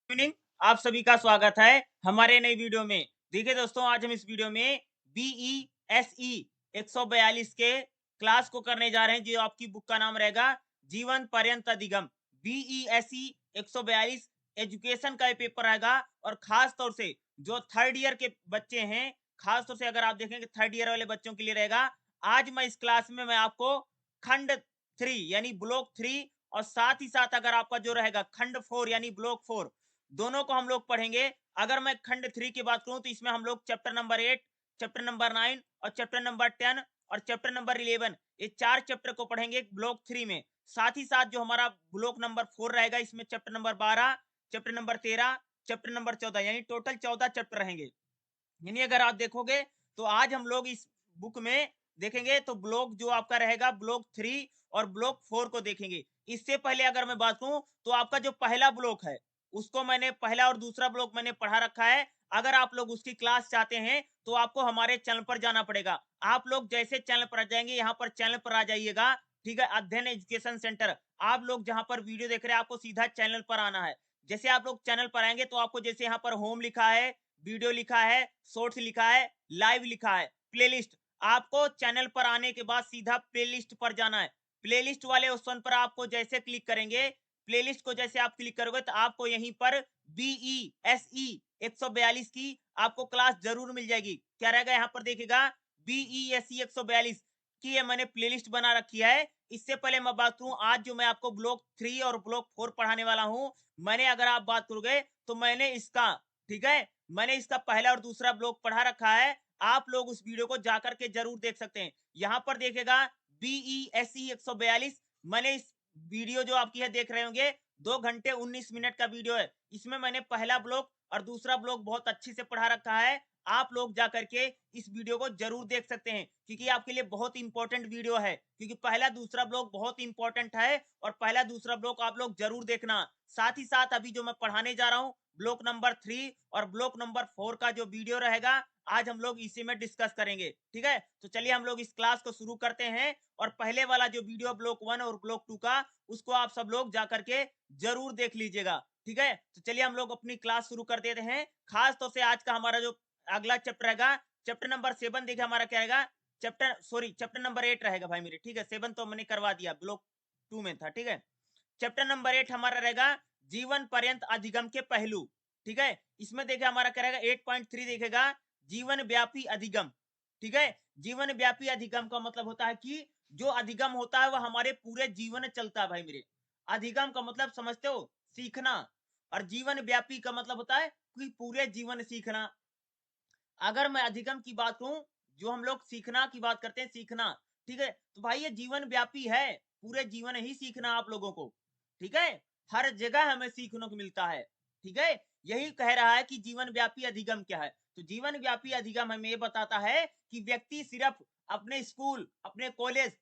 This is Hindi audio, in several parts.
इवनिंग। आप सभी का स्वागत है हमारे नई वीडियो में। देखिए दोस्तों, आज हम इस वीडियो में BESE 142 के क्लास को करने जा रहे हैं, जो आपकी बुक का नाम रहेगा जीवन पर्यंत अधिगम। BESE 142 एजुकेशन का ये पेपर रहेगा, और खास तौर से जो थर्ड ईयर के बच्चे हैं, खास तौर से अगर आप देखेंगे थर्ड ईयर वाले बच्चों के लिए रहेगा। आज मैं इस क्लास में मैं आपको खंड 3 यानी ब्लॉक 3, और साथ ही साथ अगर आपका जो रहेगा खंड 4 यानी ब्लॉक 4, दोनों को हम लोग पढ़ेंगे। अगर मैं खंड 3 की बात करूं तो इसमें हम लोग चैप्टर नंबर 8, चैप्टर नंबर 9 और चैप्टर नंबर 10 और चैप्टर नंबर 11, ये 4 चैप्टर को पढ़ेंगे ब्लॉक 3 में। साथ ही साथ जो हमारा ब्लॉक नंबर 4 रहेगा, इसमें chapter number 12, chapter number 13, chapter number 14 यानी टोटल 14 चैप्टर रहेंगे। यानी अगर आप देखोगे तो आज हम लोग इस बुक में देखेंगे तो ब्लॉक जो आपका रहेगा ब्लॉक 3 और ब्लॉक 4 को देखेंगे। इससे पहले अगर मैं बात करूं तो आपका जो पहला ब्लॉक है, उसको मैंने पहला और दूसरा ब्लॉक मैंने पढ़ा रखा है। अगर आप लोग उसकी क्लास चाहते हैं तो आपको हमारे चैनल पर जाना पड़ेगा। आप लोग जैसे चैनल पर आ जाएंगे, यहाँ पर चैनल पर आ जाइएगा, ठीक है, अध्ययन एजुकेशन सेंटर। आप लोग जहां पर वीडियो देख रहे हैं, आपको सीधा चैनल पर आना है। जैसे आप लोग चैनल पर आएंगे तो आपको जैसे यहाँ पर होम लिखा है, वीडियो लिखा है, शॉर्ट्स लिखा है, लाइव लिखा है, प्लेलिस्ट, आपको चैनल पर आने के बाद सीधा प्लेलिस्ट पर जाना है। प्लेलिस्ट वाले ऑप्शन पर आपको जैसे क्लिक करेंगे, प्लेलिस्ट को जैसे आप क्लिक करोगे तो आपको यहीं पर BESE 142 की आपको क्लास जरूर मिल जाएगी। क्या रहेगा यहाँ पर देखिएगा, BESE 142 की ये मैंने प्लेलिस्ट बना रखी है। इससे पहले मैं बात करूं, आज जो मैं आपको ब्लॉक 3 और ब्लॉक 4 पढ़ाने वाला हूं, मैंने अगर आप बात करोगे तो मैंने इसका, ठीक है, मैंने इसका पहला और दूसरा ब्लॉग पढ़ा रखा है। आप लोग उस वीडियो को जाकर के जरूर देख सकते हैं। यहाँ पर देखेगा BESE 142, मैंने इस वीडियो जो आपकी है देख रहे होंगे, 2 घंटे 19 मिनट का वीडियो है। इसमें मैंने पहला ब्लॉग और दूसरा ब्लॉग बहुत अच्छे से पढ़ा रखा है। आप लोग जाकर के इस वीडियो को जरूर देख सकते हैं, क्योंकि आपके लिए बहुत इंपॉर्टेंट वीडियो है। क्योंकि पहला दूसरा ब्लॉग बहुत इंपॉर्टेंट है, और पहला दूसरा ब्लॉग आप लोग जरूर देखना। साथ ही साथ अभी जो मैं पढ़ाने जा रहा हूँ ब्लॉक नंबर 3 और ब्लॉक नंबर 4 का जो वीडियो रहेगा, आज हम लोग इसी में डिस्कस करेंगे। ठीक है, तो चलिए हम लोग इस क्लास को शुरू करते हैं। और पहले वाला जो वीडियो ब्लॉक 1 और ब्लॉक 2 का, उसको आप सब लोग जाकर के जरूर देख लीजिएगा। ठीक है, तो चलिए हम लोग अपनी क्लास शुरू कर देते हैं। खास तौर से आज का हमारा जो अगला चैप्टर रहेगा, चैप्टर नंबर 7, देखिए हमारा क्या रहेगा, चैप्टर नंबर 8 रहेगा भाई मेरे। ठीक है, 7 तो मैंने करवा दिया, ब्लॉक 2 में था। ठीक है, चैप्टर नंबर 8 हमारा रहेगा जीवन पर्यंत अधिगम के पहलू। ठीक है, इसमें देखिए हमारा क्या रहेगा, 8.3 देखेगा जीवन व्यापी अधिगम। ठीक है, जीवन व्यापी अधिगम का मतलब होता है कि जो अधिगम होता है वह हमारे पूरे जीवन चलता है भाई मेरे। अधिगम का मतलब समझते हो, सीखना। और जीवन व्यापी का मतलब होता है कि पूरे जीवन सीखना। अगर मैं अधिगम की बात करूं, जो हम लोग सीखना की बात करते हैं, सीखना, ठीक है, तो भाई ये जीवन व्यापी है, पूरे जीवन ही सीखना आप लोगों को। ठीक है, हर जगह हमें सीखने को मिलता है। ठीक है, यही कह रहा है कि जीवन व्यापी अधिगम क्या है। तो जीवन व्यापी अधिगम हमें ये बताता है कि व्यक्ति सिर्फ अपने स्कूल, अपने कॉलेज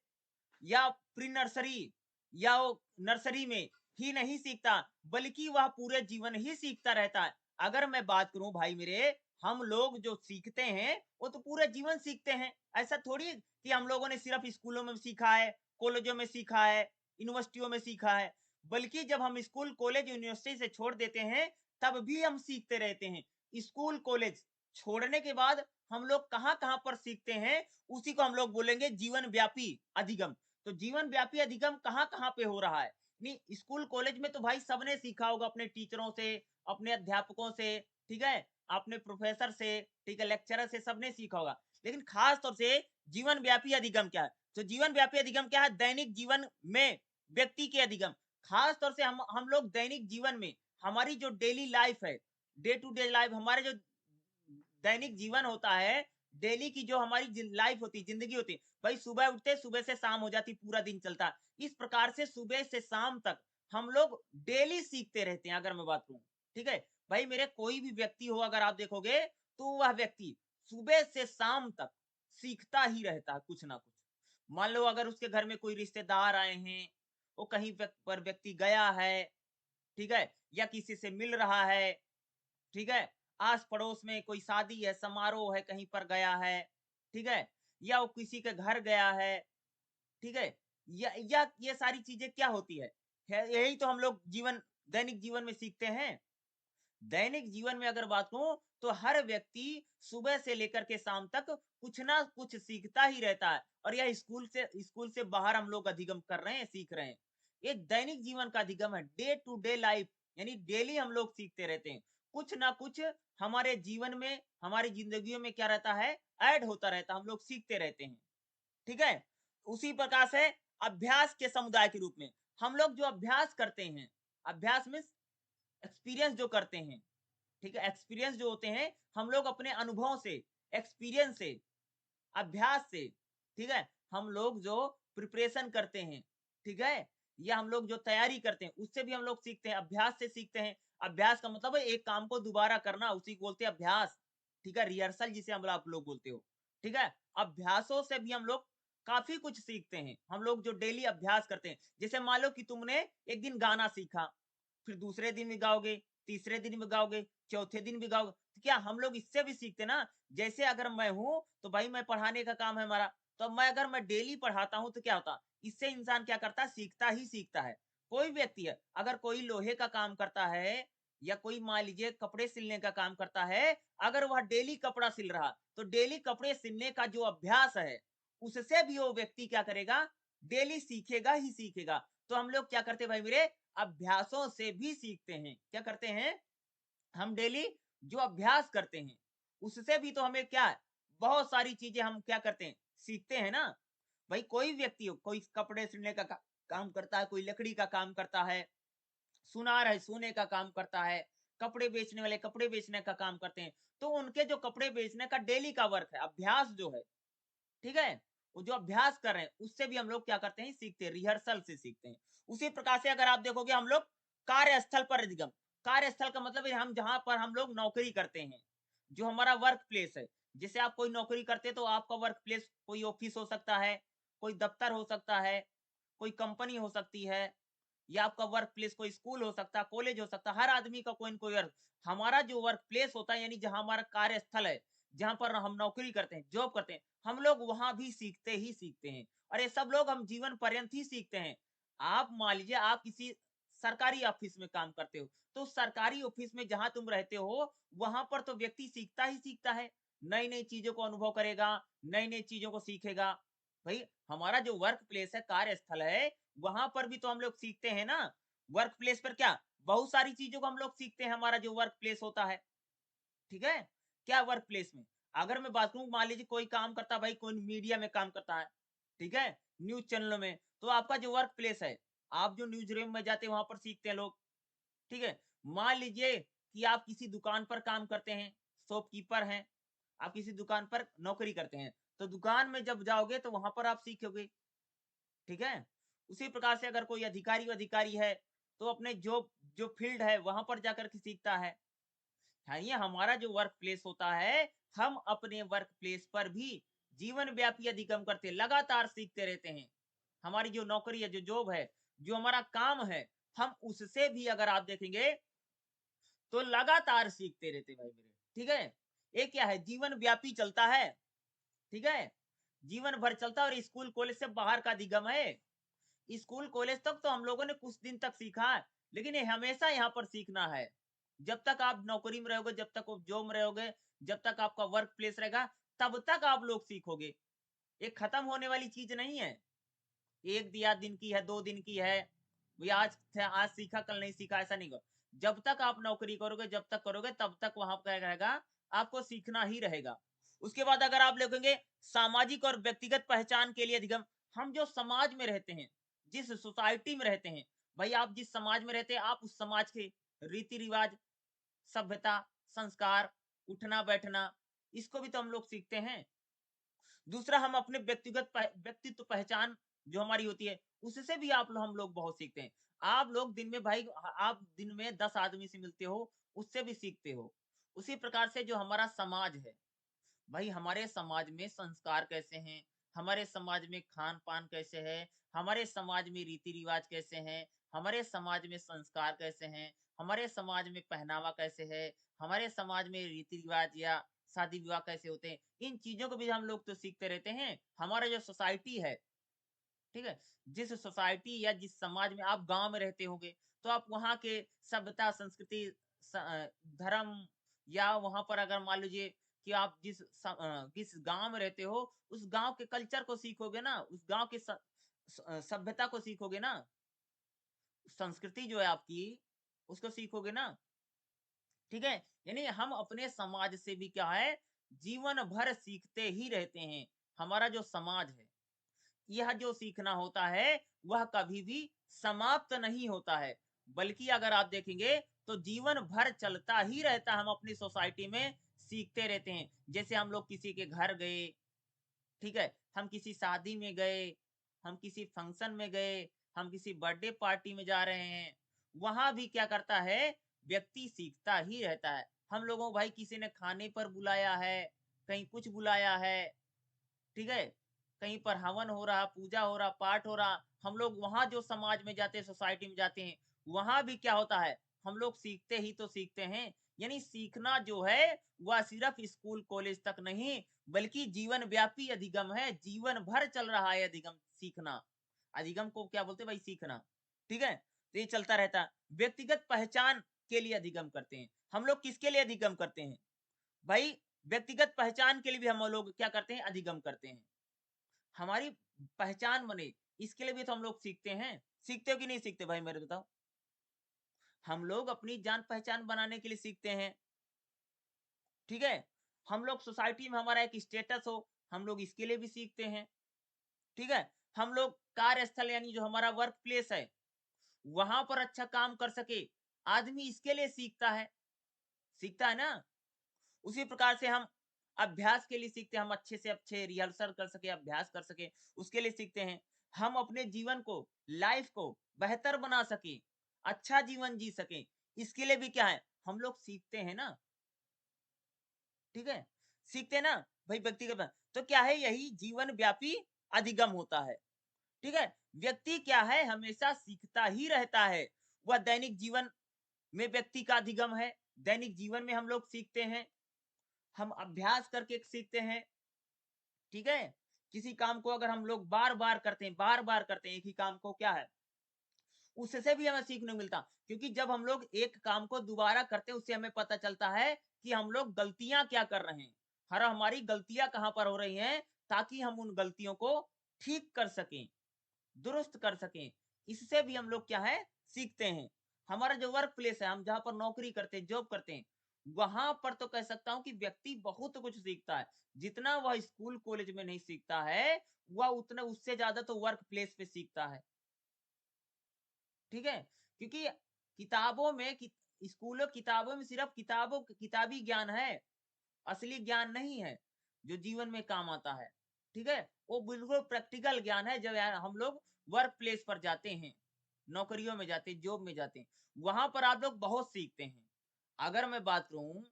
या प्री नर्सरी या वो नर्सरी में ही नहीं सीखता, बल्कि वह पूरे जीवन ही सीखता रहता है। अगर मैं बात करूं भाई मेरे, हम लोग जो सीखते हैं वो तो पूरे जीवन सीखते हैं। ऐसा थोड़ी कि हम लोगों ने सिर्फ स्कूलों में सीखा है, कॉलेजों में सीखा है, यूनिवर्सिटियों में सीखा है। बल्कि जब हम स्कूल कॉलेज यूनिवर्सिटी से छोड़ देते हैं, तब भी हम सीखते रहते हैं। स्कूल कॉलेज छोड़ने के बाद हम लोग कहाँ कहाँ पर सीखते हैं, उसी को हम लोग बोलेंगे जीवन व्यापी अधिगम। तो जीवन व्यापी अधिगम कहाँ कहाँ पे हो रहा है, नहीं स्कूल कॉलेज में तो भाई सबने सीखा होगा, अपने टीचरों से, अपने अध्यापकों से, ठीक है, अपने प्रोफेसर से, ठीक है, लेक्चरर से, सबने सीखा होगा। लेकिन खास तौर से जीवन व्यापी अधिगम क्या है, तो जीवन व्यापी अधिगम क्या है, दैनिक जीवन में व्यक्ति के अधिगम। खास तौर से हम लोग दैनिक जीवन में, हमारी जो डेली लाइफ है, डे टू डे लाइफ, हमारे जो दैनिक जीवन होता है, डेली की जो हमारी लाइफ होती है, जिंदगी होती है, भाई सुबह उठते, सुबह से शाम हो जाती, पूरा दिन चलता। इस प्रकार से सुबह से शाम तक हम लोग डेली सीखते रहते हैं। अगर मैं बात करूं, ठीक है भाई मेरे, कोई भी व्यक्ति हो अगर आप देखोगे तो वह व्यक्ति सुबह से शाम तक सीखता ही रहता है कुछ ना कुछ। मान लो अगर उसके घर में कोई रिश्तेदार आए हैं, वो कहीं पर व्यक्ति गया है, ठीक है, या किसी से मिल रहा है, ठीक है, आस पड़ोस में कोई शादी है, समारोह है, कहीं पर गया है, ठीक है, या वो किसी के घर गया है, ठीक है, या ये सारी चीजें क्या होती है, यही तो हम लोग जीवन, दैनिक जीवन में सीखते हैं। दैनिक जीवन में अगर बात कहूं तो हर व्यक्ति सुबह से लेकर के शाम तक कुछ ना कुछ सीखता ही रहता है, और यह स्कूल से बाहर हम लोग अधिगम कर रहे हैं, सीख रहे हैं। ये दैनिक जीवन का अधिगम है, डे टू डे लाइफ, यानी डेली हम लोग सीखते रहते हैं। कुछ ना कुछ हमारे जीवन में, हमारी जिंदगियों में क्या रहता है, ऐड होता रहता है, हम लोग सीखते रहते हैं। ठीक है। उसी प्रकार से अभ्यास के समुदाय के रूप में हम लोग जो अभ्यास करते हैं, अभ्यास मीन्स एक्सपीरियंस जो करते हैं, ठीक है, एक्सपीरियंस जो होते हैं, हम लोग अपने अनुभव से, एक्सपीरियंस से, अभ्यास से, ठीक है, हम लोग जो प्रिपरेशन करते हैं, ठीक है, या हम लोग जो तैयारी करते हैं, उससे भी हम लोग सीखते हैं, अभ्यास से सीखते हैं। अभ्यास का मतलब है एक काम को दोबारा करना, उसी को बोलते हैं अभ्यास। ठीक है, रिहर्सल जिसे हम आप लोग बोलते हो। ठीक है, अभ्यासों से भी हम लोग काफी कुछ सीखते हैं, हम लोग जो डेली अभ्यास करते हैं। जैसे मान लो कि तुमने एक दिन गाना सीखा, फिर दूसरे दिन भी गाओगे, तीसरे दिन भी गाओगे, चौथे दिन भी गाओगे, तो क्या हम लोग इससे भी सीखते ना। जैसे अगर मैं हूं तो भाई मैं पढ़ाने का काम है हमारा, तो मैं अगर मैं डेली पढ़ाता हूं तो क्या होता, इससे इंसान क्या करता है, सीखता ही सीखता है। कोई व्यक्ति है, अगर कोई लोहे का काम करता है या कोई मान लीजिए कपड़े सिलने का काम करता है, अगर वह डेली कपड़ा सिल रहा, तो डेली कपड़े सिलने का जो अभ्यास है, उससे भी वो व्यक्ति क्या करेगा, डेली सीखेगा ही सीखेगा। तो हम लोग क्या करते हैं भाई मेरे, अभ्यासों से भी सीखते हैं। क्या करते हैं, हम डेली जो अभ्यास करते हैं, उससे भी तो हमें क्या है, बहुत सारी चीजें हम क्या करते हैं, सीखते हैं ना। भाई कोई व्यक्ति हो, कोई कपड़े सिलने का काम करता है, कोई लकड़ी का काम करता है, सुनार है सोने का काम करता है, कपड़े बेचने वाले कपड़े बेचने का काम करते हैं। तो उनके जो कपड़े बेचने का डेली का वर्क है, अभ्यास जो है, ठीक है, वो जो अभ्यास कर रहे हैं, उससे भी हम लोग क्या करते हैं, सीखते हैं, रिहर्सल से सीखते हैं। उसी प्रकार से अगर आप देखोगे, हम लोग कार्यस्थल पर अधिगम, कार्यस्थल का मतलब है हम जहां पर हम लोग नौकरी करते हैं, जो हमारा वर्क प्लेस है। जैसे आप कोई नौकरी करते हैं तो आपका वर्क प्लेस कोई ऑफिस हो सकता है, कोई दफ्तर हो सकता है, कोई कंपनी हो सकती है, या आपका वर्क प्लेस कोई स्कूल हो सकता है, कॉलेज हो सकता है। हर आदमी का कोई न कोई वर्क, हमारा जो वर्क प्लेस होता है, यानी जहां हमारा कार्यस्थल है, जहां पर हम नौकरी करते हैं, जॉब करते हैं, हम लोग वहां भी सीखते ही सीखते हैं। और ये सब लोग हम जीवन पर्यंत ही सीखते हैं। आप मान लीजिए आप किसी सरकारी ऑफिस में काम करते हो, तो सरकारी ऑफिस में जहां तुम रहते हो, वहां पर तो व्यक्ति सीखता ही सीखता है, नई नई चीजों को अनुभव करेगा, नई नई चीजों को सीखेगा। भाई हमारा जो वर्क प्लेस है, कार्यस्थल है, वहां पर भी तो हम लोग सीखते हैं ना। वर्क प्लेस पर क्या, बहुत सारी चीजों को हम लोग सीखते हैं, हमारा जो वर्क प्लेस होता है। ठीक है, क्या वर्क प्लेस में अगर मैं बात करूं, मान लीजिए कोई काम करता, भाई कोई मीडिया में काम करता है, ठीक है, न्यूज चैनलों में, तो आपका जो वर्क प्लेस है, आप जो न्यूज रूम में जाते हैं वहां पर सीखते हैं लोग। ठीक है, मान लीजिए कि आप किसी दुकान पर काम करते हैं, शॉपकीपर हैं, आप किसी दुकान पर नौकरी करते हैं, तो दुकान में जब जाओगे तो वहां पर आप सीखोगे। ठीक है, उसी प्रकार से अगर कोई अधिकारी है, तो अपने जो फील्ड है वहां पर जाकर के सीखता है। हाँ, ये हमारा जो वर्क प्लेस होता है, हम अपने वर्क प्लेस पर भी जीवन व्यापी अधिगम करते, लगातार सीखते रहते हैं। हमारी जो नौकरी है, जो जॉब है, जो हमारा काम है, हम उससे भी अगर आप देखेंगे तो लगातार सीखते रहते भाई मेरे। ठीक है, ये क्या है, जीवन व्यापी चलता है। ठीक है, जीवन भर चलता है, और स्कूल कॉलेज से बाहर का अधिगम है। स्कूल कॉलेज तक तो हम लोगों ने कुछ दिन तक सीखा है, लेकिन ये हमेशा यहाँ पर सीखना है। जब तक आप नौकरी में रहोगे, जब तक आप जॉब में रहोगे, जब तक आपका वर्क प्लेस रहेगा, तब तक आप लोग सीखोगे। ये खत्म होने वाली चीज नहीं है, एक दिया दिन की है, 2 दिन की है, भैया आज सीखा कल नहीं सीखा, ऐसा नहीं होगा। जब तक आप नौकरी करोगे, जब तक करोगे, तब तक वहां क्या रहेगा, आपको सीखना ही रहेगा। उसके बाद अगर आप देखेंगे, सामाजिक और व्यक्तिगत पहचान के लिए अधिगम, हम जो समाज में रहते हैं, जिस सोसाइटी में रहते हैं, भाई आप जिस समाज में रहते हैं, आप उस समाज के रीति रिवाज, सभ्यता, संस्कार, उठना बैठना, इसको भी तो हम लोग सीखते हैं। दूसरा, हम अपने व्यक्तित्व पहचान जो हमारी होती है, उससे भी हम लोग बहुत सीखते हैं। आप लोग दिन में भाई, आप दिन में 10 आदमी से मिलते हो, उससे भी सीखते हो। उसी प्रकार से जो हमारा समाज है, भाई हमारे समाज में संस्कार कैसे हैं, हमारे समाज में खान-पान कैसे है, हमारे समाज में रीति-रिवाज कैसे हैं, हमारे समाज में संस्कार कैसे हैं, हमारे समाज में पहनावा कैसे है, हमारे समाज में रीति-रिवाज या शादी-विवाह कैसे होते हैं, इन चीज़ों को भी हम लोग तो सीखते रहते हैं। हमारा जो सोसाइटी है, ठीक है? जिस सोसाइटी या जिस समाज में आप गाँव में रहते होंगे, तो आप वहाँ के सभ्यता, संस्कृति, धर्म, या वहां पर अगर मान लीजिए कि आप किस गांव में रहते हो, उस गांव के कल्चर को सीखोगे ना, उस गांव की सभ्यता को सीखोगे ना, संस्कृति जो है आपकी, उसको सीखोगे ना। ठीक है, यानी हम अपने समाज से भी क्या है, जीवन भर सीखते ही रहते हैं। हमारा जो समाज है, यह जो सीखना होता है, वह कभी भी समाप्त नहीं होता है, बल्कि अगर आप देखेंगे तो जीवन भर चलता ही रहता है। हम अपनी सोसाइटी में सीखते रहते हैं। जैसे हम लोग किसी के घर गए, ठीक है, हम किसी शादी में गए, हम किसी फंक्शन में गए, हम किसी बर्थडे पार्टी में जा रहे हैं, वहां भी क्या करता है, व्यक्ति सीखता ही रहता है। हम लोगों को भाई किसी ने खाने पर बुलाया है, कहीं कुछ बुलाया है, ठीक है, कहीं पर हवन हो रहा, पूजा हो रहा, पाठ हो रहा, हम लोग वहां जो समाज में जाते हैं, सोसाइटी में जाते हैं, वहां भी क्या होता है, हम लोग सीखते ही तो सीखते हैं। यानी सीखना जो है वह सिर्फ स्कूल कॉलेज तक नहीं, बल्कि जीवन व्यापी अधिगम है। जीवन भर चल रहा है अधिगम, सीखना। अधिगम को क्या बोलते हैं भाई, सीखना। ठीक है, तो ये चलता रहता है। व्यक्तिगत पहचान के लिए अधिगम करते हैं। हम लोग किसके लिए अधिगम करते हैं भाई, व्यक्तिगत पहचान के लिए भी हम लोग क्या करते हैं, अधिगम करते हैं। हमारी पहचान बने, इसके लिए भी तो हम लोग सीखते हैं। सीखते हो कि नहीं सीखते भाई, मेरे बताओ। हम लोग अपनी जान पहचान बनाने के लिए सीखते हैं। ठीक है, हम लोग सोसाइटी में हमारा एक स्टेटस हो, हम लोग इसके लिए भी सीखते हैं। ठीक है, हम लोग कार्यस्थल यानी जो हमारा वर्क प्लेस है, वहां पर अच्छा काम कर सके, आदमी इसके लिए सीखता है। सीखता है ना। उसी प्रकार से हम अभ्यास के लिए सीखते हैं, हम अच्छे से अच्छे रिहर्सल कर सके, अभ्यास कर सके, उसके लिए सीखते हैं। हम अपने जीवन को, लाइफ को बेहतर बना सके, अच्छा जीवन जी सके, इसके लिए भी क्या है, हम लोग सीखते हैं ना। ठीक है, सीखते हैं ना भाई, व्यक्तिगत तो क्या है, यही जीवन व्यापी अधिगम होता है। ठीक है, व्यक्ति क्या है, हमेशा सीखता ही रहता है। वह दैनिक जीवन में व्यक्ति का अधिगम है। दैनिक जीवन में हम लोग सीखते हैं, हम अभ्यास करके सीखते हैं। ठीक है, किसी काम को अगर हम लोग बार बार करते हैं, बार बार करते हैं एक ही काम को, क्या है, उससे भी हमें सीखने को मिलता। क्योंकि जब हम लोग एक काम को दोबारा करते हैं, उससे हमें पता चलता है कि हम लोग गलतियां क्या कर रहे हैं, हर हमारी गलतियां कहां पर हो रही हैं, ताकि हम उन गलतियों को ठीक कर सकें, दुरुस्त कर सकें। इससे भी हम लोग क्या है, सीखते हैं। हमारा जो वर्क प्लेस है, हम जहां पर नौकरी करते हैं, जॉब करते हैं, वहां पर तो कह सकता हूं कि व्यक्ति बहुत कुछ सीखता है। जितना वह स्कूल कॉलेज में नहीं सीखता है, वह उतना, उससे ज्यादा तो वर्क प्लेस पे सीखता है। ठीक है, क्योंकि किताबों में स्कूलों किताबों में सिर्फ किताबी ज्ञान है, असली ज्ञान नहीं है जो जीवन में काम आता है। ठीक है, वो बिल्कुल प्रैक्टिकल ज्ञान है, जब यार हम लोग वर्क प्लेस पर जाते हैं, नौकरियों में जाते हैं, जॉब में जाते हैं, वहां पर आप लोग बहुत सीखते हैं। अगर मैं बात करूं,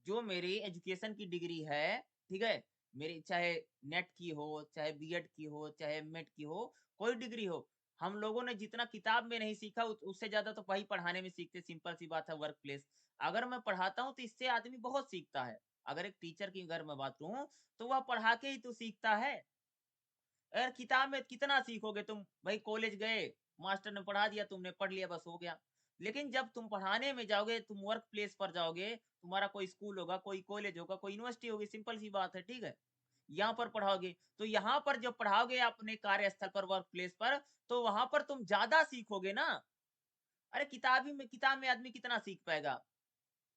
जो मेरी एजुकेशन की डिग्री है, ठीक है, मेरी चाहे नेट की हो, चाहे बीएड की हो, चाहे एमएड की हो, कोई डिग्री हो, हम लोगों ने जितना किताब में नहीं सीखा, उससे ज्यादा तो वही पढ़ाने में सीखते। सिंपल सी बात है, वर्क प्लेस। अगर मैं पढ़ाता हूँ तो इससे आदमी बहुत सीखता है। अगर एक टीचर की अगर मैं बात करूं, तो वह पढ़ा के ही तो सीखता है। अगर किताब में कितना सीखोगे तुम भाई, कॉलेज गए, मास्टर ने पढ़ा दिया, तुमने पढ़ लिया, बस हो गया। लेकिन जब तुम पढ़ाने में जाओगे, तुम वर्क प्लेस पर जाओगे, तुम्हारा कोई स्कूल होगा, कोई कॉलेज होगा, कोई यूनिवर्सिटी होगी, सिंपल सी बात है। ठीक है, यहाँ पर पढ़ाओगे, तो यहाँ पर जब पढ़ाओगे अपने कार्यस्थल पर, वर्क प्लेस पर, तो वहां पर तुम ज्यादा सीखोगे ना। अरे किताब में आदमी कितना सीख पाएगा,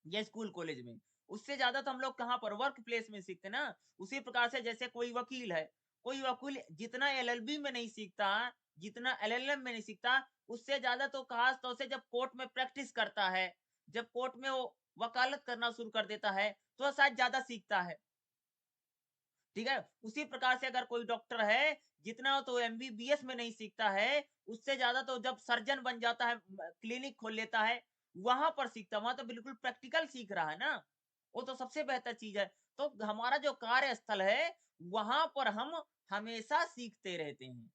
या स्कूल कॉलेज में, उससे ज्यादा तो हम लोग कहाँ पर, वर्क प्लेस में सीखते ना। उसी प्रकार से जैसे कोई वकील है, कोई वकील जितना एलएलबी में नहीं सीखता, जितना एलएलएम में नहीं सीखता, उससे ज्यादा तो खास तौर से जब कोर्ट में प्रैक्टिस करता है, जब कोर्ट में वो वकालत करना शुरू कर देता है, तो शायद ज्यादा सीखता है। ठीक है, उसी प्रकार से अगर कोई डॉक्टर है, जितना तो एमबीबीएस में नहीं सीखता है, उससे ज्यादा तो जब सर्जन बन जाता है, क्लिनिक खोल लेता है, वहां पर सीखता, वहां तो बिल्कुल प्रैक्टिकल सीख रहा है ना। वो तो सबसे बेहतर चीज है। तो हमारा जो कार्यस्थल है, वहां पर हम हमेशा सीखते रहते हैं।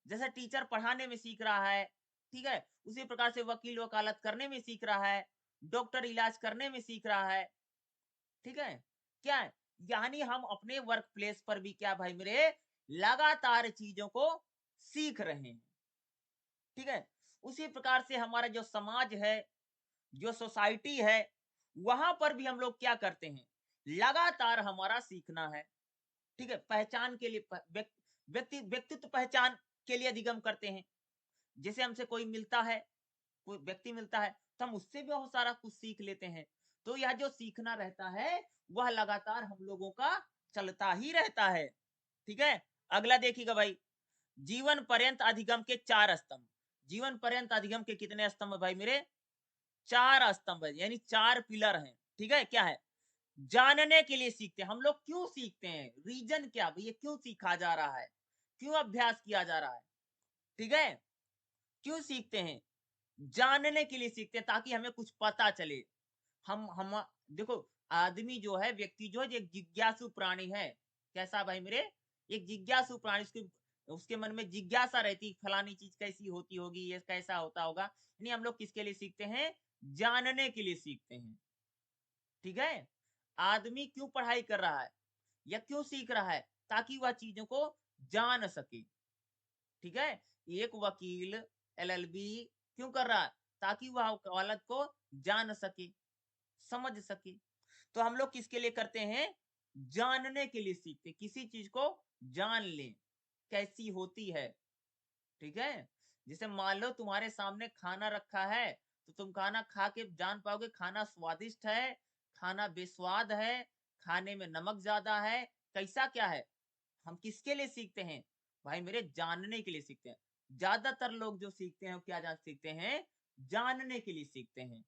जैसे टीचर पढ़ाने में सीख रहा है, ठीक है, उसी प्रकार से वकील वकालत करने में सीख रहा है, डॉक्टर इलाज करने में सीख रहा है। ठीक है, क्या है, यानी हम अपने वर्क प्लेस पर भी क्या भाई मेरे, लगातार चीजों को सीख रहे हैं। ठीक है, उसी प्रकार से हमारा जो समाज है, जो सोसाइटी है, वहां पर भी हम लोग क्या करते हैं, लगातार हमारा सीखना है। ठीक है, पहचान के लिए व्यक्तित्व पहचान के लिए अधिगम करते हैं। जैसे हमसे कोई मिलता है, कोई व्यक्ति मिलता है, तो हम उससे भी बहुत सारा कुछ सीख लेते हैं। तो यह जो सीखना रहता है, वह लगातार हम लोगों का चलता ही रहता है। ठीक है, अगला देखिएगा भाई, जीवन पर्यंत अधिगम के 4 स्तंभ। जीवन पर्यंत अधिगम के कितने स्तंभ है भाई मेरे? 4 स्तंभ है, यानी 4 पिलर हैं। ठीक है, क्या है? जानने के लिए सीखते हैं। हम लोग क्यों सीखते हैं? रीजन क्या भैया, क्यों सीखा जा रहा है? क्यों अभ्यास किया जा रहा है? ठीक है, क्यों सीखते हैं? जानने के लिए सीखते हैं, ताकि हमें कुछ पता चले। हम देखो, आदमी जो है, व्यक्ति जो है, एक जिज्ञासु प्राणी है। कैसा भाई मेरे? एक जिज्ञासु प्राणी, उसके उसके मन में जिज्ञासा रहती, फलानी चीज कैसी होती होगी, ये कैसा होता होगा। यानी हम लोग किसके लिए सीखते हैं? जानने के लिए सीखते हैं। ठीक है, आदमी क्यों पढ़ाई कर रहा है या क्यों सीख रहा है? ताकि वह चीजों को जान सके। ठीक है, एक वकील एलएलबी क्यों कर रहा है? ताकि वह अदालत को जान सके, समझ सके। तो हम लोग किसके लिए करते हैं? जानने के लिए सीखते, किसी चीज को जान लें कैसी होती है। ठीक है, जैसे मान लो तुम्हारे सामने खाना रखा है, तो तुम खाना खा के जान पाओगे खाना स्वादिष्ट है, खाना बेस्वाद है, खाने में नमक ज्यादा है, कैसा क्या है। हम किसके लिए सीखते हैं? भाई मेरे, जानने के लिए सीखते हैं। ज्यादातर लोग जो सीखते हैं वो क्या जान सीखते हैं? जानने के लिए सीखते हैं।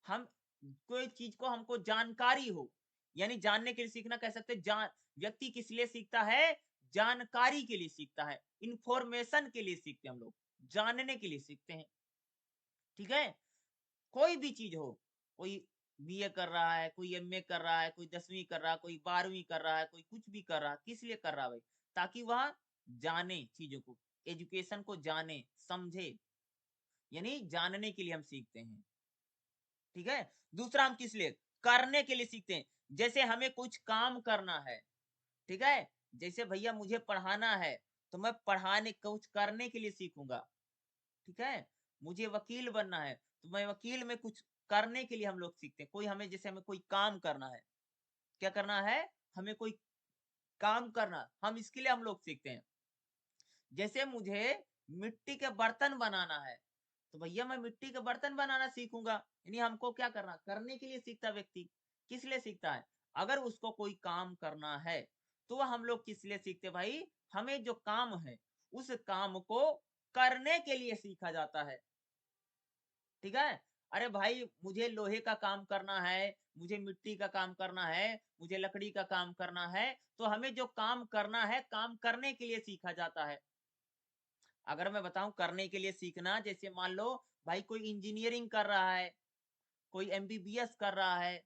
हम कोई चीज को हमको जानकारी हो, यानी जानने के लिए सीखना कह सकते हैं। जान व्यक्ति किस लिए सीखता है? जानकारी के लिए सीखता है, इंफॉर्मेशन के लिए सीखते हैं हम लोग, जानने के लिए सीखते हैं। ठीक है, कोई भी चीज हो, कोई बीए कर रहा है, कोई एमए कर रहा है, कोई 10वीं कर रहा है, कोई 12वीं कर रहा है, कोई कुछ भी कर रहा है, किस लिए कर रहा है भाई? ताकि वह जाने चीजों को, एजुकेशन को जाने समझे, यानी जानने के लिए हम सीखते हैं। ठीक है, दूसरा हम किस लिए? करने के लिए सीखते हैं। जैसे हमें कुछ काम करना है, ठीक है, जैसे भैया मुझे पढ़ाना है, तो मैं पढ़ाने कुछ करने के लिए सीखूंगा। ठीक है, मुझे वकील बनना है, तो मैं वकील में कुछ करने के लिए हम लोग सीखते हैं। कोई हमें, जैसे हमें कोई काम करना है, क्या करना है? हमें कोई काम करना, हम इसके लिए हम लोग सीखते हैं। जैसे मुझे मिट्टी के बर्तन बनाना है, तो भैया मैं मिट्टी के बर्तन बनाना सीखूंगा। यानी हमको क्या करना, करने के लिए सीखता व्यक्ति। किस लिए सीखता है? अगर उसको कोई काम करना है, तो वह हम लोग किस लिए सीखते भाई? हमें जो काम है, उस काम को करने के लिए सीखा जाता है। ठीक है, अरे भाई मुझे लोहे का काम करना है, मुझे मिट्टी का काम करना है, मुझे लकड़ी का काम करना है, तो हमें जो काम करना है, काम करने के लिए सीखा जाता है। अगर मैं बताऊं करने के लिए सीखना, जैसे मान लो भाई कोई इंजीनियरिंग कर रहा है, कोई एमबीबीएस कर रहा है,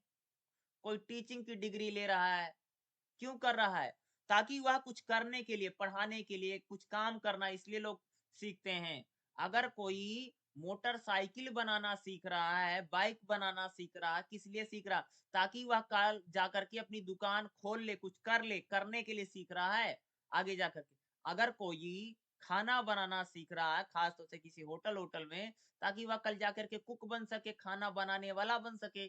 कोई टीचिंग की डिग्री ले रहा है, क्यों कर रहा है? ताकि वह कुछ करने के लिए, पढ़ाने के लिए, कुछ काम करना, इसलिए लोग सीखते हैं। अगर कोई मोटरसाइकिल बनाना सीख रहा है, बाइक बनाना सीख रहा है, किस लिए सीख रहा? ताकि वह कल जाकर के अपनी दुकान खोल ले, कुछ कर ले, करने के लिए सीख रहा है आगे जाकर के। अगर कोई खाना बनाना सीख रहा है, खास तौर से किसी होटल होटल में, ताकि वह कल जाकर के कुक बन सके, खाना बनाने वाला बन सके।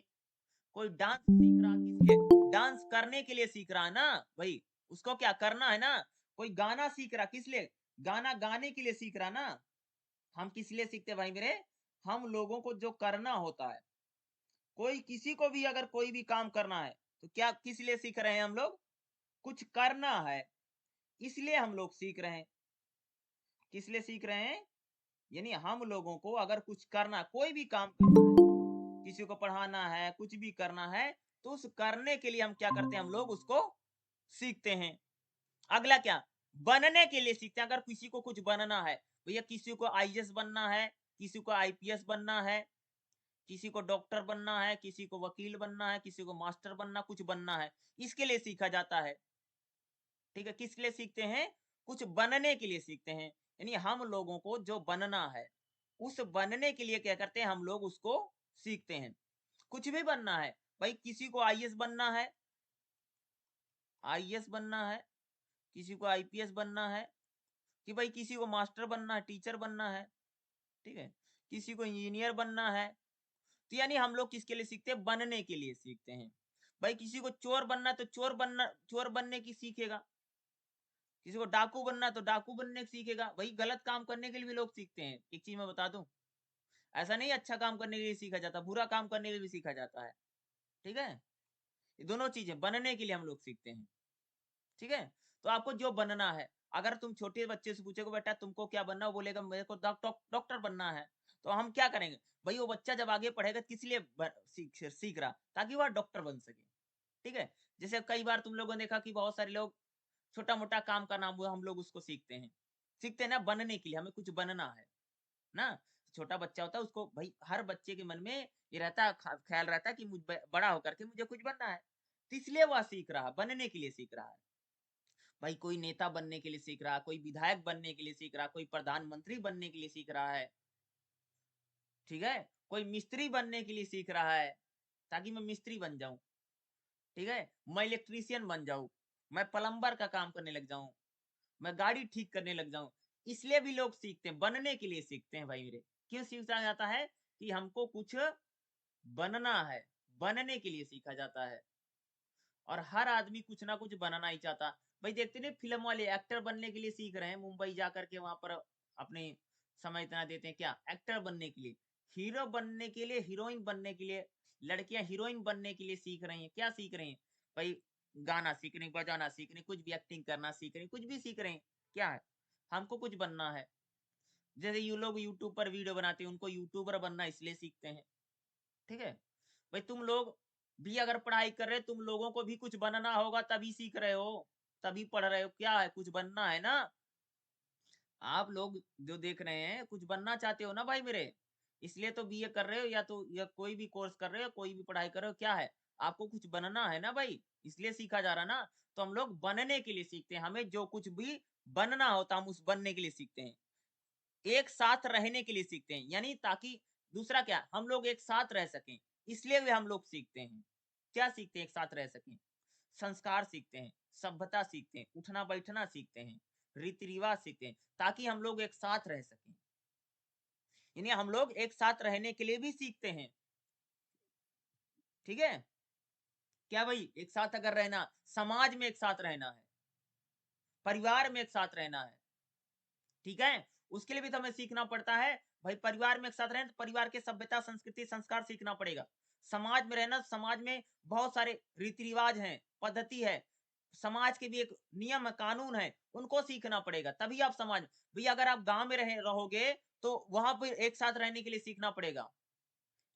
कोई डांस सीख रहा, किस लिए? डांस करने के लिए सीख रहा है ना भाई, उसको क्या करना है ना। कोई गाना सीख रहा, किस लिए? गाना गाने के लिए सीख रहा ना। हम किस लिए सीखते हैं भाई मेरे? हम लोगों को जो करना होता है, कोई किसी को भी अगर कोई भी काम करना है, तो क्या किस लिए सीख रहे हैं हम लोग? कुछ करना है, इसलिए हम लोग सीख रहे हैं। किस लिए सीख रहे हैं? यानी हम लोगों को अगर कुछ करना, कोई भी काम करना है, किसी को पढ़ाना है, कुछ भी करना है, तो उस करने के लिए हम क्या करते हैं? हम लोग उसको सीखते हैं। अगला क्या? बनने के लिए सीखते हैं। अगर किसी को कुछ बनना है, भैया किसी को आईएएस बनना है, किसी को आईपीएस बनना है, किसी को डॉक्टर बनना है, किसी को वकील बनना है, किसी को मास्टर बनना, कुछ बनना है, इसके लिए सीखा जाता है। ठीक है, किस लिए सीखते हैं? कुछ बनने के लिए सीखते हैं। यानी हम लोगों को जो बनना है, उस बनने के लिए क्या करते हैं? हम लोग उसको सीखते हैं। कुछ भी बनना है, भाई किसी को आईएएस बनना है, आईएएस बनना है, किसी को आईपीएस बनना है, कि भाई किसी को मास्टर बनना है, टीचर बनना है। ठीक है, किसी को इंजीनियर बनना है, तो यानी हम लोग किसके लिए सीखते हैं? बनने के लिए सीखते हैं। भाई किसी को चोर बनना तो चोर बनने की सीखेगा, किसी को डाकू बनना तो डाकू बनने की सीखेगा। भाई गलत काम करने के लिए भी लोग सीखते हैं। एक चीज मैं बता दूं, ऐसा नहीं अच्छा काम करने के लिए सीखा जाता, बुरा काम करने के लिए भी सीखा जाता है। ठीक है, ये दोनों चीजें बनने के लिए हम लोग सीखते हैं। ठीक है, तो आपको जो बनना है, अगर तुम छोटे बच्चे से पूछोगे बेटा तुमको क्या बनना है, वो बोलेगा मेरे को डॉक्टर बनना है, तो हम क्या करेंगे? भाई वो बच्चा जब आगे पढ़ेगा किस लिए सीख रहा? ताकि वह डॉक्टर बन सके। ठीक है, जैसे कई बार तुम लोगों ने देखा कि बहुत सारे लोग छोटा मोटा काम का नाम हुआ, हम लोग उसको सीखते हैं ना बनने के लिए, हमें कुछ बनना है ना। छोटा बच्चा होता है उसको, भाई हर बच्चे के मन में ये रहता है, ख्याल रहता है कि मुझ बड़ा होकर के मुझे कुछ बनना है, तो इसलिए वह सीख रहा है, बनने के लिए सीख रहा है। भाई कोई नेता बनने के लिए सीख रहा है, कोई विधायक बनने के लिए सीख रहा है, कोई प्रधानमंत्री बनने के लिए सीख रहा है। ठीक है, कोई मिस्त्री बनने के लिए सीख रहा है, ताकि मैं मिस्त्री बन जाऊं। ठीक है, मैं इलेक्ट्रीशियन बन जाऊं, मैं प्लम्बर का काम करने लग जाऊं, मैं गाड़ी ठीक करने लग जाऊं। इसलिए भी लोग सीखते हैं, बनने के लिए सीखते हैं भाई मेरे। क्यों सीखा जाता है? कि हमको कुछ बनना है, बनने के लिए सीखा जाता है। और हर आदमी कुछ ना कुछ बनना ही चाहता। भाई देखते नहीं, फिल्म वाले एक्टर बनने के लिए सीख रहे हैं, मुंबई जाकर के वहां पर अपने समय इतना देते हैं, क्या एक्टर बनने के लिए, हीरो बनने के लिए, हीरोइन बनने के लिए। लड़कियां हीरोइन बनने के लिए सीख रही हैं, क्या सीख रही हैं? भाई गाना सीख रही, बजाना सीख रही, कुछ भी एक्टिंग करना सीख रही, कुछ भी सीख रहे हैं। क्या है? हमको कुछ बनना है। जैसे ये लोग यूट्यूब पर वीडियो बनाते हैं, उनको यूट्यूबर बनना इसलिए सीखते हैं। ठीक है, भाई तुम लोग भी अगर पढ़ाई कर रहे, तुम लोगों को भी कुछ बनना होगा, तभी सीख रहे हो, तभी पढ़ रहे हो। क्या है? कुछ बनना है ना। आप लोग जो देख रहे हैं, कुछ बनना चाहते हो ना भाई मेरे, इसलिए तो बीए कर रहे हो, या कोई भी कोर्स कर रहे हो, कोई भी पढ़ाई कर रहे हो। क्या है? आपको कुछ बनना है ना भाई, इसलिए सीखा जा रहा ना। तो हम लोग बनने के लिए सीखते हैं, हमें जो कुछ भी बनना होता हम उस बनने के लिए सीखते हैं। एक साथ रहने के लिए सीखते हैं, यानी ताकि दूसरा क्या, हम लोग एक साथ रह सकें, इसलिए भी हम लोग सीखते हैं। क्या सीखते हैं? एक साथ रह सकें, संस्कार सीखते हैं, सभ्यता सीखते हैं, उठना बैठना सीखते हैं, रीति रिवाज सीखते हैं, ताकि हम लोग एक साथ रह सकें। यानी हम लोग एक साथ रहने के लिए भी सीखते हैं। ठीक है, क्या भाई? एक साथ अगर रहना, समाज में एक साथ रहना है, परिवार में एक साथ रहना है। ठीक है, उसके लिए भी तो हमें सीखना पड़ता है। भाई परिवार में एक साथ रहें तो परिवार के सभ्यता, संस्कृति, संस्कार सीखना पड़ेगा। समाज में रहना, समाज में बहुत सारे रीति रिवाज हैं, पद्धति है, समाज के भी एक नियम है, कानून है, उनको सीखना पड़ेगा, तभी आप समाज। भैया अगर आप गांव में रहोगे तो वहां पर एक साथ रहने के लिए सीखना पड़ेगा।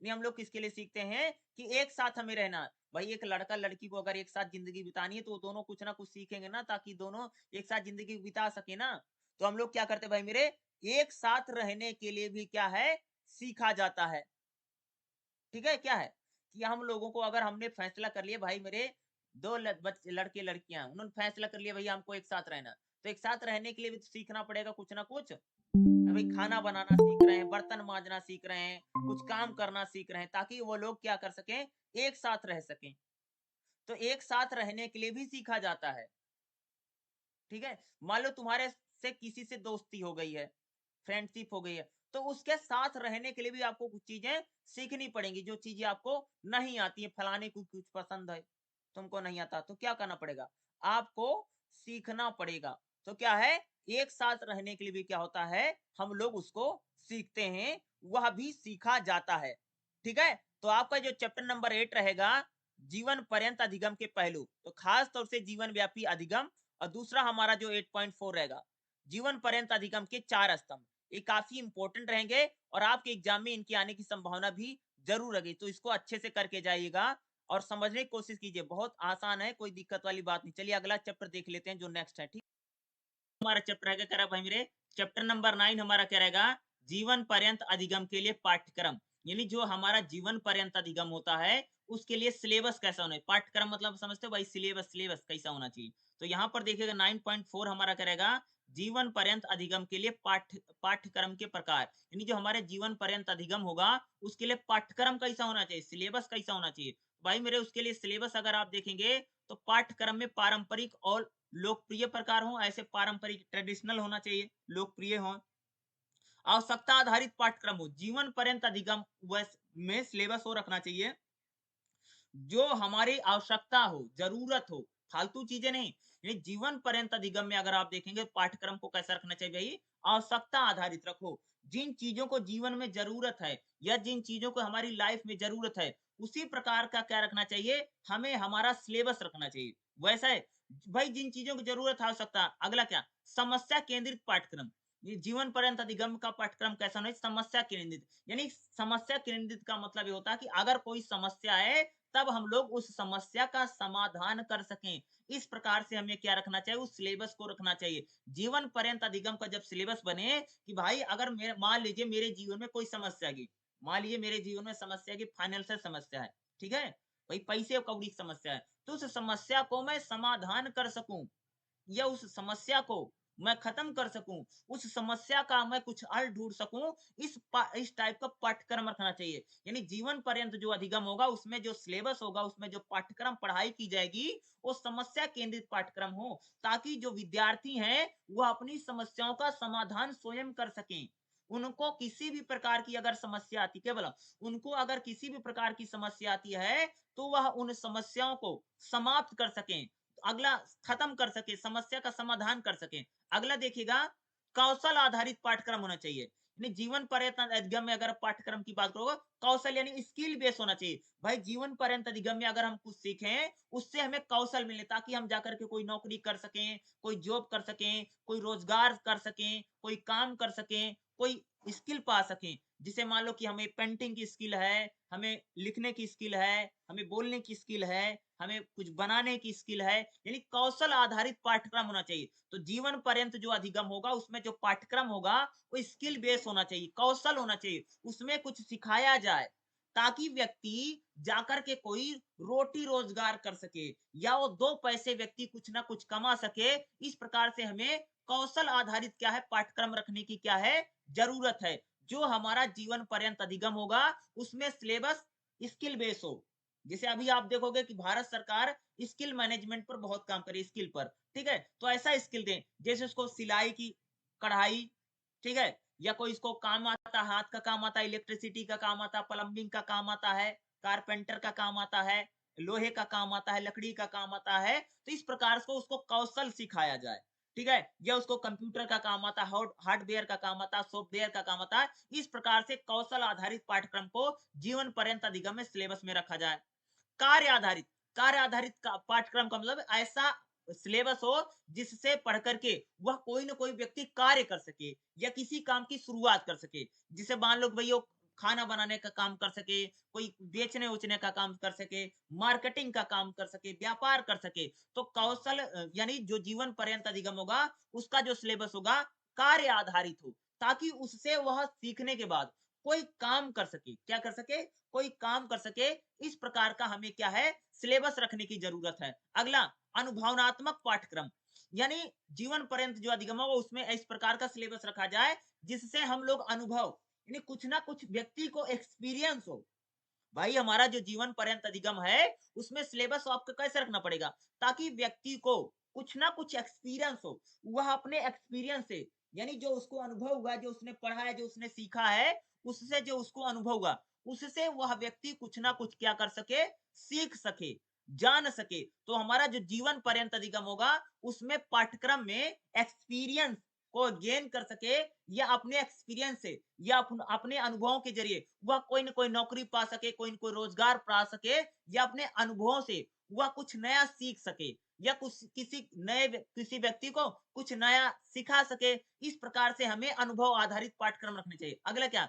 नहीं, हम लोग किसके लिए सीखते हैं? कि एक साथ हमें रहना। भाई एक लड़का लड़की को अगर एक साथ जिंदगी बितानी है, तो दोनों कुछ ना कुछ सीखेंगे ना, ताकि दोनों एक साथ जिंदगी बिता सके ना। तो हम लोग क्या करते हैं भाई मेरे, एक साथ रहने के लिए भी क्या है, सीखा जाता है। ठीक है, क्या है कि हम लोगों को, अगर हमने फैसला कर लिया भाई मेरे, दो लड़के लड़कियां, उन्होंने फैसला कर लिया भैया हमको एक साथ रहना, तो एक साथ रहने के लिए भी तो सीखना पड़ेगा कुछ ना कुछ। भाई खाना बनाना सीख रहे हैं, बर्तन मांजना सीख रहे हैं, कुछ काम करना सीख रहे हैं, ताकि वो लोग क्या कर सकें, एक साथ रह सकें। तो एक साथ रहने के लिए भी सीखा जाता है। ठीक है, मान लो तुम्हारे से किसी से दोस्ती हो गई है, फ्रेंडशिप हो गई है, तो उसके साथ रहने के लिए भी आपको कुछ चीजें सीखनी पड़ेंगी, जो चीजें आपको नहीं आती है। फलाने को कुछ पसंद है, तुमको नहीं आता, तो क्या करना पड़ेगा? आपको सीखना पड़ेगा। तो क्या है, एक साथ रहने के लिए भी क्या होता है, हम लोग उसको सीखते हैं, वह भी सीखा जाता है। ठीक है, तो आपका जो चैप्टर नंबर 8 रहेगा, जीवन पर्यंत अधिगम के पहलू, तो खास तौर से जीवन व्यापी अधिगम। और दूसरा हमारा जो 8.4 रहेगा, जीवन पर्यंत अधिगम के 4 स्तंभ। ये काफी इंपॉर्टेंट रहेंगे, और आपके एग्जाम में इनके आने की संभावना भी जरूर रहेगी, तो इसको अच्छे से करके जाइएगा और समझने की कोशिश कीजिए। बहुत आसान है, कोई दिक्कत वाली बात नहीं। चलिए अगला चैप्टर देख लेते हैं जो नेक्स्ट है। ठीक, हमारा चैप्टर रहेगा, क्या रहेगा भाई मेरे, चैप्टर नंबर 9 हमारा क्या रहेगा, जीवन पर्यंत अधिगम के लिए पाठ्यक्रम। यानी जो हमारा जीवन पर्यंत अधिगम होता है, उसके लिए सिलेबस कैसा होना है। पाठ्यक्रम मतलब समझते हो भाई, सिलेबस, सिलेबस कैसा होना चाहिए। तो यहाँ पर देखिएगा 9.4 हमारा क्या रहेगा, जीवन पर्यंत अधिगम के लिए पाठ्यक्रम के प्रकार। यानी जो हमारे जीवन पर्यंत अधिगम होगा, उसके लिए पाठ्यक्रम कैसा होना चाहिए, सिलेबस कैसा होना चाहिए। भाई मेरे उसके लिए सिलेबस अगर आप देखेंगे, तो पाठ्यक्रम में पारंपरिक और लोकप्रिय प्रकार हो, ऐसे पारंपरिक ट्रेडिशनल होना चाहिए, लोकप्रिय हो। आवश्यकता आधारित पाठ्यक्रम हो, जीवन पर्यंत अधिगम में सिलेबस वो रखना चाहिए जो हमारी आवश्यकता हो, जरूरत हो, फालतू चीजें नहीं। ये जीवन पर्यंत अधिगम में अगर आप देखेंगे पाठ्यक्रम को कैसा रखना चाहिए भाई, आवश्यकता आधारित रखो। जिन चीजों को जीवन में जरूरत है या जिन चीजों को हमारी लाइफ में जरूरत है, उसी प्रकार का क्या रखना चाहिए, हमें हमारा सिलेबस रखना चाहिए। वैसा है भाई, जिन चीजों की जरूरत है, आवश्यकता। अगला क्या, समस्या केंद्रित पाठ्यक्रम। ये जीवन पर्यंत अधिगम का पाठ्यक्रम कैसा होना चाहिए, समस्या केंद्रित। यानी समस्या केंद्रित का मतलब ये होता है कि अगर कोई समस्या है तब हम लोग उस समस्या का समाधान कर सकें। इस प्रकार से हमें क्या रखना चाहिए, उस सिलेबस को रखना चाहिए। जीवन पर्यंत अधिगम का जब सिलेबस बने कि भाई अगर मेरे मान लीजिए मेरे जीवन में कोई समस्या आ गई, मान लीजिए मेरे जीवन में समस्या की फाइनेंशियल समस्या है, ठीक है? भाई पैसे कौड़ी की समस्या है, तो उस समस्या को मैं समाधान कर सकूं या उस समस्या को मैं खत्म कर सकूं, उस समस्या का मैं कुछ हल ढूंढ सकूं, इस टाइप का पाठ्यक्रम रखना चाहिए। यानी जीवन पर्यंत जो अधिगम होगा उसमें जो सिलेबस होगा, उसमें जो पाठ्यक्रम पढ़ाई की जाएगी, वो समस्या केंद्रित पाठ्यक्रम हो, ताकि जो विद्यार्थी हैं वो अपनी समस्याओं का समाधान स्वयं कर सकें। उनको किसी भी प्रकार की अगर समस्या आती, केवल उनको अगर किसी भी प्रकार की समस्या आती है तो वह उन समस्याओं को समाप्त कर सकें, अगला खत्म कर सके, समस्या का समाधान कर सके। अगला देखिएगा, कौशल आधारित पाठ्यक्रम होना चाहिए। यानी जीवन पर्यंत अधिगम में अगर पाठ्यक्रम की बात करोगे, कौशल यानी स्किल बेस होना चाहिए। भाई जीवन पर्यंत अधिगम में अगर हम कुछ सीखें, उससे हमें कौशल मिले, ताकि हम जाकर के कोई नौकरी कर सकें, कोई जॉब कर सकें, कोई रोजगार कर सकें, कोई काम कर सकें, कोई स्किल पा सकें। जिसे मान लो कि हमें पेंटिंग की स्किल है, हमें लिखने की स्किल है, हमें बोलने की स्किल है, हमें कुछ बनाने की स्किल है, यानी कौशल आधारित पाठ्यक्रम होना चाहिए। तो जीवन पर्यंत जो अधिगम होगा उसमें जो पाठ्यक्रम होगा वो स्किल बेस होना चाहिए, कौशल होना चाहिए, उसमें कुछ सिखाया जाए, ताकि व्यक्ति जाकर के कोई रोटी रोजगार कर सके या वो दो पैसे व्यक्ति कुछ ना कुछ कमा सके। इस प्रकार से हमें कौशल आधारित क्या है, पाठ्यक्रम रखने की क्या है, जरूरत है। जो हमारा जीवन पर्यंत अधिगम होगा उसमें सिलेबस स्किल बेस हो। जैसे अभी आप देखोगे कि भारत सरकार स्किल मैनेजमेंट पर बहुत काम करे, स्किल पर, ठीक है? तो ऐसा स्किल दें जैसे उसको सिलाई की, कढ़ाई, ठीक है? या कोई इसको काम आता, हाथ का काम आता है, इलेक्ट्रिसिटी का काम आता है, प्लम्बिंग का काम आता है, कारपेंटर का काम आता है, लोहे का काम आता है, लकड़ी का काम आता है। तो इस प्रकार से उसको कौशल सिखाया जाए, ठीक है? या उसको कंप्यूटर का काम आता है, हार्डवेयर का काम आता है, सॉफ्टवेयर का काम आता है। इस प्रकार से कौशल आधारित पाठ्यक्रम को जीवन पर्यंत अधिगम में सिलेबस में रखा जाए। कार्य आधारित, कार्य आधारित का पाठ्यक्रम का मतलब ऐसा सिलेबस हो जिससे पढ़ करके वह कोई ना कोई व्यक्ति कार्य कर सके या किसी काम की शुरुआत कर सके। जिसे मान लो भई वो खाना बनाने का काम कर सके, कोई बेचने-उचने का काम कर सके, मार्केटिंग का काम कर सके, व्यापार कर सके। तो कौशल यानी जो जीवन पर्यंत अधिगम होगा, उसका जो सिलेबस होगा कार्य आधारित हो, ताकि उससे वह सीखने के बाद कोई काम कर सके। क्या कर सके? कोई काम कर सके। इस प्रकार का हमें क्या है, सिलेबस रखने की जरूरत है। अगला, अनुभवनात्मक पाठ्यक्रम। यानी जीवन पर्यंत जो अधिगम होगा उसमें इस प्रकार का सिलेबस रखा जाए जिससे हम लोग अनुभव, यानी कुछ ना कुछ व्यक्ति को एक्सपीरियंस हो। भाई हमारा जो जीवन पर्यंत अधिगम है उसमें सिलेबस आपको कैसे रखना पड़ेगा, ताकि व्यक्ति को कुछ ना कुछ एक्सपीरियंस हो। वह अपने एक्सपीरियंस से, यानी जो उसको अनुभव हुआ, जो उसने पढ़ा है, जो उसने सीखा है, उससे जो उसको अनुभव हुआ, उससे वह व्यक्ति कुछ ना कुछ क्या कर सके, सीख सके, जान सके। तो हमारा जो जीवन पर्यंत अधिगम होगा उसमें पाठ्यक्रम में एक्सपीरियंस को गेन कर सके, या अपने एक्सपीरियंस से या अपने अनुभवों के जरिए वह कोई न कोई नौकरी पा सके, कोई न कोई रोजगार पा सके, या अपने अनुभवों से वह कुछ नया सीख सके, या कुछ किसी व्यक्ति को कुछ नया सिखा सके। इस प्रकार से हमें अनुभव आधारित पाठ्यक्रम रखने चाहिए। अगला क्या,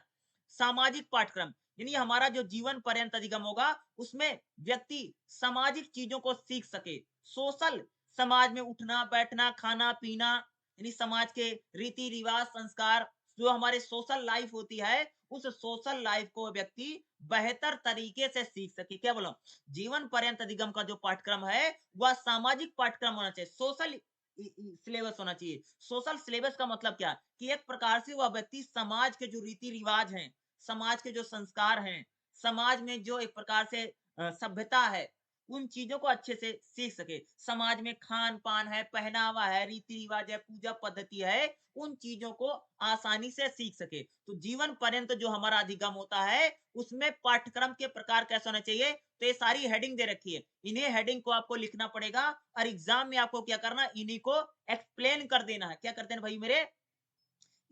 सामाजिक पाठ्यक्रम। यानी हमारा जो जीवन पर्यंत अधिगम होगा उसमें व्यक्ति सामाजिक चीजों को सीख सके, सोशल, समाज में उठना बैठना खाना पीना, यानी समाज के रीति रिवाज संस्कार, जो हमारे सोशल लाइफ होती है, उस सोशल लाइफ को व्यक्ति बेहतर तरीके से सीख सके। क्या बोलो, जीवन पर्यंत अधिगम का जो पाठ्यक्रम है वह सामाजिक पाठ्यक्रम होना चाहिए, सोशल सिलेबस होना चाहिए। सोशल सिलेबस का मतलब क्या, कि एक प्रकार से वह व्यक्ति समाज के जो रीति रिवाज हैं, समाज के जो संस्कार हैं, समाज में जो एक प्रकार से सभ्यता है, उन चीजों को अच्छे से सीख सके। समाज में खान पान है, पहनावा है, रीति रिवाज है, पूजा पद्धति है, उन चीजों को आसानी से सीख सके। तो जीवन पर्यंत जो हमारा अधिगम होता है उसमें पाठ्यक्रम के प्रकार कैसे होना चाहिए, तो ये सारी हेडिंग दे रखी है। इन्हें हेडिंग को आपको लिखना पड़ेगा और एग्जाम में आपको क्या करना, इन्हीं को एक्सप्लेन कर देना है। क्या करते हैं भाई मेरे,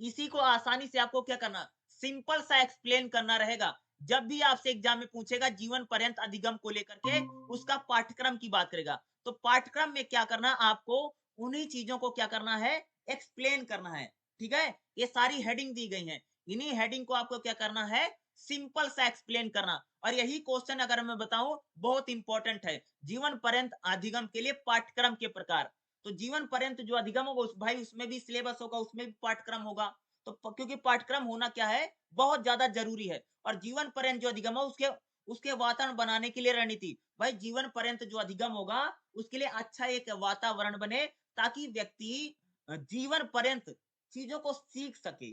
इसी को आसानी से आपको क्या करना, सिंपल सा एक्सप्लेन करना रहेगा। जब भी आपसे एग्जाम में पूछेगा जीवन पर्यंत अधिगम को लेकर के, उसका पाठ्यक्रम की बात करेगा, तो पाठ्यक्रम में क्या करना, आपको उन्हीं चीजों को क्या करना है, एक्सप्लेन करना है। ठीक है, ये सारी हेडिंग दी गई है, इन्हीं हेडिंग को आपको क्या करना है, सिंपल सा एक्सप्लेन करना। और यही क्वेश्चन अगर मैं बताऊं बहुत इंपॉर्टेंट है, जीवन पर्यंत अधिगम के लिए पाठ्यक्रम के प्रकार। तो जीवन पर्यंत जो अधिगम होगा उस भाई उसमें भी सिलेबस होगा, उसमें भी पाठ्यक्रम होगा। तो क्योंकि पाठ्यक्रम होना क्या है, बहुत ज्यादा जरूरी है। और जीवन पर्यंत जो अधिगम है उसके उसके वातावरण बनाने के लिए रणनीति, भाई जीवन पर्यंत जो अधिगम होगा उसके लिए अच्छा एक वातावरण बने, ताकि व्यक्ति जीवन पर्यंत चीजों को सीख सके।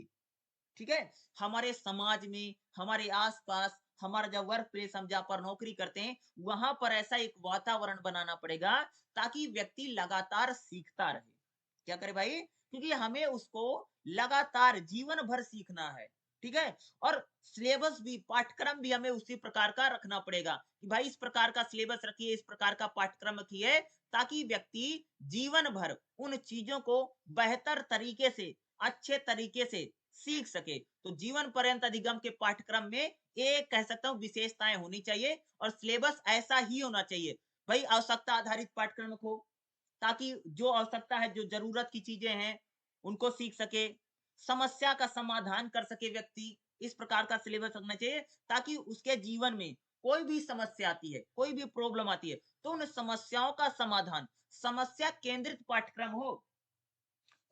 ठीक है, हमारे समाज में, हमारे आसपास, हमारा जब वर्क प्लेस, हम जहाँ पर नौकरी करते हैं, वहां पर ऐसा एक वातावरण बनाना पड़ेगा ताकि व्यक्ति लगातार सीखता रहे। क्या करे भाई, क्योंकि हमें उसको लगातार जीवन भर सीखना है। ठीक है, और सिलेबस भी, पाठ्यक्रम भी हमें उसी प्रकार का रखना पड़ेगा कि भाई इस प्रकार का सिलेबस रखिए, इस प्रकार का पाठ्यक्रम रखिए, ताकि व्यक्ति जीवन भर उन चीजों को बेहतर तरीके से, अच्छे तरीके से सीख सके। तो जीवन पर्यंत अधिगम के पाठ्यक्रम में एक कह सकता हूँ विशेषताएं होनी चाहिए, और सिलेबस ऐसा ही होना चाहिए। भाई आवश्यकता आधारित पाठ्यक्रम हो, ताकि जो आवश्यकता है, जो जरूरत की चीजें हैं, उनको सीख सके, समस्या का समाधान कर सके व्यक्ति। इस प्रकार का सिलेबस रखना चाहिए, ताकि उसके जीवन में कोई भी समस्या आती है, कोई भी प्रॉब्लम आती है, तो उन समस्याओं का समाधान, समस्या केंद्रित पाठ्यक्रम हो,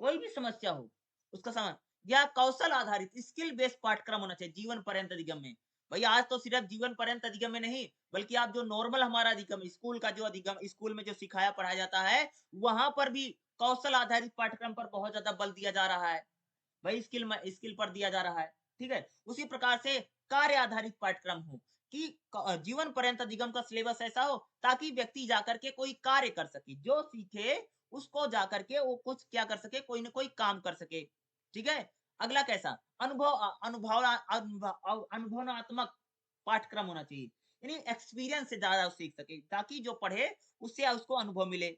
कोई भी समस्या हो उसका समाधान, या कौशल आधारित स्किल बेस्ड पाठ्यक्रम होना चाहिए जीवन पर्यंत अधिगम में। भाई आज तो सिर्फ जीवन पर्यंत अधिगम में नहीं, बल्कि आप जो नॉर्मल हमारा अधिगम, स्कूल का जो अधिगम, स्कूल में जो सिखाया पढ़ाया जाता है, वहां पर भी कौशल आधारित पाठ्यक्रम पर बहुत ज्यादा बल दिया जा रहा है। भाई स्किल पर दिया जा रहा है। ठीक है, उसी प्रकार से कार्य आधारित पाठ्यक्रम हो, कि जीवन पर्यंत अधिगम का सिलेबस ऐसा हो ताकि व्यक्ति जाकर के कोई कार्य कर सके, जो सीखे उसको जाकर के वो कुछ क्या कर सके, कोई ना कोई काम कर सके। ठीक है, अगला कैसा, अनुभवनात्मक पाठ्यक्रम होना चाहिए, यानी एक्सपीरियंस से ज्यादा सीख सके, ताकि जो पढ़े उससे उसको अनुभव मिले।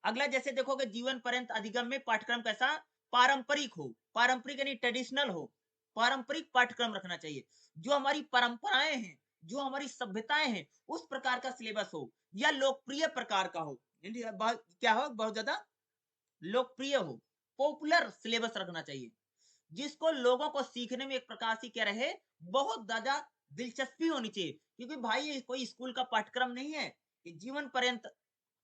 अगला जैसे देखोगे जीवन पर्यंत अधिगम में पाठ्यक्रम कैसा, पारंपरिक हो, पारंपरिक यानी ट्रेडिशनल हो, पारंपरिक पाठ्यक्रम रखना चाहिए। जो हमारी परंपराएं हैं, जो हमारी सभ्यताएं हैं, उस प्रकार का सिलेबस हो, या लोकप्रिय प्रकार का हो, क्या हो, बहुत ज्यादा लोकप्रिय हो, पॉपुलर सिलेबस रखना चाहिए, जिसको लोगों को सीखने में एक प्रकार से क्या रहे, बहुत ज्यादा दिलचस्पी होनी चाहिए। क्योंकि भाई ये कोई स्कूल का पाठ्यक्रम नहीं है कि जीवन पर्यंत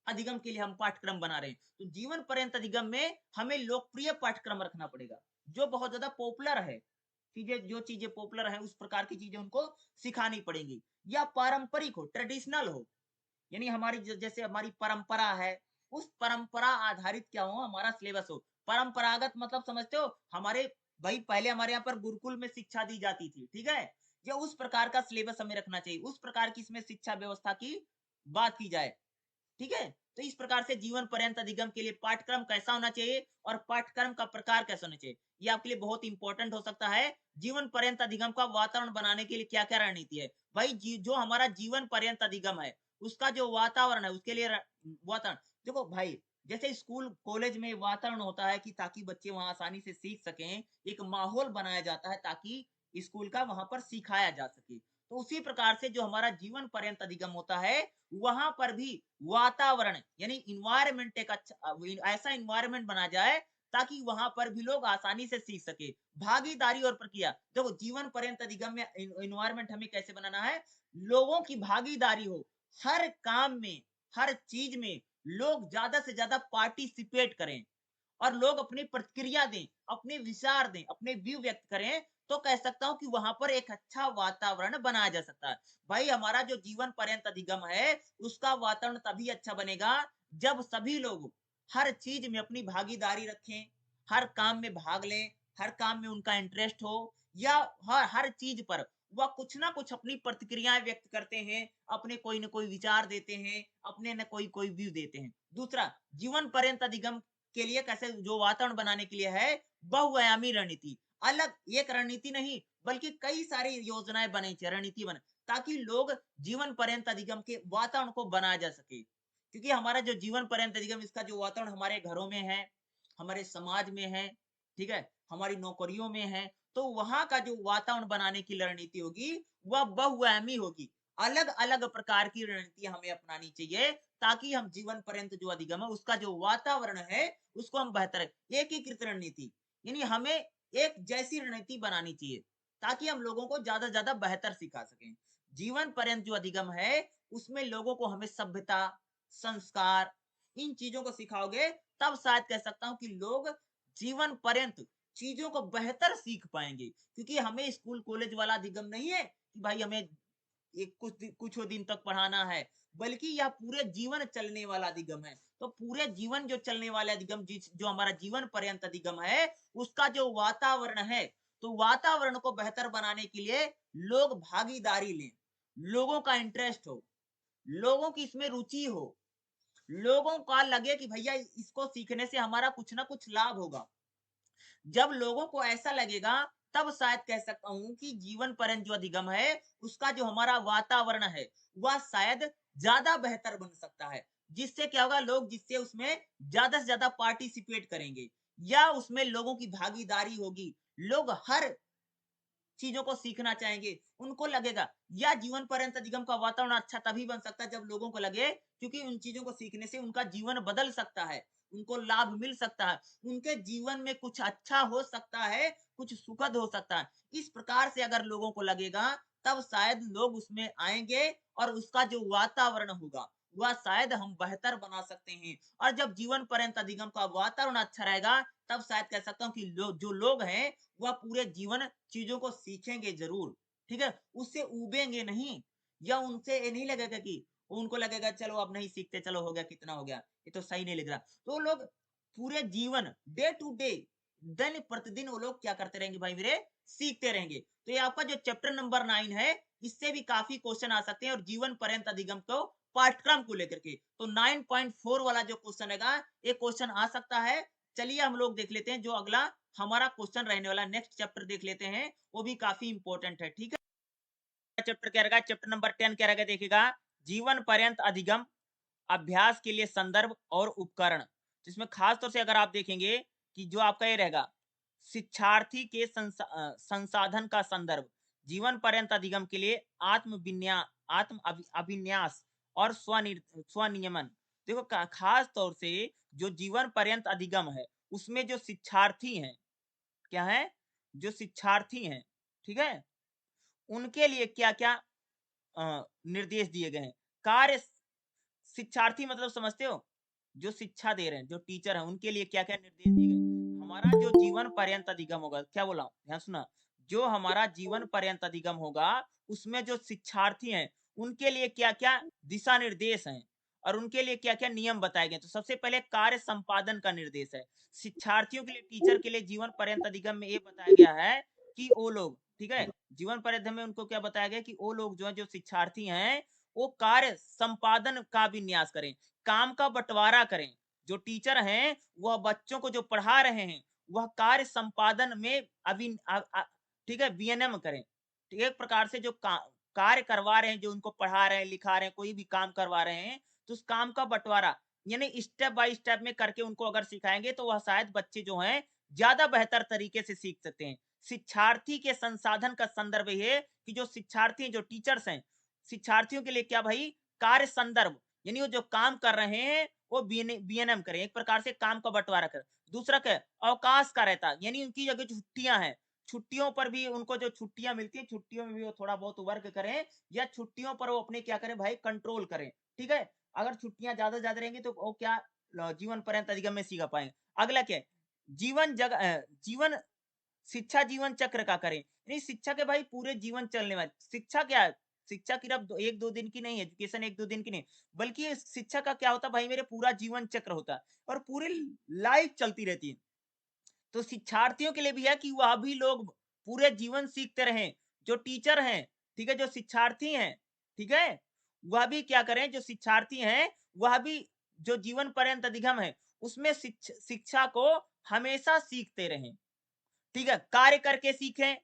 अधिगम के लिए हम पाठ्यक्रम बना रहे हैं। तो जीवन पर्यंत अधिगम में हमें लोकप्रिय पाठ्यक्रम रखना पड़ेगा, जो बहुत ज्यादा पॉपुलर है, चीजें, जो चीजें पॉपुलर है उस प्रकार की चीजें उनको सिखानी पड़ेंगी। या पारंपरिक हो, ट्रेडिशनल हो, यानी हमारी जैसे हमारी परंपरा है, उस परंपरा आधारित क्या हो, हमारा सिलेबस हो। परंपरागत मतलब समझते हो, हमारे भाई पहले हमारे यहाँ पर गुरुकुल में शिक्षा दी जाती थी। ठीक है, या उस प्रकार का सिलेबस हमें रखना चाहिए, उस प्रकार की इसमें शिक्षा व्यवस्था की बात की जाए। ठीक है, तो इस प्रकार से जीवन पर्यंत अधिगम के लिए पाठ्यक्रम कैसा होना चाहिए और पाठ्यक्रम का प्रकार कैसा होना चाहिए, ये आपके लिए बहुत इंपॉर्टेंट हो सकता है। जीवन पर्यंत अधिगम का वातावरण बनाने के लिए क्या क्या रणनीति है, भाई जो हमारा जीवन पर्यंत अधिगम है उसका जो वातावरण है, उसके लिए वातावरण, देखो भाई जैसे स्कूल कॉलेज में वातावरण होता है कि ताकि बच्चे वहां आसानी से सीख सकें, एक माहौल बनाया जाता है ताकि स्कूल का वहां पर सिखाया जा सके। तो उसी प्रकार से जो हमारा जीवन पर्यंत अधिगम होता है, वहां पर भी वातावरण यानी इन्वायरमेंट एक अच्छा, ऐसा इन्वायरमेंट बना जाए ताकि वहां पर भी लोग आसानी से सीख सके। भागीदारी और प्रक्रिया, देखो जीवन पर्यंत अधिगम में इन्वायरमेंट हमें कैसे बनाना है, लोगों की भागीदारी हो, हर काम में, हर चीज में लोग ज्यादा से ज्यादा पार्टिसिपेट करें, और लोग अपनी प्रतिक्रिया दें, अपने विचार दें, अपने व्यू व्यक्त करें, तो कह सकता हूं कि वहां पर एक अच्छा वातावरण बनाया जा सकता है। भाई हमारा जो जीवन पर्यंत अधिगम है उसका वातावरण तभी अच्छा बनेगा जब सभी लोग हर चीज में अपनी भागीदारी रखें, हर काम में भाग लें, हर काम में उनका इंटरेस्ट हो, या हर हर चीज पर वह कुछ ना कुछ अपनी प्रतिक्रियाएं व्यक्त करते हैं, अपने कोई न कोई विचार देते हैं, अपने न कोई कोई व्यू देते हैं। दूसरा, जीवन पर्यंत अधिगम के लिए कैसे जो वातावरण बनाने के लिए है, बहुआयामी रणनीति। अलग एक रणनीति नहीं, बल्कि कई सारी योजनाएं बनी चाहिए, रणनीति बने, ताकि लोग जीवन पर्यंत अधिगम के वातावरण को बनाया जा सके। क्योंकि हमारा जो जीवन पर्यंत अधिगम, इसका जो वातावरण हमारे घरों में है, हमारे समाज में है, ठीक है, हमारी नौकरियों में है, तो वहां का जो वातावरण बनाने की रणनीति होगी, वह बहुआयामी होगी। अलग अलग प्रकार की रणनीति हमें अपनानी चाहिए, ताकि हम जीवन पर्यंत जो अधिगम है, उसका जो वातावरण है, उसको हम बेहतर, एकीकृत रणनीति, यानी हमें एक जैसी रणनीति बनानी चाहिए, ताकि हम लोगों को ज्यादा से ज्यादा बेहतर सिखा सकें। जीवन पर्यंत जो अधिगम है, उसमें लोगों को हमें सभ्यता, संस्कार, इन चीजों को सिखाओगे, तब शायद कह सकता हूं कि लोग जीवन पर्यंत चीजों को बेहतर सीख पाएंगे। क्योंकि हमें स्कूल कॉलेज वाला अधिगम नहीं है कि भाई हमें एक कुछ दिन तक पढ़ाना है, बल्कि यह पूरे जीवन चलने वाला अधिगम है। तो पूरे जीवन जो चलने वाला अधिगम, जो हमारा जीवन पर्यंत अधिगम है, उसका जो वातावरण है, तो वातावरण को बेहतर बनाने के लिए लोग भागीदारी लें, लोगों का इंटरेस्ट हो, लोगों की इसमें रुचि हो, लोगों का लगे कि भैया इसको सीखने से हमारा कुछ ना कुछ लाभ होगा। जब लोगों को ऐसा लगेगा, तब शायद कह सकता हूं कि जीवन पर्यंत जो अधिगम है, उसका जो हमारा वातावरण है, वह शायद ज्यादा बेहतर बन सकता है। जिससे क्या होगा, लोग जिससे उसमें ज्यादा से ज्यादा पार्टिसिपेट करेंगे, या उसमें लोगों की भागीदारी होगी, लोग हर चीजों को सीखना चाहेंगे, उनको लगेगा। या जीवन पर्यंत अधिगम का वातावरण अच्छा तभी बन सकता है, जब लोगों को लगे, क्योंकि उन चीजों को सीखने से उनका जीवन बदल सकता है, उनको लाभ मिल सकता है, उनके जीवन में कुछ अच्छा हो सकता है, कुछ सुखद हो सकता है। इस प्रकार से अगर लोगों को लगेगा, तब शायद लोग उसमें आएंगे, और उसका जो वातावरण होगा, वह शायद हम बेहतर बना सकते हैं। और जब जीवन पर्यंत अधिगम का वातावरण अच्छा रहेगा, तब शायद कह सकता हूँ कि जो लोग हैं, वह पूरे जीवन चीजों को सीखेंगे जरूर, ठीक है, उससे उबेंगे नहीं, या उनसे ये नहीं लगेगा कि उनको लगेगा चलो अब नहीं सीखते, चलो हो गया, कितना हो गया, ये तो सही नहीं लग रहा। तो लोग पूरे जीवन, डे टू डे, दिन प्रतिदिन वो लोग क्या करते रहेंगे भाई मेरे, सीखते रहेंगे। तो ये आपका जो चैप्टर नंबर 9 है, इससे भी काफी क्वेश्चन आ सकते हैं, और जीवन पर्यंत अधिगम को पाठ्यक्रम को लेकर के, तो 9.4 वाला जो क्वेश्चन है, ये क्वेश्चन आ सकता है। चलिए हम लोग देख लेते हैं जो अगला हमारा क्वेश्चन रहने वाला, नेक्स्ट चैप्टर देख लेते हैं, वो भी काफी इंपॉर्टेंट है, ठीक है। चैप्टर क्या रहेगा, चैप्टर नंबर 10 क्या रहेगा, देखिएगा, जीवन पर्यंत अधिगम अभ्यास के लिए संदर्भ और उपकरण। तो इसमें खास तौर से अगर आप देखेंगे कि जो आपका ये रहेगा, शिक्षार्थी के संसाधन का संदर्भ, जीवन पर्यंत अधिगम के लिए अभिन्यास और स्वनियमन। देखो खास तौर से जो जीवन पर्यंत अधिगम है, उसमें जो शिक्षार्थी हैं, क्या है, जो शिक्षार्थी हैं, ठीक है, उनके लिए क्या क्या निर्देश दिए गए हैं। कार्य, शिक्षार्थी मतलब समझते हो, जो शिक्षा दे रहे हैं, जो टीचर हैं, उनके लिए क्या क्या निर्देश दिए गए। हमारा जो जीवन पर्यंत अधिगम होगा, क्या बोला, ध्यान सुना, जो हमारा जीवन पर्यंत अधिगम होगा, उसमें जो शिक्षार्थी हैं, उनके लिए क्या क्या दिशा निर्देश हैं, और उनके लिए क्या क्या नियम बताए गए। तो सबसे पहले कार्य संपादन का निर्देश है। शिक्षार्थियों के लिए, टीचर के लिए जीवन पर्यंत अधिगम में ये बताया गया है कि वो लोग, ठीक है, जीवन पर्यंत में उनको क्या बताया गया कि वो लोग जो है, जो शिक्षार्थी हैं, वो कार्य संपादन का विन्यास करें, काम का बंटवारा करें। जो टीचर हैं, वह बच्चों को जो पढ़ा रहे हैं, वह कार्य संपादन में ठीक है, विनियमन करें। तो एक प्रकार से जो कार्य करवा रहे हैं, जो उनको पढ़ा रहे हैं, लिखा रहे हैं, कोई भी काम करवा रहे हैं, तो उस काम का बंटवारा, यानी स्टेप बाय स्टेप में करके उनको अगर सिखाएंगे, तो वह शायद बच्चे जो हैं, ज्यादा बेहतर तरीके से सीख सकते हैं। शिक्षार्थी के संसाधन का संदर्भ ये है कि जो शिक्षार्थी, जो टीचर्स हैं, शिक्षार्थियों के लिए क्या भाई, कार्य संदर्भ, यानी वो जो काम कर रहे हैं, वो बीएनएम करें, एक प्रकार से काम का बंटवारा करें। दूसरा क्या, अवकाश का रहता, यानी उनकी अगर छुट्टियां हैं, छुट्टियों पर भी उनको जो छुट्टियां मिलती है, छुट्टियों में भी वो थोड़ा बहुत वर्क करें, या छुट्टियों पर वो अपने क्या करें भाई, कंट्रोल करें, ठीक है। अगर छुट्टियां ज्यादा रहेंगी, तो वो क्या, जीवन पर्यंत अधिगम में सीख पाएंगे। अगला क्या है, जीवन शिक्षा जीवन चक्र का करें, यानी शिक्षा के भाई पूरे जीवन चलने वाली शिक्षा क्या है, शिक्षा सिर्फ एक दो दिन की नहीं है, एजुकेशन एक दो दिन की नहीं, बल्कि ये शिक्षा का क्या होता है भाई मेरे, पूरा जीवन चक्र होता है, और पूरी लाइफ चलती रहती है। तो शिक्षार्थियों के लिए भी है कि वह भी लोग पूरे जीवन सीखते रहें, जो टीचर हैं, ठीक है, जो शिक्षार्थी हैं, ठीक है, वह भी क्या करें, जो शिक्षार्थी हैं वह भी जो जीवन पर्यंत अधिगम है उसमें शिक्षा को हमेशा सीखते रहें, ठीक है, कार्य करके सीखें।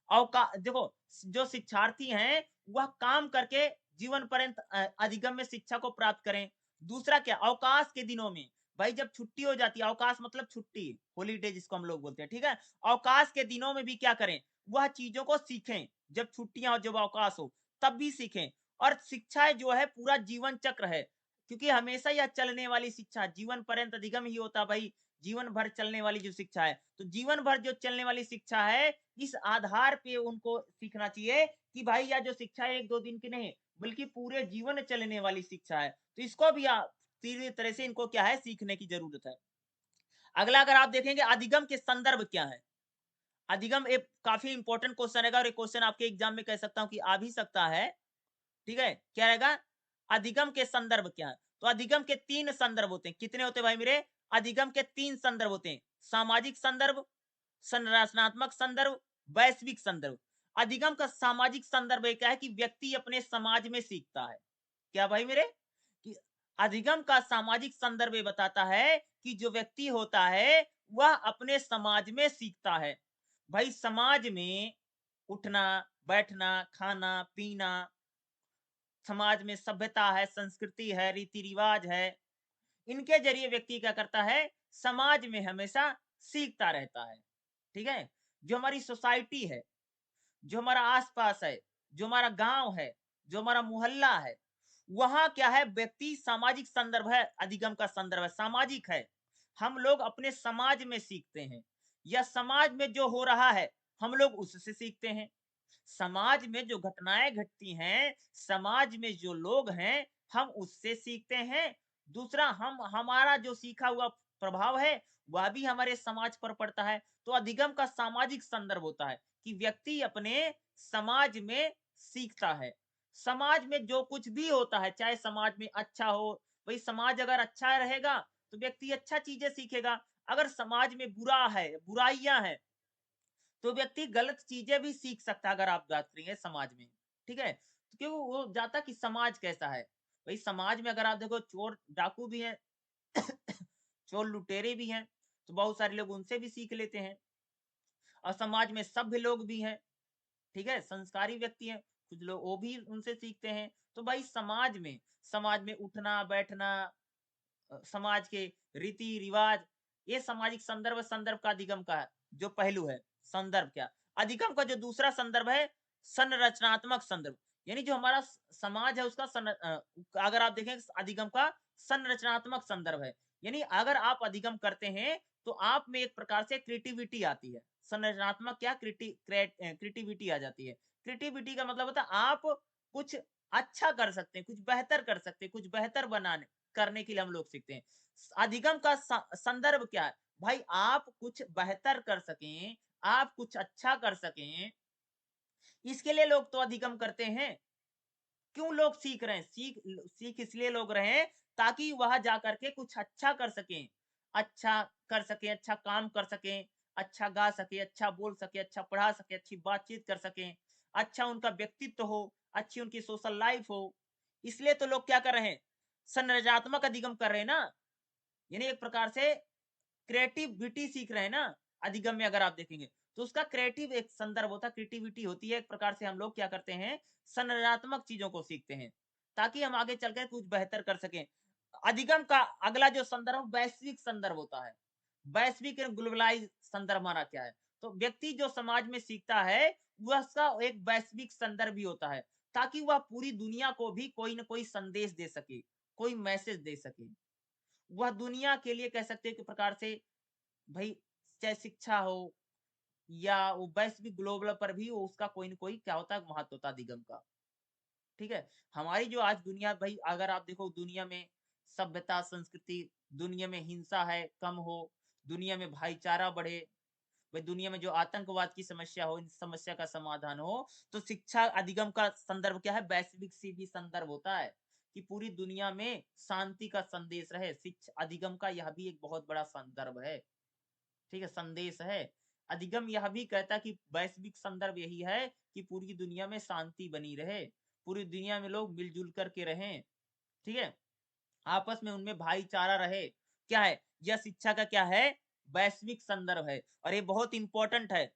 अवका देखो, जो शिक्षार्थी हैं वह काम करके जीवन पर्यंत अधिगम में शिक्षा को प्राप्त करें। दूसरा क्या, अवकाश के दिनों में, भाई जब छुट्टी हो जाती है, अवकाश मतलब छुट्टी, हॉलीडे जिसको हम लोग बोलते हैं, ठीक है, अवकाश के दिनों में भी क्या करें, वह चीजों को सीखें। जब छुट्टियां हो, जब अवकाश हो, तब भी सीखें। और शिक्षा जो है पूरा जीवन चक्र है, क्योंकि हमेशा यह चलने वाली शिक्षा, जीवन पर्यंत अधिगम ही होता भाई, जीवन भर चलने वाली जो शिक्षा है, तो जीवन भर जो चलने वाली शिक्षा है, इस आधार पे उनको सीखना चाहिए कि भाई यह जो शिक्षा है 1-2 दिन की नहीं, बल्कि पूरे जीवन चलने वाली शिक्षा है। तो इसको भी आप पूरी तरह से इनको क्या है, सीखने की जरूरत है। अगला अगर आप देखेंगे, अधिगम के संदर्भ क्या है? अधिगम एक काफी इंपॉर्टेंट क्वेश्चन रहेगा, और एक क्वेश्चन आपके एग्जाम में कह सकता हूं कि आ भी सकता है, ठीक है, क्या रहेगा, अधिगम के संदर्भ क्या है? तो अधिगम के 3 संदर्भ होते हैं। कितने होते हैं भाई मेरे? अधिगम के 3 संदर्भ होते हैं। सामाजिक संदर्भ, संरचनात्मक संदर्भ, वैश्विक संदर्भ। अधिगम का सामाजिक संदर्भ ये क्या है कि व्यक्ति अपने समाज में सीखता है। क्या भाई मेरे? कि अधिगम का सामाजिक संदर्भ ये बताता है कि जो व्यक्ति होता है वह अपने समाज में सीखता है। भाई समाज में उठना, बैठना, खाना, पीना, समाज में सभ्यता है, संस्कृति है, रीति रिवाज है, इनके जरिए व्यक्ति क्या करता है, समाज में हमेशा सीखता रहता है, ठीक है। जो हमारी सोसाइटी है, जो हमारा आसपास है, जो हमारा गांव है, जो हमारा मोहल्ला है, वहां क्या है, व्यक्ति सामाजिक संदर्भ है, अधिगम का संदर्भ है, सामाजिक है। हम लोग अपने समाज में सीखते हैं, या समाज में जो हो रहा है हम लोग उससे सीखते हैं। समाज में जो घटनाएं घटती हैं, समाज में जो लोग हैं, हम उससे सीखते हैं। दूसरा, हम हमारा जो सीखा हुआ प्रभाव है वह भी हमारे समाज पर पड़ता है। तो अधिगम का सामाजिक संदर्भ होता है कि व्यक्ति अपने समाज में सीखता है। समाज में जो कुछ भी होता है, चाहे समाज में अच्छा हो, भाई समाज अगर अच्छा रहेगा तो व्यक्ति अच्छा चीजें सीखेगा। अगर समाज में बुरा है, बुराइयां हैं, तो व्यक्ति गलत चीजें भी सीख सकता है। अगर आप बात करेंगे समाज में, ठीक है, तो क्यों वो जाता कि समाज कैसा है। भाई समाज में अगर आप देखो, चोर डाकू भी हैं, चोर लुटेरे भी हैं, तो बहुत सारे लोग उनसे भी सीख लेते हैं। और समाज में सभ्य लोग भी हैं, ठीक है, संस्कारी व्यक्ति हैं, कुछ लोग वो भी उनसे सीखते हैं। तो भाई समाज में उठना बैठना, समाज के रीति रिवाज, ये सामाजिक संदर्भ, संदर्भ का अधिगम का जो पहलू है। संदर्भ क्या, अधिगम का जो दूसरा संदर्भ है, संरचनात्मक संदर्भ, यानी जो हमारा समाज है उसका अगर आप देखें अधिगम का संरचनात्मक संदर्भ है। यानी अगर आप अधिगम करते हैं तो आप में एक प्रकार से क्रिएटिविटी आती है। संरचनात्मक क्या, क्रिएटिविटी आ जाती है। क्रिएटिविटी का मतलब होता है आप कुछ अच्छा कर सकते हैं, कुछ बेहतर कर सकते हैं, कुछ बेहतर बनाने करने के लिए हम लोग सीखते हैं। अधिगम का संदर्भ क्या है, भाई आप कुछ बेहतर कर सकें, आप कुछ अच्छा कर सकें, इसके लिए लोग तो अधिगम करते हैं। क्यों लोग सीख रहे हैं, सीख इसलिए लोग रहे हैं ताकि वह जा करके कुछ अच्छा कर सकें, अच्छा कर सकें, अच्छा काम कर सकें, अच्छा गा सके, अच्छा बोल सके, अच्छा पढ़ा सके, अच्छी बातचीत कर सकें, अच्छा उनका व्यक्तित्व हो, अच्छी उनकी सोशल लाइफ हो। इसलिए तो लोग क्या कर रहे हैं, संरचनात्मक अधिगम कर रहे हैं ना, यानी एक प्रकार से क्रिएटिविटी सीख रहे हैं ना। अधिगम में अगर आप देखेंगे तो उसका क्रिएटिव एक संदर्भ होता है, क्रिएटिविटी होती है। एक प्रकार से हम लोग क्या करते हैं, संरचनात्मक चीजों को सीखते हैं ताकि हम आगे चलकर कुछ बेहतर कर सकें। अधिगम का अगला जो संदर्भ वैश्विक संदर्भ होता है। वैश्विक ग्लोबलाइज संदर्भ हमारा क्या है, तो व्यक्ति जो समाज में सीखता है वह उसका एक वैश्विक संदर्भ भी होता है, ताकि वह पूरी दुनिया को भी कोई ना कोई संदेश दे सके, कोई मैसेज दे सके। वह दुनिया के लिए कह सकते हैं कि प्रकार से, भाई चाहे शिक्षा हो या वो वैश्विक ग्लोबल पर भी वो उसका कोई ना कोई क्या होता है, महत्व होता है अधिगम का, ठीक है। हमारी जो आज दुनिया, भाई अगर आप देखो दुनिया में सभ्यता संस्कृति, दुनिया में हिंसा है कम हो, दुनिया में भाईचारा बढ़े, भाई दुनिया में जो आतंकवाद की समस्या हो, इन समस्या का समाधान हो, तो शिक्षा अधिगम का संदर्भ क्या है, वैश्विक सी भी संदर्भ होता है कि पूरी दुनिया में शांति का संदेश रहे। शिक्षा अधिगम का यह भी एक बहुत बड़ा संदर्भ है, ठीक है, संदेश है। अधिगम यह भी कहता है कि वैश्विक संदर्भ यही है कि पूरी दुनिया में शांति बनी रहे, पूरी दुनिया में लोग मिलजुल करके रहें, ठीक है, आपस में उनमें भाईचारा रहे। क्या है यह शिक्षा का क्या है, वैश्विक संदर्भ है। और ये बहुत इंपॉर्टेंट है,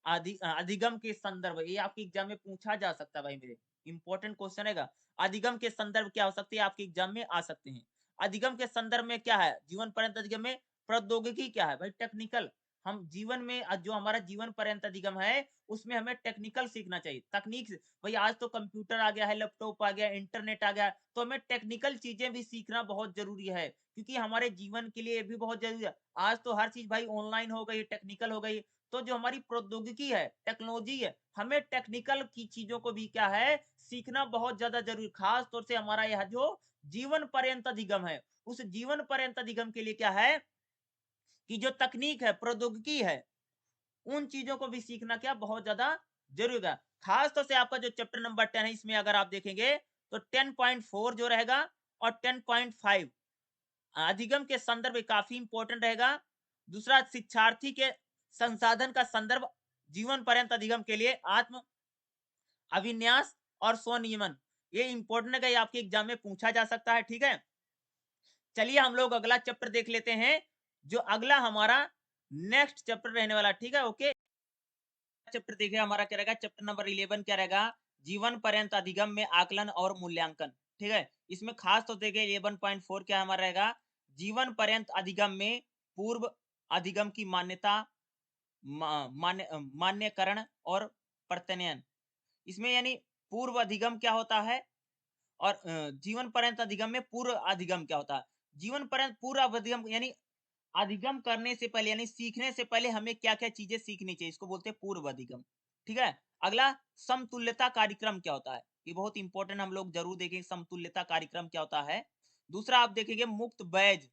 अधिगम के संदर्भ, ये आपके एग्जाम में पूछा जा सकता है भाई मेरे, इंपॉर्टेंट क्वेश्चन है। अधिगम के संदर्भ क्या हो सकते हैं, आपके एग्जाम में आ सकते हैं। अधिगम के संदर्भ में क्या है, जीवन पर्यंत अधिगम में प्रौद्योगिकी क्या है भाई, टेक्निकल। हम जीवन में जो हमारा जीवन पर्यंत अधिगम है उसमें हमें टेक्निकल सीखना चाहिए, तकनीक से। भाई आज तो कंप्यूटर आ गया है, लैपटॉप आ गया, इंटरनेट आ गया, तो हमें टेक्निकल चीजें भी सीखना बहुत जरूरी है, क्योंकि हमारे जीवन के लिए भी बहुत जरूरी है। आज तो हर चीज भाई ऑनलाइन हो गई, टेक्निकल हो गई, तो जो हमारी प्रौद्योगिकी है, टेक्नोलॉजी है, हमें टेक्निकल की चीजों को भी क्या है, सीखना बहुत ज्यादा जरूरी। खास तौर से हमारा यह जो जीवन पर्यंत अधिगम है, उस जीवन पर्यंत अधिगम के लिए क्या है कि जो तकनीक है, प्रौद्योगिकी है, उन चीजों को भी सीखना क्या बहुत ज्यादा जरूरी है। खास तौर से आपका जो चैप्टर नंबर 10 है, इसमें अगर आप देखेंगे तो 10.4 जो रहेगा और 10.5 अधिगम के संदर्भ में काफी इंपॉर्टेंट रहेगा। दूसरा, शिक्षार्थी के संसाधन का संदर्भ जीवन पर्यंत अधिगम के लिए आत्म अभिन्यास और स्वनियमन, ये इंपॉर्टेंट है, ये आपके एग्जाम में पूछा जा सकता है, ठीक है। चलिए हम लोग अगला चैप्टर देख लेते हैं, जो अगला हमारा नेक्स्ट चैप्टर रहने वाला, ठीक है, ओके। चैप्टर देखिए हमारा क्या रहेगा, चैप्टर नंबर 11 क्या रहेगा, जीवन पर्यंत अधिगम में आकलन और मूल्यांकन, ठीक है। इसमें खास तो देखिए 11.4 क्या हमारा रहेगा, जीवन पर्यंत अधिगम में पूर्व अधिगम की मान्यता, मान्यकरण और प्रत्ययन। इसमें यानी पूर्व अधिगम क्या होता है और जीवन पर्यंत अधिगम में पूर्व अधिगम क्या होता है। जीवन पर्यंत पूर्व अधिगम यानी अधिगम करने से पहले यानी सीखने से पहले हमें क्या-क्या चीजें सीखनी चाहिए, इसको बोलते हैं पूर्व अधिगम, ठीक है। अगला, समतुल्यता कार्यक्रम क्या होता है, ये बहुत इंपॉर्टेंट, हम लोग जरूर देखेंगे समतुल्यता कार्यक्रम क्या होता है। दूसरा आप देखेंगे मुक्त बैच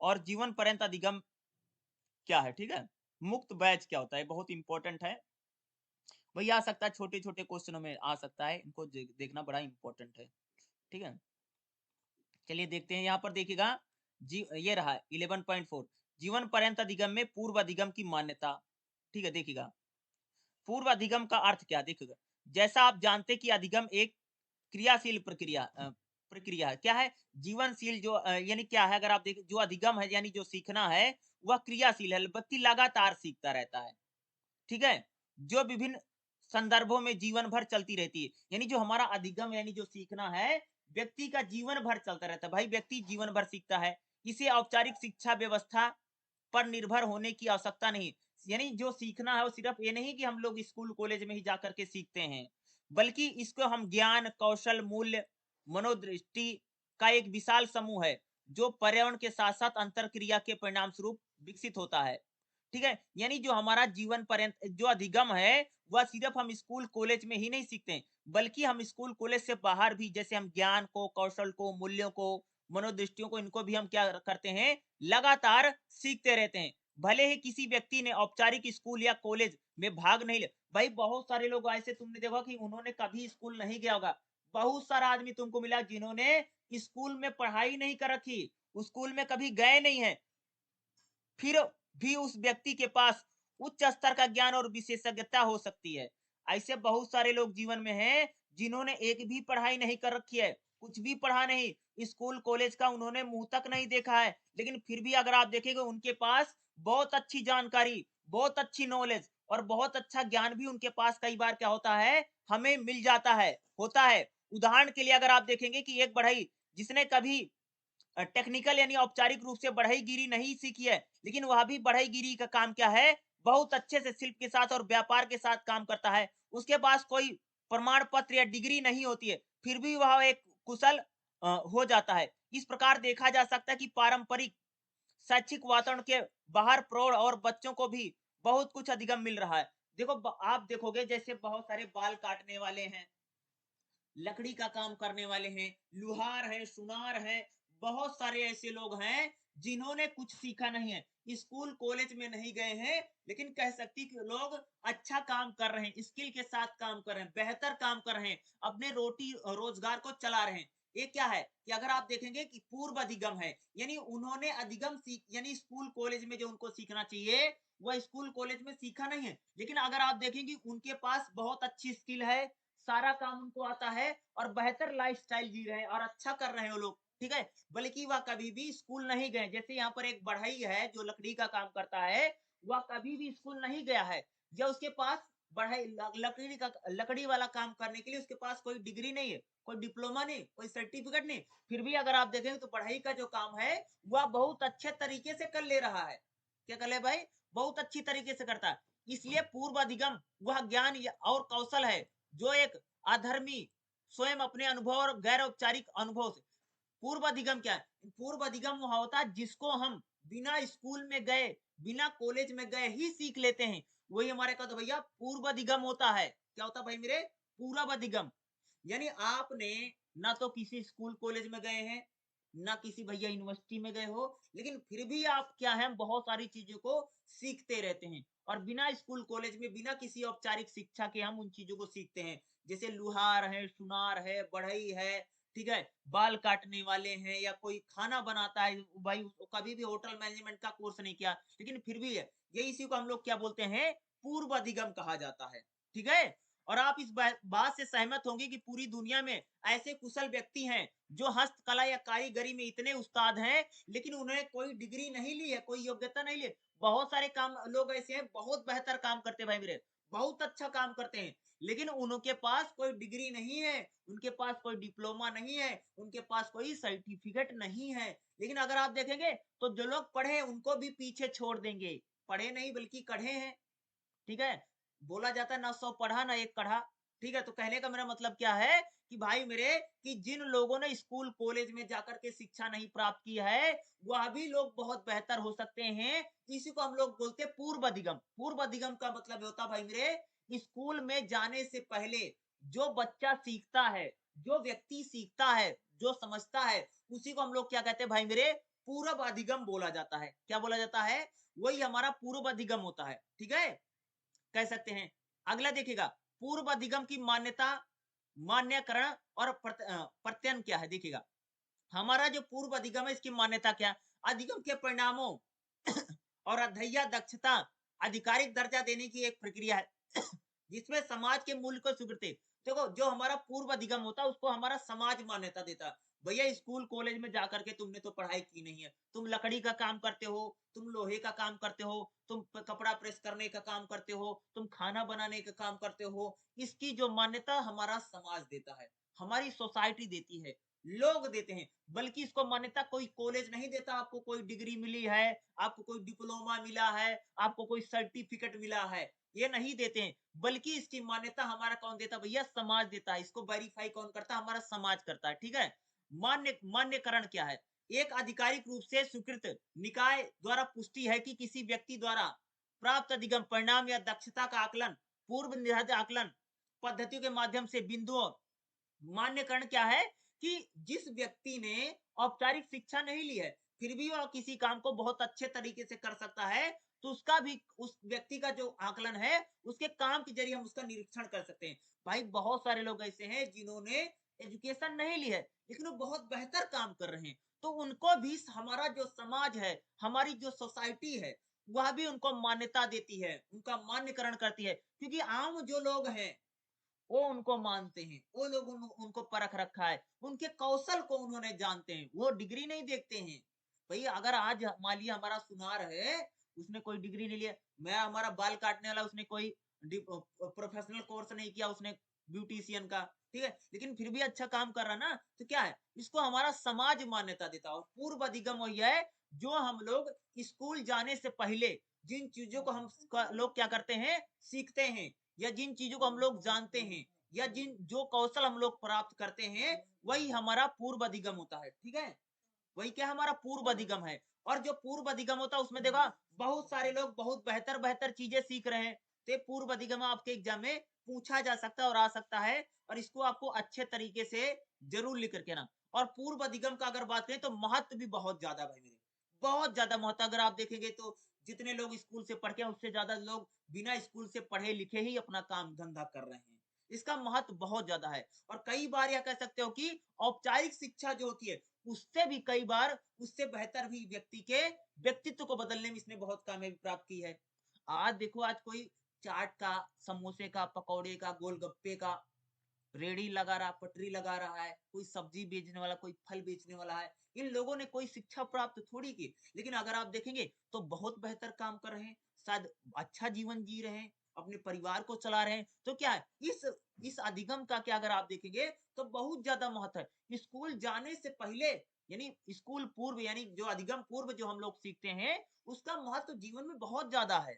और जीवन पर्यंत अधिगम क्या है, ठीक है। मुक्त बैच क्या होता है, बहुत इंपॉर्टेंट है, वही आ सकता है, छोटे-छोटे क्वेश्चनों में आ सकता है, इनको देखना बड़ा इंपॉर्टेंट है, ठीक है। चलिए देखते हैं, यहाँ पर देखिएगा जी, ये रहा 11.4 जीवन पर्यंत अधिगम में पूर्व अधिगम की मान्यता, ठीक है। देखिएगा पूर्व अधिगम का अर्थ क्या, देखिएगा जैसा आप जानते कि अधिगम एक क्रियाशील प्रक्रिया है, क्या है, जीवनशील जो यानी क्या है, अगर आप देखें जो अधिगम है यानी जो सीखना है वह क्रियाशील है, व्यक्ति लगातार सीखता रहता है, ठीक है, जो विभिन्न संदर्भों में जीवन भर चलती रहती है। यानी जो हमारा अधिगम यानी जो सीखना है, व्यक्ति का जीवन भर चलता रहता है, भाई व्यक्ति जीवन भर सीखता है। इसे औपचारिक शिक्षा व्यवस्था पर निर्भर होने की आवश्यकता नहीं, यानी जो सीखना है वो सिर्फ ये नहीं कि हम लोग स्कूल कॉलेज में ही जाकर के सीखते हैं, बल्कि इसको हम ज्ञान, कौशल, मूल्य, मनोदृष्टि का एक विशाल समूह है, जो पर्यावरण के साथ साथ अंतर क्रिया के परिणाम स्वरूप विकसित होता है, ठीक है। यानी जो हमारा जीवन पर्यंत जो अधिगम है वह सिर्फ हम स्कूल कॉलेज में ही नहीं सीखते हैं, बल्कि हम स्कूल कॉलेज से बाहर भी, जैसे हम ज्ञान को, कौशल को, मूल्यों को, मनोदृष्टियों को, इनको भी हम क्या करते हैं, लगातार सीखते रहते हैं। भले ही किसी व्यक्ति ने औपचारिक स्कूल या कॉलेज में भाग नहीं लिया, भाई बहुत सारे लोग ऐसे तुमने देखा कि उन्होंने कभी स्कूल नहीं गया होगा, बहुत सारा आदमी तुमको मिला जिन्होंने स्कूल में पढ़ाई नहीं कर रखी, स्कूल में कभी गए नहीं है, फिर भी उस व्यक्ति के पास उच्च स्तर का ज्ञान और विशेषज्ञता हो सकती है। ऐसे बहुत सारे लोग जीवन में हैं जिन्होंने एक भी पढ़ाई नहीं कर रखी है, कुछ भी पढ़ा नहीं, स्कूल कॉलेज का उन्होंने मुंह तक नहीं देखा है, लेकिन फिर भी अगर आप देखेंगे उनके पास बहुत अच्छी जानकारी, बहुत अच्छी नॉलेज और बहुत अच्छा ज्ञान भी उनके पास कई बार क्या होता है, हमें मिल जाता है, होता है। उदाहरण के लिए अगर आप देखेंगे कि एक बढ़ई जिसने कभी टेक्निकल यानी औपचारिक रूप से बढ़ईगिरी नहीं सीखी है, लेकिन वह भी बढ़ईगिरी का काम क्या है, बहुत अच्छे से शिल्प के साथ और व्यापार के साथ काम करता है। उसके पास कोई प्रमाण पत्र या डिग्री नहीं होती है, फिर भी वह एक कुशल हो जाता है। इस प्रकार देखा जा सकता है कि पारंपरिक शैक्षिक वातावरण के बाहर प्रौढ़ और बच्चों को भी बहुत कुछ अधिगम मिल रहा है। देखो आप देखोगे जैसे बहुत सारे बाल काटने वाले हैं, लकड़ी का काम करने वाले हैं, लुहार हैं, सुनार हैं, बहुत सारे ऐसे लोग हैं जिन्होंने कुछ सीखा नहीं है, स्कूल कॉलेज में नहीं गए हैं, लेकिन कह सकती कि लोग अच्छा काम कर रहे हैं, स्किल के साथ काम कर रहे हैं, बेहतर काम कर रहे हैं, अपने रोटी रोजगार को चला रहे हैं। ये क्या है कि अगर आप देखेंगे कि पूर्व अधिगम है, यानी उन्होंने अधिगम सीख, यानी स्कूल कॉलेज में जो उनको सीखना चाहिए वह स्कूल कॉलेज में सीखा नहीं है, लेकिन अगर आप देखेंगे उनके पास बहुत अच्छी स्किल है, सारा काम उनको आता है और बेहतर लाइफस्टाइल जी रहे हैं और अच्छा कर रहे हैं वो लोग, ठीक है। बल्कि वह कभी भी स्कूल नहीं गए। जैसे यहाँ पर एक बढ़ई है जो लकड़ी का काम करता है, वह कभी भी स्कूल नहीं गया है, या उसके पास बढ़ई लकड़ी वाला काम करने के लिए उसके पास कोई डिग्री नहीं है, कोई डिप्लोमा नहीं, कोई सर्टिफिकेट नहीं, फिर भी अगर आप देखेंगे तो बढ़ई का जो काम है वह बहुत अच्छे तरीके से कर ले रहा है। क्या कर ले भाई? बहुत अच्छी तरीके से करता है। इसलिए पूर्व अधिगम वह ज्ञान और कौशल है जो एक अधर्मी स्वयं अपने अनुभव और गैर औपचारिक अनुभव से। पूर्व अधिगम क्या है? पूर्व अधिगम वहां होता है जिसको हम बिना स्कूल में गए, बिना कॉलेज में गए ही सीख लेते हैं, वही हमारे कहते भैया पूर्व अधिगम होता है। क्या होता है भाई मेरे? पूर्व अधिगम। यानी आपने ना तो किसी स्कूल कॉलेज में गए हैं, ना किसी भैया यूनिवर्सिटी में गए हो, लेकिन फिर भी आप क्या है बहुत सारी चीजों को सीखते रहते हैं, और बिना स्कूल कॉलेज में बिना किसी औपचारिक शिक्षा के हम उन चीजों को सीखते हैं। जैसे लुहार है, सुनार है, बढ़ई है, ठीक है, बाल काटने वाले हैं, या कोई खाना बनाता है भाई, कभी भी होटल मैनेजमेंट का कोर्स नहीं किया, लेकिन फिर भी है, ये इसी को हम लोग क्या बोलते हैं? पूर्व अधिगम कहा जाता है, ठीक है। और आप इस बात से सहमत होंगे कि पूरी दुनिया में ऐसे कुशल व्यक्ति हैं जो हस्तकला या कारीगरी में इतने उस्ताद हैं, लेकिन उन्हें कोई डिग्री नहीं ली है, कोई योग्यता नहीं ली है। बहुत सारे काम लोग ऐसे हैं, बहुत बेहतर काम करते हैं भाई मेरे, बहुत अच्छा काम करते हैं, लेकिन उनके पास कोई डिग्री नहीं है, उनके पास कोई डिप्लोमा नहीं है, उनके पास कोई सर्टिफिकेट नहीं है। लेकिन अगर आप देखेंगे तो जो लोग पढ़े उनको भी पीछे छोड़ देंगे, पढ़े नहीं बल्कि कढ़े हैं, ठीक है। बोला जाता है ना 100 पढ़ा ना 1 कढ़ा, ठीक है। तो कहने का मेरा मतलब क्या है कि भाई मेरे, कि जिन लोगों ने स्कूल कॉलेज में जाकर के शिक्षा नहीं प्राप्त की है, वह भी लोग बहुत बेहतर हो सकते हैं। इसी को हम लोग बोलते हैं पूर्व अधिगम। पूर्व अधिगम का मतलब होता है भाई मेरे, स्कूल में जाने से पहले जो बच्चा सीखता है, जो व्यक्ति सीखता है, जो समझता है, उसी को हम लोग क्या कहते हैं भाई मेरे? पूर्व अधिगम बोला जाता है। क्या बोला जाता है? वही हमारा पूर्व अधिगम होता है, ठीक है, कह सकते हैं। अगला देखिएगा, पूर्व अधिगम की मान्यता, मान्यकरण और प्रत्ययन क्या है? देखिएगा, हमारा जो पूर्व अधिगम है इसकी मान्यता क्या है? अधिगम के परिणामों और अध्ययन दक्षता आधिकारिक दर्जा देने की एक प्रक्रिया है जिसमें समाज के मूल्य को स्वीकृति। देखो, जो हमारा पूर्व अधिगम होता है उसको हमारा समाज मान्यता देता है। भैया स्कूल कॉलेज में जाकर के तुमने तो पढ़ाई की नहीं है, तुम लकड़ी का काम करते हो, तुम लोहे का काम करते हो, तुम कपड़ा प्रेस करने का काम करते हो, तुम खाना बनाने का काम करते हो, इसकी जो मान्यता हमारा समाज देता है, हमारी सोसाइटी देती है, लोग देते हैं। बल्कि इसको मान्यता कोई कॉलेज नहीं देता, आपको कोई डिग्री मिली है, आपको कोई डिप्लोमा मिला है, आपको कोई सर्टिफिकेट मिला है, ये नहीं देते हैं। बल्कि इसकी मान्यता हमारा कौन देता है भैया? समाज देता है। इसको वेरीफाई कौन करता है? हमारा समाज करता है, ठीक है। मान्यकरण क्या है? एक आधिकारिक रूप से स्वीकृत निकाय द्वारा पुष्टि है कि किसी व्यक्ति द्वारा प्राप्त अधिगम परिणाम या दक्षता का आकलन पूर्व निर्धारित आकलन पद्धतियों के माध्यम से बिंदुओं। मान्यकरण क्या है? कि जिस व्यक्ति ने औपचारिक शिक्षा नहीं ली है, फिर भी वह किसी काम को बहुत अच्छे तरीके से कर सकता है, तो उसका भी, उस व्यक्ति का जो आकलन है, उसके काम के जरिए हम उसका निरीक्षण कर सकते हैं। भाई बहुत सारे लोग ऐसे हैं जिन्होंने एजुकेशन नहीं ली है, लेकिन वो बहुत बेहतर काम कर रहे हैं। तो उनको भी हमारा जो समाज है, हमारी जो सोसाइटी है, वह भी उनको मान्यता देती है, उनका मान्यकरण करती है, क्योंकि आम जो लोग हैं वो उनको मानते हैं, वो लोग उनको परख रखा है, उनके कौशल को उन्होंने जानते हैं, वो डिग्री नहीं देखते हैं। भई अगर आज मान लिया हमारा सुनार है, उसने कोई डिग्री नहीं लिया, मैं हमारा बाल काटने वाला उसने कोई प्रोफेशनल कोर्स नहीं किया उसने, ब्यूटीशियन का, ठीक है, लेकिन फिर भी अच्छा काम कर रहा ना, तो क्या है? इसको हमारा समाज मान्यता देता है। और पूर्व अधिगम वही है जो हम लोग स्कूल जाने से पहले जिन चीजों को हम लोग क्या करते हैं? सीखते हैं, या जिन चीजों को हम लोग जानते हैं, या जिन जो कौशल हम लोग प्राप्त करते हैं, वही हमारा पूर्व अधिगम होता है, ठीक है। वही क्या हमारा पूर्व अधिगम है। और जो पूर्व अधिगम होता है उसमें देखा बहुत सारे लोग बहुत बेहतर बेहतर चीजें सीख रहे हैं, तो ये पूर्व अधिगम आपके एग्जाम में पूछा जा सकता है और आ सकता है, और इसको आपको अच्छे तरीके से जरूर लिख करके ना। और पूर्व अधिगम का अगर बात करें तो महत्व भी बहुत ज्यादा भाई मेरे, बहुत ज्यादा महत्व। अगर आप देखेंगे तो जितने लोग स्कूल से पढ़ के उससे ज्यादा लोग बिना स्कूल से पढ़े लिखे ही अपना काम धंधा कर रहे हैं। इसका महत्व बहुत ज्यादा है। और कई बार यह कह सकते हो कि औपचारिक शिक्षा जो होती है उससे भी कई बार उससे बेहतर भी व्यक्ति के व्यक्तित्व को बदलने में इसने बहुत कामयाबी प्राप्त की है। आज देखो, आज कोई चाट का, समोसे का, पकौड़े का, गोलगप्पे का रेडी लगा रहा, पटरी लगा रहा है, कोई सब्जी बेचने वाला, कोई फल बेचने वाला है। इन लोगों ने कोई शिक्षा प्राप्त थोड़ी की, लेकिन अगर आप देखेंगे तो बहुत बेहतर काम कर रहे हैं, शायद अच्छा जीवन जी रहे हैं, अपने परिवार को चला रहे हैं। तो क्या है, इस अधिगम का क्या अगर आप देखेंगे तो बहुत ज्यादा महत्व है। स्कूल जाने से पहले यानी स्कूल पूर्व यानी जो अधिगम पूर्व जो हम लोग सीखते हैं, उसका महत्व जीवन में बहुत ज्यादा है।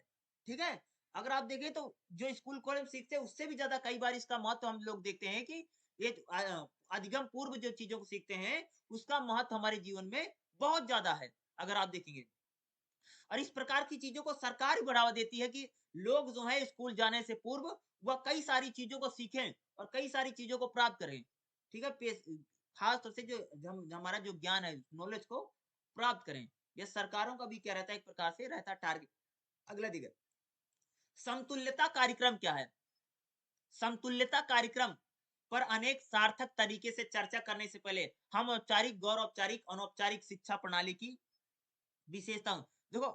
ठीक है? अगर आप देखें तो जो स्कूल कॉलेज में सीखते हैं उससे भी ज्यादा कई बार इसका महत्व हम लोग देखते हैं कि ये अधिगम पूर्व जो चीजों को सीखते हैं उसका महत्व हमारे जीवन में बहुत ज्यादा है, अगर आप देखेंगे। और इस प्रकार की चीजों को सरकार भी बढ़ावा देती है कि लोग जो है स्कूल जाने से पूर्व वह कई सारी चीजों को सीखें और कई सारी चीजों को प्राप्त करें। ठीक है? खास तौर से जो हमारा जो ज्ञान है, नॉलेज को प्राप्त करें। यह सरकारों का भी क्या रहता है, एक प्रकार से रहता है टारगेट। अगला देखिए, समतुल्यता कार्यक्रम क्या है? समतुल्यता कार्यक्रम पर अनेक सार्थक तरीके से चर्चा करने से पहले हम औपचारिक, गैर औपचारिक, अनौपचारिक शिक्षा प्रणाली की विशेषताओं देखो।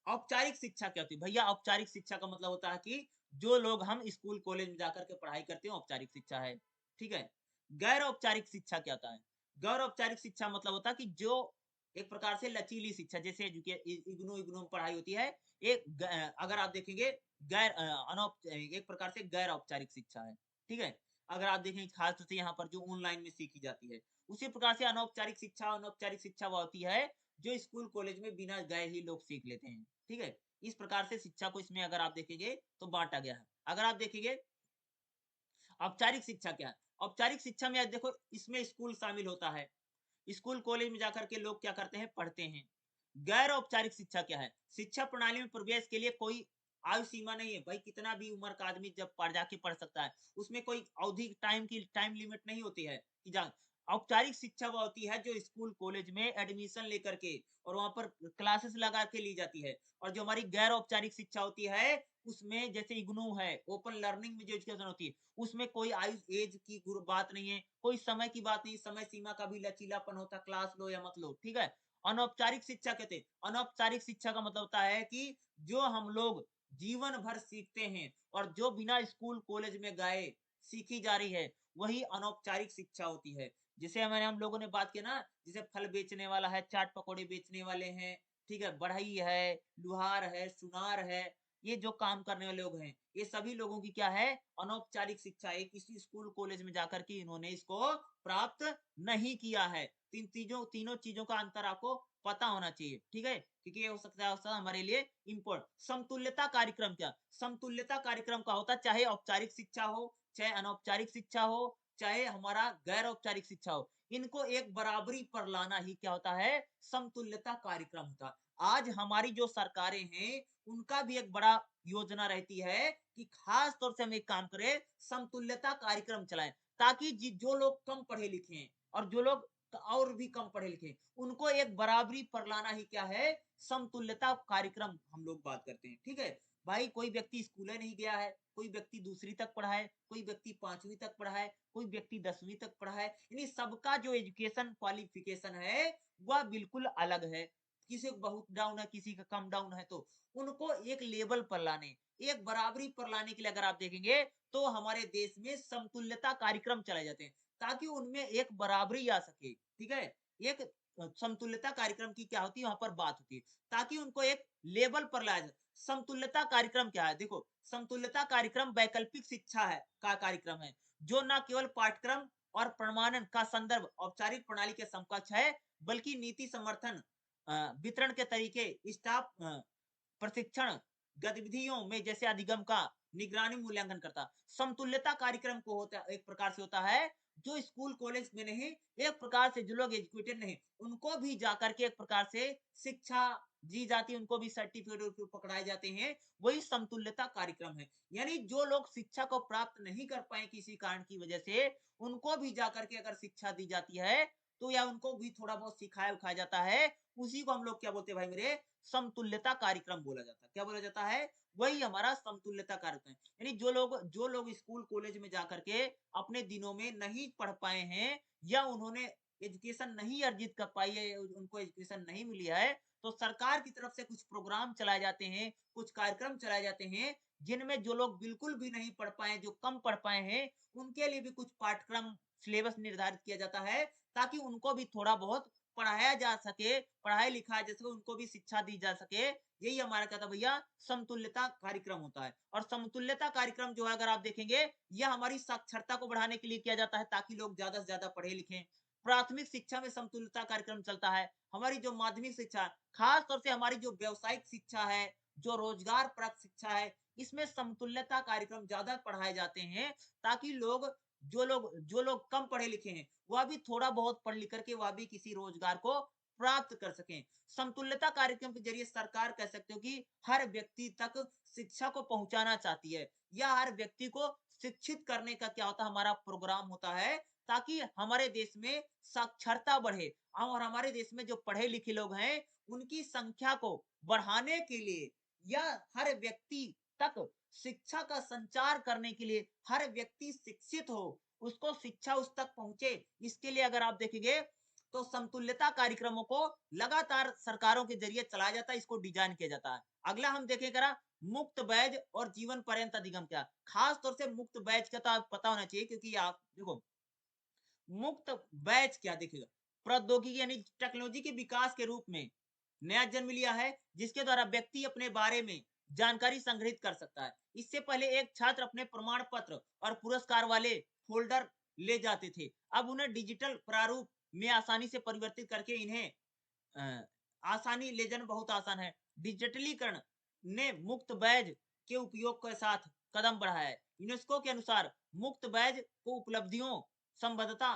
औपचारिक शिक्षा क्या होती है भैया? औपचारिक शिक्षा का मतलब होता है कि जो लोग हम स्कूल कॉलेज में जाकर के पढ़ाई करते हैं, औपचारिक शिक्षा है। ठीक है? गैर औपचारिक शिक्षा क्या होता है? गैर औपचारिक शिक्षा मतलब होता है कि जो एक प्रकार से लचीली शिक्षा, जैसे इग्नू इग्नू में पढ़ाई होती है, अगर आप देखेंगे एक प्रकार से गैर औपचारिक शिक्षा है। ठीक है? अगर आप देखें खास तौर से यहाँ पर जो ऑनलाइन में सीखी जाती है, उसी प्रकार से अनौपचारिक शिक्षा वो होती है जो स्कूल कॉलेज में बिना गए ही लोग सीख लेते हैं। ठीक है? इस प्रकार से शिक्षा को इसमें अगर आप देखेंगे तो बांटा गया है। अगर आप देखेंगे औपचारिक शिक्षा क्या है? औपचारिक शिक्षा में देखो, इसमें स्कूल शामिल होता है। स्कूल कॉलेज में जाकर के लोग क्या करते हैं, पढ़ते हैं। गैर औपचारिक शिक्षा क्या है? शिक्षा प्रणाली में प्रवेश के लिए कोई आयु सीमा नहीं है। भाई कितना भी उम्र का आदमी जब पढ़ जाके पढ़ सकता है, उसमें कोई अवधि टाइम लिमिट नहीं होती है कि जा औपचारिक शिक्षा वो होती है जो स्कूल कॉलेज में एडमिशन लेकर के और वहां पर क्लासेस लगा के ली जाती है। और जो हमारी गैर औपचारिक शिक्षा होती है उसमें जैसे इग्नू है, ओपन लर्निंग में जो एजुकेशन होती है, उसमें कोई आयु एज की बात नहीं है, कोई समय की बात नहीं, समय सीमा का भी लचीलापन होता है, क्लास लो या मत लो। ठीक है? अनौपचारिक शिक्षा कहते हैं। अनौपचारिक शिक्षा का मतलब होता है कि जो हम लोग जीवन भर सीखते हैं और जो बिना स्कूल कॉलेज में गए सीखी जा रही है, वही अनौपचारिक शिक्षा होती है। जैसे हमारे हम लोगों ने बात की ना, जैसे फल बेचने वाला है, चाट पकौड़े बेचने वाले हैं, ठीक है, बढ़ई है, लुहार है, सुनार है, ये जो काम करने वाले लोग हैं, ये सभी लोगों की क्या है, अनौपचारिक शिक्षा है। किसी स्कूल कॉलेज में जाकर के इन्होंने इसको प्राप्त नहीं किया है। तीनों चीजों का अंतर आपको पता होना चाहिए। ठीक है? क्योंकि ये हो सकता है हमारे लिए इम्पोर्ट। समतुल्यता कार्यक्रम क्या? समतुल्यता कार्यक्रम का होता है, चाहे औपचारिक शिक्षा हो, चाहे अनौपचारिक शिक्षा हो, चाहे हमारा गैर औपचारिक शिक्षा हो, इनको एक बराबरी पर लाना ही क्या होता है, समतुल्यता कार्यक्रम होता है। आज हमारी जो सरकारें हैं उनका भी एक बड़ा योजना रहती है कि खास तौर से हम एक काम करें, समतुल्यता कार्यक्रम चलाएं, ताकि जो लोग कम पढ़े लिखे हैं और जो लोग और भी कम पढ़े लिखे, उनको एक बराबरी पर लाना ही क्या है, समतुल्यता कार्यक्रम हम लोग बात करते हैं। ठीक है? भाई कोई व्यक्ति स्कूल नहीं गया है, कोई व्यक्ति दूसरी तक पढ़ा है, कोई व्यक्ति 5वीं तक पढ़ा है, कोई व्यक्ति 10वीं तक पढ़ा है, यानी सबका जो एजुकेशन क्वालिफिकेशन है वह बिल्कुल अलग है। किसी को बहुत डाउन है, किसी का कम डाउन है, तो उनको एक लेवल पर लाने, एक बराबरी पर लाने के लिए अगर आप देखेंगे तो हमारे देश में समतुल्यता कार्यक्रम चलाए जाते हैं, ताकि उनमें एक बराबरी आ सके। ठीक है? एक समतुल्यता कार्यक्रम की क्या होती है, वहां पर बात होती है, ताकि उनको एक लेवल पर लाया जाए। समतुल्यता कार्यक्रम क्या है? देखो, समतुल्यता कार्यक्रम वैकल्पिक शिक्षा है का कार्यक्रम है, जो न केवल पाठ्यक्रम और प्रमाणन का संदर्भ औपचारिक प्रणाली के समकक्ष है, बल्कि नीति समर्थन, वितरण के तरीके, स्टाफ प्रशिक्षण गतिविधियों में जैसे अधिगम का निगरानी मूल्यांकन करता। समतुल्यता कार्यक्रम को होता एक प्रकार से होता है जो स्कूल कॉलेज में नहीं, एक प्रकार से जो लोग एजुकेटेड नहीं, उनको भी जाकर के एक प्रकार से शिक्षा दी जाती है, उनको भी सर्टिफिकेट पकड़ाए जाते हैं, वही समतुल्यता कार्यक्रम है। यानी जो लोग शिक्षा को प्राप्त नहीं कर पाए किसी कारण की वजह से, उनको भी जाकर के अगर शिक्षा दी जाती है तो या उनको भी थोड़ा बहुत सिखाया उखाया जाता है, उसी को हम लोग क्या बोलते हैं भाई मेरे, समतुल्यता कार्यक्रम बोला जाता है। क्या बोला जाता है? वही हमारा समतुल्यता कार्यक्रम है। यानी जो लोग स्कूल कॉलेज में जाकर के अपने दिनों में नहीं पढ़ पाए हैं या उन्होंने एजुकेशन नहीं अर्जित कर पाई है, उनको एजुकेशन नहीं मिली है, तो सरकार की तरफ से कुछ प्रोग्राम चलाए जाते हैं, कुछ कार्यक्रम चलाए जाते हैं, जिनमें जो लोग बिल्कुल भी नहीं पढ़ पाए, जो कम पढ़ पाए हैं, उनके लिए भी कुछ पाठ्यक्रम सिलेबस निर्धारित किया जाता है, ताकि उनको भी थोड़ा बहुत पढ़ाया जा सके, पढ़ाया लिखाया जा सके, उनको भी शिक्षा दी जा सके। यही हमारा क्या था भैया, समतुल्यता कार्यक्रम होता है। और समतुल्यता कार्यक्रम जो है अगर आप देखेंगे, यह हमारी साक्षरता को बढ़ाने के लिए किया जाता है, ताकि लोग ज्यादा से ज्यादा पढ़े लिखें। प्राथमिक शिक्षा में समतुल्यता कार्यक्रम चलता है। हमारी जो माध्यमिक शिक्षा, खास तौर से हमारी जो व्यावसायिक शिक्षा है, जो रोजगार परक शिक्षा है, इसमें समतुल्यता कार्यक्रम ज्यादा पढ़ाए जाते हैं, ताकि जो लोग कम पढ़े लिखे हैं, वह भी थोड़ा बहुत पढ़ लिख करके वह भी किसी रोजगार को प्राप्त कर सकें। समतुल्यता कार्यक्रम के जरिए सरकार कह सकते हो कि हर व्यक्ति तक शिक्षा को पहुंचाना चाहती है, या हर व्यक्ति को शिक्षित करने का क्या होता है, हमारा प्रोग्राम होता है, ताकि हमारे देश में साक्षरता बढ़े और हमारे देश में जो पढ़े लिखे लोग हैं, उनकी संख्या को बढ़ाने के लिए, या हर व्यक्ति तक शिक्षा का संचार करने के लिए, हर व्यक्ति शिक्षित हो, उसको शिक्षा उस तक पहुंचे, इसके लिए अगर आप देखेंगे तो समतुल्यता कार्यक्रमों को लगातार सरकारों के जरिए चलाया जाता है, इसको डिजाइन किया जाता है। अगला हम देखेंगे मुक्त बैच और जीवन पर्यंत अधिगम क्या, खास तौर से मुक्त बैच का तो आप पता होना चाहिए, क्योंकि आप देखो मुक्त बैच क्या देखिएगा, प्रौद्योगिकी यानी टेक्नोलॉजी के विकास के रूप में नया जन्म लिया है, जिसके द्वारा व्यक्ति अपने बारे में जानकारी संग्रहित कर सकता है। इससे पहले एक छात्र अपने प्रमाण पत्र और पुरस्कार वाले फोल्डर ले जाते थे, अब उन्हें डिजिटल प्रारूप में आसानी से परिवर्तित करके इन्हें अ, आसानी ले जाना बहुत आसान है। डिजिटलीकरण ने मुक्त बैज के उपयोग के साथ कदम बढ़ाया है। यूनेस्को के अनुसार मुक्त बैज को उपलब्धियों संबद्धता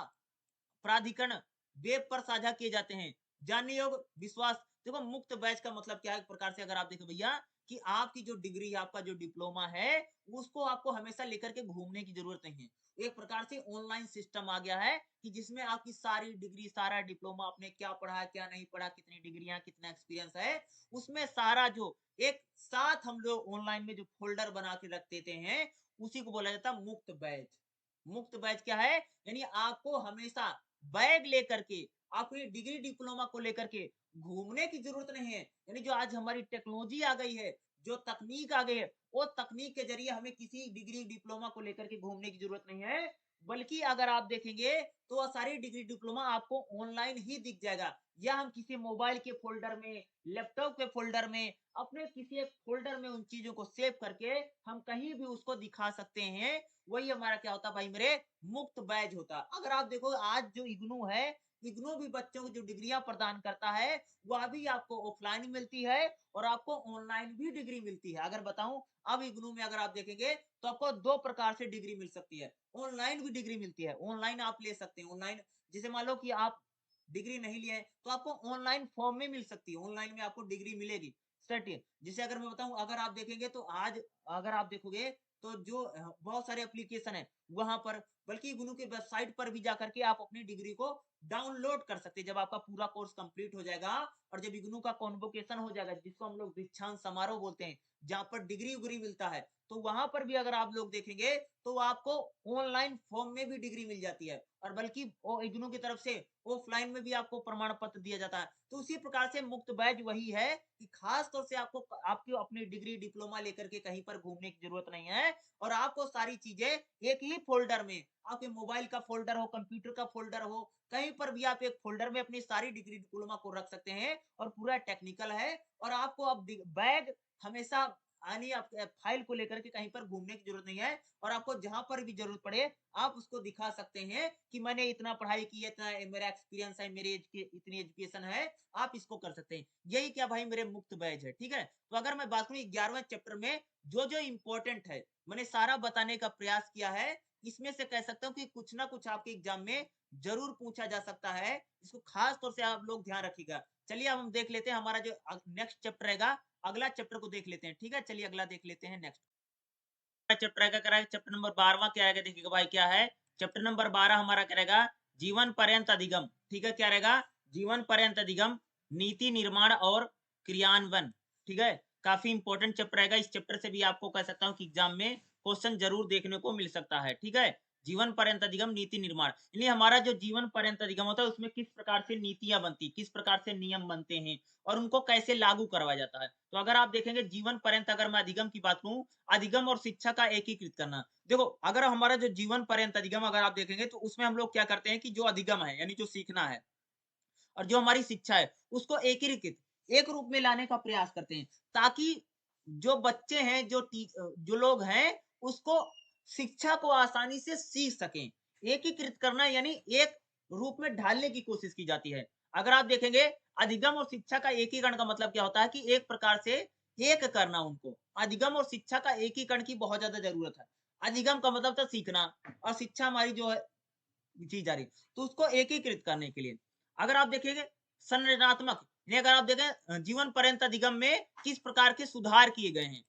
प्राधिकरण वेब पर साझा किए जाते हैं। जानने योग्य विश्वास, देखो मुक्त बैच का मतलब क्या है, एक प्रकार से अगर आप देखो भैया, कि आपकी जो डिग्री है, आपका जो डिप्लोमा है, उसको आपको हमेशा लेकर के घूमने की जरूरत नहीं है। एक प्रकार से ऑनलाइन सिस्टम आ गया है, कि जिसमें आपकी सारी डिग्री, सारा डिप्लोमा, आपने क्या पढ़ा, क्या नहीं पढ़ा, कितनी डिग्रियां, कितना एक्सपीरियंस है, उसमें सारा जो एक साथ हम लोग ऑनलाइन में जो फोल्डर बना के रख देते हैं, उसी को बोला जाता है मुक्त बैच। मुक्त बैच क्या है, यानी आपको हमेशा बैग लेकर के, अपनी डिग्री डिप्लोमा को लेकर के घूमने की जरूरत नहीं है। यानी जो आज हमारी टेक्नोलॉजी आ गई है, जो तकनीक आ गई है, वो तकनीक के जरिए हमें किसी डिग्री डिप्लोमा को लेकर के घूमने की जरूरत नहीं है, बल्कि अगर आप देखेंगे तो वह सारी डिग्री डिप्लोमा आपको ऑनलाइन ही दिख जाएगा, या हम किसी मोबाइल के फोल्डर में, लैपटॉप के फोल्डर में, अपने किसी एक फोल्डर में उन चीजों को सेव करके हम कहीं भी उसको दिखा सकते हैं। वही हमारा क्या होता है भाई मेरे, मुक्त बैच होता है। अगर आप देखो आज जो इग्नू है, इग्नू भी बच्चों को जो डिग्रियां प्रदान करता है, वह भी आपको ऑफलाइन मिलती है और आपको ऑनलाइन भी डिग्री मिलती है। अगर बताऊं, अब इग्नू में अगर आप देखेंगे तो आपको दो प्रकार से डिग्री मिल सकती है। ऑनलाइन भी डिग्री मिलती है, ऑनलाइन आप ले सकते हैं। ऑनलाइन जैसे मान लो कि आप डिग्री नहीं लिए हैं, तो आपको ऑनलाइन फॉर्म में मिल सकती है, ऑनलाइन में आपको डिग्री मिलेगी। सेट, जैसे अगर मैं बताऊं, अगर आप देखेंगे तो आज अगर आप देखोगे तो जो बहुत सारे एप्लीकेशन है वहां पर, बल्कि गुरु के वेबसाइट पर भी जाकर के आप अपनी डिग्री को डाउनलोड कर सकते हैं। जब आपका पूरा कोर्स कंप्लीट हो जाएगा और जब इग्नू का कॉन्वोकेशन हो जाएगा, जिसको हम लोग दीक्षांत समारोह बोलते हैं, जहां पर डिग्री उग्री मिलता है, तो वहां पर भी अगर आप लोग देखेंगे तो आपको ऑनलाइन फॉर्म में भी डिग्री मिल जाती है, और बल्कि इग्नू की तरफ से ऑफलाइन में भी आपको प्रमाण पत्र दिया जाता है। तो उसी प्रकार से मुक्त बैच वही है, कि खास तौर से आपको आपकी अपनी डिग्री डिप्लोमा लेकर के कहीं पर घूमने की जरूरत नहीं है, और आपको सारी चीजें एक ही फोल्डर में, आपके मोबाइल का फोल्डर हो, कंप्यूटर का फोल्डर हो, कहीं पर भी आप एक फोल्डर में अपनी सारी डिग्री डिप्लोमा को रख सकते हैं, और पूरा टेक्निकल है। और आपको अब बैग हमेशा आनी, आप फाइल को लेकर के कहीं पर घूमने की जरूरत नहीं है, और आपको जहां पर भी जरूरत पड़े आप उसको दिखा सकते हैं कि मैंने इतना पढ़ाई की है, इतना मेरा एक्सपीरियंस है, मेरी इतनी एजुकेशन है, आप इसको कर सकते हैं। यही क्या भाई मेरे मुक्त बैच है, ठीक है। तो अगर मैं बात करूं 11वें चैप्टर में जो जो इंपॉर्टेंट है, मैंने सारा बताने का प्रयास किया है। इसमें से कह सकता हूँ कि कुछ ना कुछ आपके एग्जाम में जरूर पूछा जा सकता है, इसको खास तौर से आप लोग ध्यान रखिएगा। चलिए अब हम देख लेते हैं हमारा जो नेक्स्ट चैप्टर रहेगा, अगला चैप्टर को देख लेते हैं, ठीक है। चलिए अगला देख लेते हैं नेक्स्ट चैप्टर क्या करेगा, चैप्टर नंबर 12वां क्या आएगा, देखिएगा भाई क्या है। चैप्टर नंबर 12 हमारा करेगा जीवन पर्यंत अधिगम। ठीक है, क्या रहेगा? जीवन पर्यंत अधिगम, नीति निर्माण और क्रियान्वयन, ठीक है? काफ़ी इंपॉर्टेंट चैप्टर रहेगा। इस चैप्टर से भी आपको कह सकता हूँ कि एग्ज़ाम में क्वेश्चन ज़रूर देखने को मिल सकता है, ठीक है? जीवन पर्यंत अधिगम, नीति निर्माण, यानी हमारा जो जीवन पर्यंत अधिगम होता है, उसमें किस प्रकार से नीतियाँ बनती, किस प्रकार से नियम बनते हैं और उनको कैसे लागू करवाया जाता है। तो अगर आप देखेंगे जीवन पर्यंत, अगर मैं अधिगम की बात करूँ, अधिगम और शिक्षा का एकीकृत करना। देखो, अगर हमारा जो जीवन पर्यंत अधिगम अगर आप देखेंगे, तो उसमें हम लोग क्या करते हैं कि जो अधिगम है, यानी जो सीखना है और जो हमारी शिक्षा है, उसको एकीकृत, एक रूप में लाने का प्रयास करते हैं, ताकि जो बच्चे हैं, जो लोग हैं, उसको शिक्षा को आसानी से सीख सकें। एकीकृत करना यानी एक रूप में ढालने की कोशिश की जाती है। अगर आप देखेंगे, अधिगम और शिक्षा का एकीकरण का मतलब क्या होता है कि एक प्रकार से एक करना उनको। अधिगम और शिक्षा का एकीकरण की बहुत ज़्यादा ज़रूरत है। अधिगम का मतलब था सीखना और शिक्षा हमारी जो है जी जा रही है। तो उसको एकीकृत करने के लिए अगर आप देखिएगा संरचनात्मक, यानी अगर आप देखें जीवन पर्यंत अधिगम में किस प्रकार के सुधार किए गए हैं,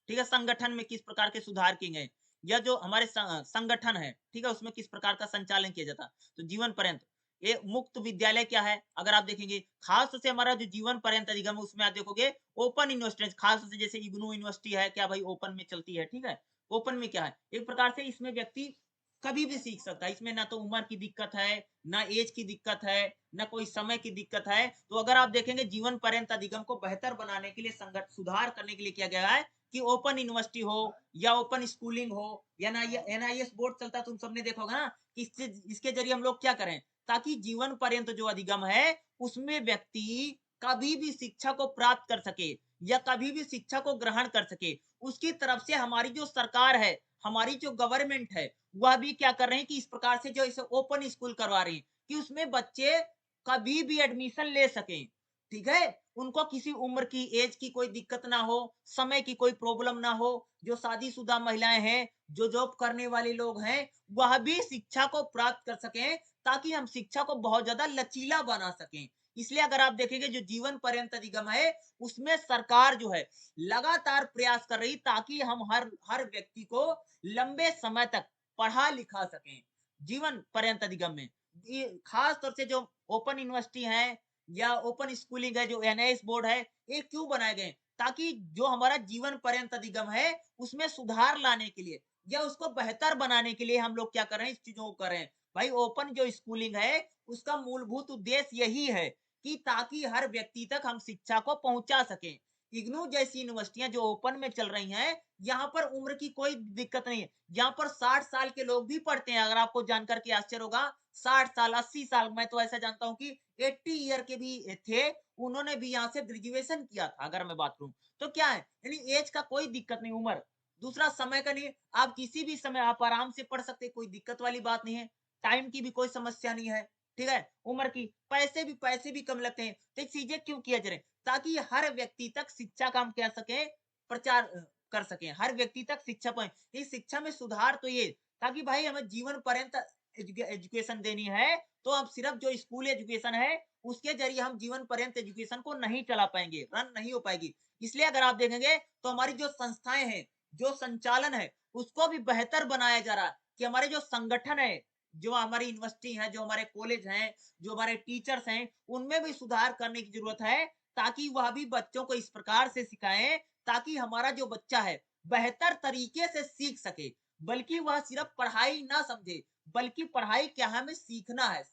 ठीक है? संगठन में किस प्रकार के सुधार किए गए, या जो हमारे संगठन है, ठीक है? उसमें किस प्रकार का संचालन किया जाता है। तो जीवन पर्यंत ये मुक्त विद्यालय क्या है? अगर आप देखेंगे खास तौर से हमारा जो जीवन पर्यंत अधिगम है, उसमें आप देखोगे ओपन यूनिवर्सिटी, खास तौर से जैसे इग्नू यूनिवर्सिटी है, क्या भाई ओपन में चलती है, ठीक है? ओपन में क्या है? एक प्रकार से इसमें व्यक्ति कभी भी सीख सकता है। इसमें ना तो उम्र की दिक्कत है, ना एज की दिक्कत है, ना कोई समय की दिक्कत है। तो अगर आप देखेंगे जीवन पर्यंत अधिगम को बेहतर बनाने के लिए, संगठ सुधार करने के लिए किया गया है कि ओपन यूनिवर्सिटी हो या ओपन स्कूलिंग हो या ना ये एनआईएस बोर्ड चलता है, तुम सबने देखा होगा ना कि इसके जरिए हम लोग क्या करें, ताकि जीवन पर्यंत जो अधिगम है उसमें व्यक्ति कभी भी शिक्षा को प्राप्त कर सके या कभी भी शिक्षा को ग्रहण कर सके। उसकी तरफ से हमारी जो सरकार है, हमारी जो गवर्नमेंट है, वह भी क्या कर रहे हैं कि इस प्रकार से जो इसे ओपन स्कूल करवा रही है कि उसमें बच्चे कभी भी एडमिशन ले सकें, ठीक है? उनको किसी उम्र की, एज की कोई दिक्कत ना हो, समय की कोई प्रॉब्लम ना हो। जो शादीशुदा महिलाएं हैं, जो जॉब करने वाले लोग हैं, वह भी शिक्षा को प्राप्त कर सकें, ताकि हम शिक्षा को बहुत ज्यादा लचीला बना सकें। इसलिए अगर आप देखेंगे जो जीवन पर्यंत अधिगम है, उसमें सरकार जो है लगातार प्रयास कर रही, ताकि हम हर हर व्यक्ति को लंबे समय तक पढ़ा लिखा सकें। जीवन पर्यंत अधिगम में ये खास तौर से जो ओपन यूनिवर्सिटी है या ओपन स्कूलिंग है, जो एनआईएस बोर्ड है, ये क्यों बनाए गए? ताकि जो हमारा जीवन पर्यंत अधिगम है, उसमें सुधार लाने के लिए या उसको बेहतर बनाने के लिए हम लोग क्या कर रहे हैं, इस चीजों को कर रहे हैं। भाई ओपन जो स्कूलिंग है, उसका मूलभूत उद्देश्य यही है कि ताकि हर व्यक्ति तक हम शिक्षा को पहुंचा सकें। इग्नू जैसी यूनिवर्सिटियां जो ओपन में चल रही हैं, यहाँ पर उम्र की कोई दिक्कत नहीं है। यहाँ पर 60 साल के लोग भी पढ़ते हैं। अगर आपको जानकर के आश्चर्य होगा, 60 साल, 80 साल, मैं तो ऐसा जानता हूँ कि 80 ईयर के भी थे, उन्होंने भी यहाँ से ग्रेजुएशन किया था, अगर मैं बात करूँ। तो क्या है, यानी एज का कोई दिक्कत नहीं, उम्र। दूसरा समय का नहीं, आप किसी भी समय आप आराम से पढ़ सकते हैं, कोई दिक्कत वाली बात नहीं है। टाइम की भी कोई समस्या नहीं है, ठीक है? उम्र की, पैसे भी कम लगते हैं। तो ये चीजें क्यों किया जा रहा है? ताकि हर व्यक्ति तक शिक्षा का हम कह सकें, प्रचार कर सकें, हर व्यक्ति तक शिक्षा पहुंचे। इस शिक्षा में सुधार तो ये, ताकि भाई हमें जीवन पर्यंत एजुकेशन देनी है, तो अब सिर्फ जो स्कूल एजुकेशन है, उसके जरिए हम जीवन पर्यंत एजुकेशन को नहीं चला पाएंगे, रन नहीं हो पाएगी। इसलिए अगर आप देखेंगे तो हमारी जो संस्थाएं हैं, जो संचालन है, उसको भी बेहतर बनाया जा रहा है कि हमारे जो संगठन है, जो हमारी यूनिवर्सिटी है, जो हमारे कॉलेज हैं, जो हमारे टीचर्स हैं, उनमें भी सुधार करने की जरूरत है, ताकि वह भी बच्चों को इस प्रकार से सिखाएं, ताकि हमारा जो बच्चा है बेहतर तरीके से सीख सके, बल्कि वह सिर्फ पढ़ाई ना समझे, बल्कि पढ़ाई क्या है, हमें सीखना है।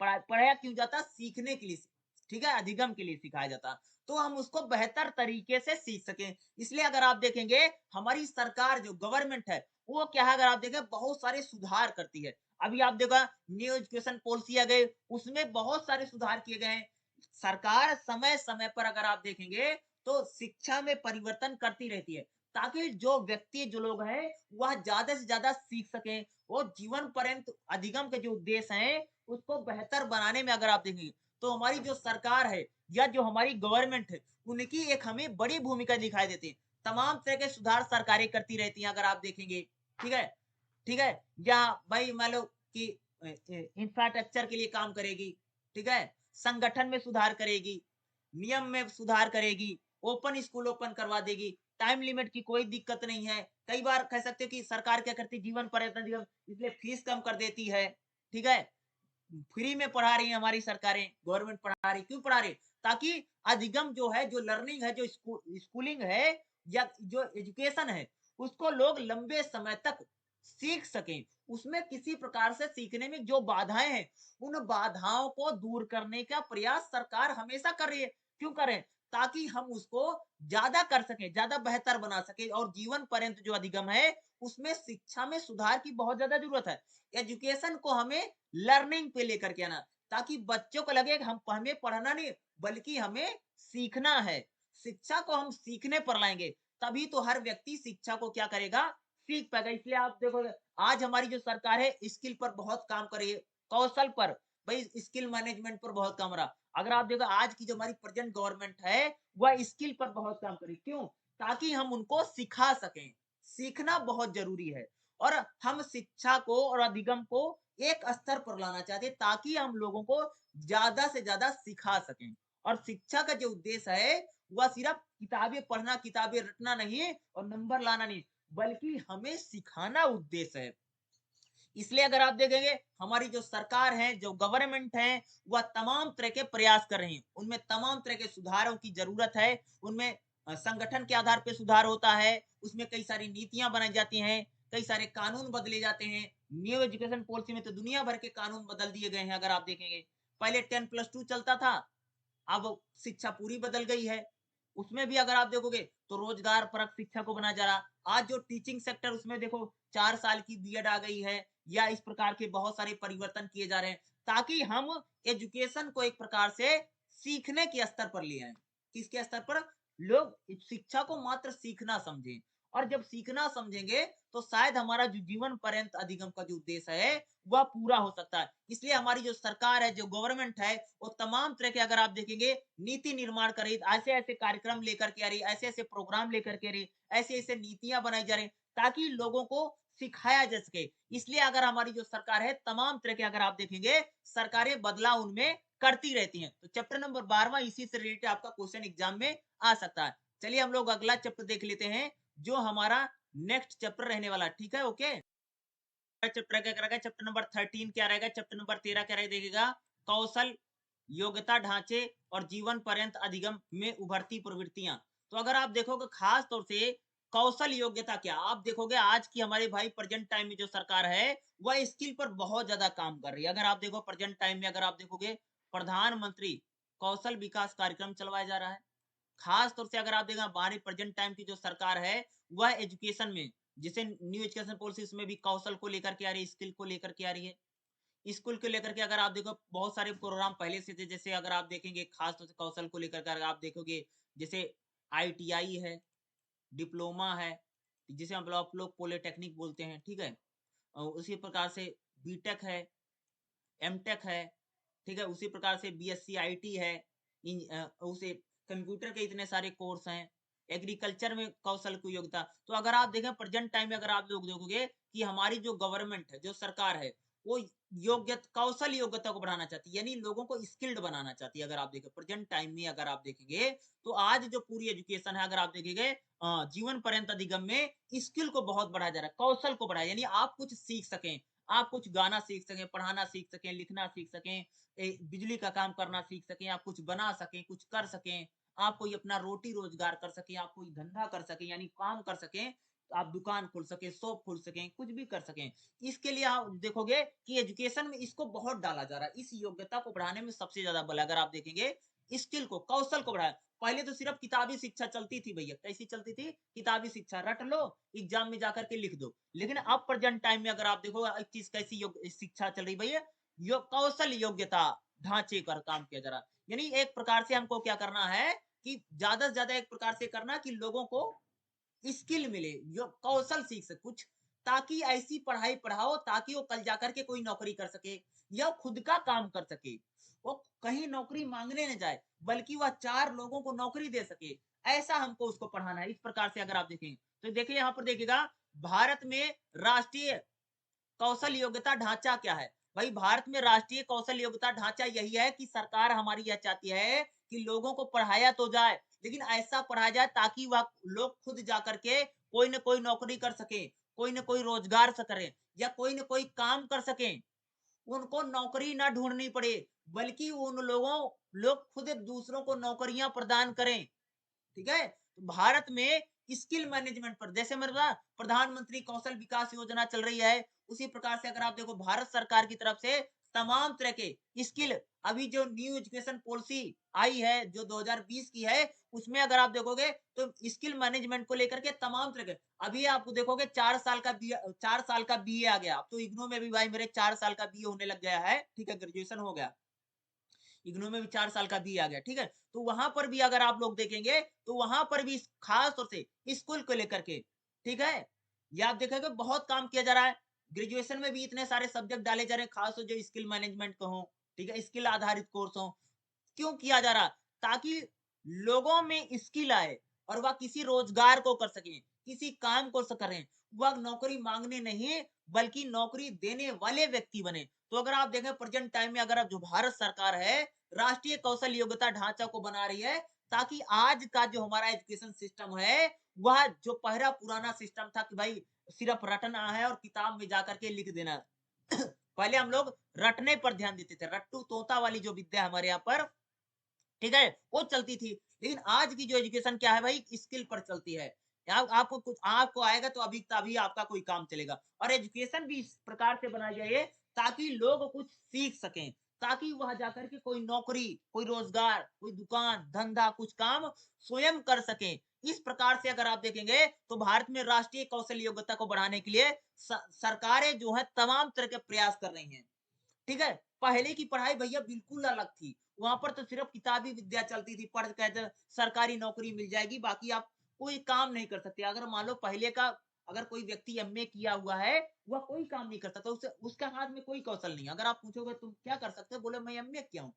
पढ़ाया क्यों जाता, सीखने के लिए, ठीक है? अधिगम के लिए सिखाया जाता, तो हम उसको बेहतर तरीके से सीख सकें। इसलिए अगर आप देखेंगे हमारी सरकार जो गवर्नमेंट है, वो क्या है, अगर आप देखें बहुत सारे सुधार करती है। अभी आप देखा न्यू एजुकेशन पॉलिसी आ गई, उसमें बहुत सारे सुधार किए गए हैं। सरकार समय समय पर अगर आप देखेंगे तो शिक्षा में परिवर्तन करती रहती है, ताकि जो व्यक्ति, जो लोग हैं, वह ज्यादा से ज्यादा सीख सके। वो जीवन पर्यंत अधिगम के जो उद्देश्य हैं, उसको बेहतर बनाने में अगर आप देखेंगे, तो हमारी जो सरकार है या जो हमारी गवर्नमेंट है, उनकी एक हमें बड़ी भूमिका दिखाई देती है। तमाम तरह के सुधार सरकारें करती रहती हैं, अगर आप देखेंगे, ठीक है? ठीक है? या भाई मान लो कि इंफ्रास्ट्रक्चर के लिए काम करेगी, ठीक है? संगठन में सुधार करेगी, नियम में सुधार करेगी, ओपन स्कूल ओपन करवा देगी, टाइम लिमिट की कोई दिक्कत नहीं है। कई बार कह सकते हो कि सरकार क्या करती है, जीवन पर्यटन निगम इसलिए फीस कम कर देती है, ठीक है? फ्री में पढ़ा रही है हमारी सरकारें, गवर्नमेंट पढ़ा रही, क्यों पढ़ा रही? ताकि अधिगम जो है, जो लर्निंग है, जो स्कूलिंग है या जो एजुकेशन है, उसको लोग लंबे समय तक सीख सकें। उसमें किसी प्रकार से सीखने में जो बाधाएं हैं, उन बाधाओं को दूर करने का प्रयास सरकार हमेशा कर रही है। क्यों करें? ताकि हम उसको ज्यादा कर सकें, ज्यादा बेहतर बना सके। और जीवन पर्यंत जो अधिगम है, उसमें शिक्षा में सुधार की बहुत ज्यादा जरूरत है। एजुकेशन को हमें लर्निंग पे लेकर के आना, ताकि बच्चों को लगे कि हम हमें पढ़ना नहीं, बल्कि हमें सीखना है। शिक्षा को हम सीखने पर लाएंगे, तभी तो हर व्यक्ति शिक्षा को क्या करेगा, सीख पाएगा। इसलिए आप देखोगे, आज हमारी जो सरकार है, स्किल पर बहुत काम कर रही है, कौशल पर, भाई स्किल मैनेजमेंट पर बहुत काम रहा। अगर आप देखो, आज की जो हमारी प्रेजेंट गवर्नमेंट है, वह स्किल पर बहुत काम करी। क्यों? ताकि हम उनको सिखा सकें। सीखना बहुत जरूरी है। और हम शिक्षा को और अधिगम को एक स्तर पर लाना चाहते हैं, ताकि हम लोगों को ज्यादा से ज्यादा सिखा सकें। और शिक्षा का जो उद्देश्य है, वह सिर्फ किताबें पढ़ना, किताबें रटना नहीं है और नंबर लाना नहीं, बल्कि हमें सिखाना उद्देश्य है। इसलिए अगर आप देखेंगे, हमारी जो सरकार है, जो गवर्नमेंट है, वह तमाम तरह के प्रयास कर रही है। उनमें तमाम तरह के सुधारों की जरूरत है। उनमें संगठन के आधार पे सुधार होता है। उसमें कई सारी नीतियां बनाई जाती हैं, कई सारे कानून बदले जाते हैं। न्यू एजुकेशन पॉलिसी में तो दुनिया भर के कानून बदल दिए गए हैं। अगर आप देखेंगे, पहले 10+2 चलता था, अब शिक्षा पूरी बदल गई है। उसमें भी अगर आप देखोगे, तो रोजगार परक शिक्षा को बनाया जा रहा। आज जो टीचिंग सेक्टर, उसमें देखो 4 साल की बीएड आ गई है, या इस प्रकार के बहुत सारे परिवर्तन किए जा रहे हैं, ताकि हम एजुकेशन को एक प्रकार से सीखने के स्तर पर ले आए। किसके स्तर पर? लोग शिक्षा को मात्र सीखना समझें। और जब सीखना समझेंगे, तो शायद हमारा जो जीवन पर्यंत अधिगम का जो उद्देश्य है, वह पूरा हो सकता है। इसलिए हमारी जो सरकार है, जो गवर्नमेंट है, वो तमाम तरह के, अगर आप देखेंगे, नीति निर्माण कर रही है, ऐसे-ऐसे कार्यक्रम लेकर के आ रही है, ऐसे-ऐसे प्रोग्राम लेकर के आ रही है, ऐसे-ऐसे नीतियाँ बनाई जा रही हैं, ताकि लोगों को सिखाया जा सके। इसलिए अगर हमारी जो सरकार है, तमाम तरह के, अगर आप देखेंगे, सरकारें बदलाव उनमें करती रहती हैं। तो चैप्टर नंबर 12वाँ इसी से रिलेटेड आपका क्वेश्चन एग्जाम में आ सकता है। चलिए हम लोग अगला चैप्टर देख लेते हैं, जो हमारा नेक्स्ट चैप्टर रहने वाला है। ठीक है? ओके? चैप्टर क्या रहेगा? चैप्टर नंबर 13 क्या रहेगा? चैप्टर नंबर 13 क्या रहेगा? देखिएगा, कौशल, योग्यता ढांचे और जीवन पर्यंत अधिगम में उभरती प्रवृत्तियां। तो अगर आप देखोगे, खास तौर से कौशल योग्यता क्या, आप देखोगे आज की हमारे भाई प्रेजेंट टाइम में जो सरकार है, वह स्किल पर बहुत ज्यादा काम कर रही है। अगर आप देखो प्रेजेंट टाइम में, अगर आप देखोगे, प्रधानमंत्री कौशल विकास कार्यक्रम चलवाया जा रहा है। खास तौर से अगर आप देखें, हमारी प्रेजेंट टाइम की जो सरकार है, वह एजुकेशन में, जिसे न्यू एजुकेशन पॉलिसी में भी कौशल को लेकर के आ रही है, स्किल को लेकर के आ रही है। स्कूल को लेकर के अगर आप देखो, बहुत सारे प्रोग्राम पहले से थे। जैसे अगर आप देखेंगे, खास तौर से कौशल को लेकर के अगर आप देखोगे, जैसे आईटीआई है, डिप्लोमा है, जिसे हम लोग, आप लोग पॉलिटेक्निक बोलते हैं, ठीक है? उसी प्रकार से बीटेक है, एमटेक है, ठीक है? उसी प्रकार से बीएससी आईटी है, उसे कंप्यूटर के इतने सारे कोर्स हैं, एग्रीकल्चर में कौशल की योग्यता। तो अगर आप देखें प्रेजेंट टाइम में, अगर आप लोग देखोगे कि हमारी जो गवर्नमेंट है, जो सरकार है, वो कौशल योग्यता को बढ़ाना चाहती है, यानी लोगों को स्किल्ड बनाना चाहती है। अगर आप देखें प्रेजेंट टाइम में, अगर आप देखेंगे, तो आज जो पूरी एजुकेशन है, अगर आप देखेंगे, जीवन पर्यंत अधिगम में स्किल को बहुत बढ़ाया जा रहा है, कौशल को बढ़ाया, यानी आप कुछ सीख सकें, आप कुछ गाना सीख सकें, पढ़ाना सीख सकें, लिखना सीख सकें, बिजली का काम करना सीख सकें, आप कुछ बना सकें, कुछ कर सकें, आप कोई अपना रोटी रोजगार कर सकें, आप कोई धंधा कर सकें, यानी काम कर सकें, आप दुकान खोल सकें, शॉप खोल सकें, कुछ भी कर सकें। इसके लिए आप देखोगे कि एजुकेशन में इसको बहुत डाला जा रहा है। इस योग्यता को बढ़ाने में सबसे ज्यादा बल, अगर आप देखेंगे, स्किल को, कौशल को बढ़ाया। पहले तो सिर्फ किताबी शिक्षा चलती थी भैया। कैसी चलती थी? किताबी शिक्षा, रट लो, एग्जाम में जाकर के लिख दो। लेकिन अब प्रेजेंट टाइम में अगर आप देखो, एक चीज कैसी शिक्षा चल रही भैया, कौशल योग्यता ढांचे पर काम किया जा रहा है। यानी एक प्रकार से हमको क्या करना है, कि ज्यादा से ज्यादा एक प्रकार से करना, कि लोगों को स्किल मिले, जो कौशल सीख सके कुछ, ताकि ऐसी पढ़ाई पढ़ाओ, ताकि वो कल जाकर के कोई नौकरी कर सके, या खुद का काम कर सके। वो कहीं नौकरी मांगने न जाए, बल्कि वह 4 लोगों को नौकरी दे सके। ऐसा हमको उसको पढ़ाना है। इस प्रकार से अगर आप देखें, तो देखिए यहाँ पर देखिएगा, भारत में राष्ट्रीय कौशल योग्यता ढांचा क्या है? भाई भारत में राष्ट्रीय कौशल योग्यता ढांचा यही है, कि सरकार हमारी यह चाहती है कि लोगों को पढ़ाया तो जाए, लेकिन ऐसा पढ़ाया जाए ताकि वह लोग खुद जाकर के कोई न कोई नौकरी कर सके, कोई न कोई रोजगार से करें, या कोई न कोई काम कर सकें। उनको नौकरी ना ढूंढनी पड़े, बल्कि उन लोग खुद दूसरों को नौकरियां प्रदान करें। ठीक है, तो भारत में स्किल मैनेजमेंट पर, जैसे मेरे पास प्रधानमंत्री कौशल विकास योजना चल रही है, उसी प्रकार से अगर आप देखो भारत सरकार की तरफ से तमाम तरह के स्किल, अभी जो न्यू एजुकेशन पॉलिसी आई है जो 2020 की है, उसमें अगर आप देखोगे तो स्किल मैनेजमेंट को लेकर के तमाम तरह के, अभी आपको देखोगे 4 साल का बीए आ गया। अब तो इग्नू में भी भाई मेरे 4 साल का बीए होने लग गया है, ठीक है, ग्रेजुएशन हो गया, इग्नू में भी 4 साल का बी आ गया, ठीक है। तो वहां पर भी अगर आप लोग देखेंगे तो वहां पर भी खास तौर से स्कूल को लेकर के, ठीक है, ये आप देखेंगे बहुत काम किया जा रहा है। ग्रेजुएशन में भी इतने सारे सब्जेक्ट डाले जा रहे हैं, खास तौर जो स्किल मैनेजमेंट को हो, ठीक है, स्किल आधारित कोर्स हो। क्यों किया जा रहा? ताकि लोगों में स्किल आए और वह किसी रोजगार को कर सकें, किसी काम को करें। वह नौकरी मांगने नहीं, बल्कि नौकरी देने वाले व्यक्ति बने। तो अगर आप देखें प्रेजेंट टाइम में, अगर आप जो भारत सरकार है राष्ट्रीय कौशल योग्यता ढांचा को बना रही है, ताकि आज का जो हमारा एजुकेशन सिस्टम है, वह जो पहला पुराना सिस्टम था कि भाई सिर्फ रटना है और किताब में जाकर के लिख देना। पहले हम लोग रटने पर ध्यान देते थे, रट्टू तोता वाली जो विद्या हमारे यहाँ पर, ठीक है, वो चलती थी। लेकिन आज की जो एजुकेशन क्या है भाई, स्किल पर चलती है। आपको कुछ आपको आएगा तो अभी तभी आपका कोई काम चलेगा। और एजुकेशन भी इस प्रकार से बनाई जाए ताकि लोग कुछ सीख सकें, ताकि वह जाकर के कोई नौकरी, कोई रोजगार, कोई दुकान धंधा कुछ काम स्वयं कर सकें। इस प्रकार से अगर आप देखेंगे तो भारत में राष्ट्रीय कौशल योग्यता को बढ़ाने के लिए सरकारें जो है तमाम तरह के प्रयास कर रही हैं। ठीक है, पहले की पढ़ाई भैया बिल्कुल अलग थी। वहां पर तो सिर्फ किताबी विद्या चलती थी, पढ़ के सरकारी नौकरी मिल जाएगी, बाकी आप कोई काम नहीं कर सकते। अगर मान लो पहले का, अगर कोई व्यक्ति एमए किया हुआ है, वह कोई काम नहीं कर सकता, उसे उसके हाथ में कोई कौशल नहीं। अगर आप पूछोगे तुम क्या कर सकते हो, बोले मैं एमए किया हूँ।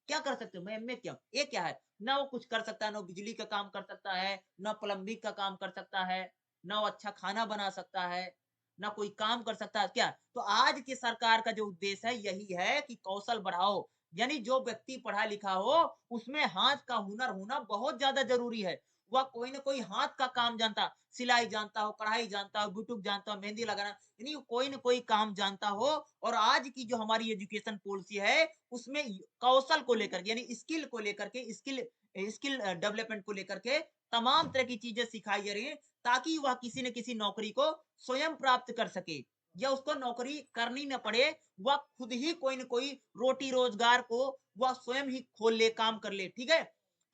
क्या कर सकते हो? मैं एमए किया हूँ। ये क्या है? ना वो कुछ कर सकता है, ना बिजली का काम कर सकता है, ना प्लम्बिंग का काम कर सकता है, ना वो अच्छा खाना बना सकता है, ना कोई काम कर सकता है क्या? तो आज की सरकार का जो उद्देश्य है यही है कि कौशल बढ़ाओ, यानी जो व्यक्ति पढ़ा लिखा हो उसमें हाथ का हुनर होना बहुत ज्यादा जरूरी है। वह कोई ना कोई हाथ का काम जानता, सिलाई जानता हो, कढ़ाई जानता हो, बुटुक जानता हो, मेहंदी लगाना, यानी कोई ना कोई काम जानता हो। और आज की जो हमारी एजुकेशन पॉलिसी है उसमें कौशल को लेकर यानी स्किल को लेकर के, स्किल स्किल डेवलपमेंट को लेकर के तमाम तरह की चीजें सिखाई जा रही है, ताकि वह किसी न किसी नौकरी को स्वयं प्राप्त कर सके, या उसको नौकरी करनी न पड़े, वह खुद ही कोई न कोई रोटी रोजगार को वह स्वयं ही खोल ले, काम कर ले। ठीक है,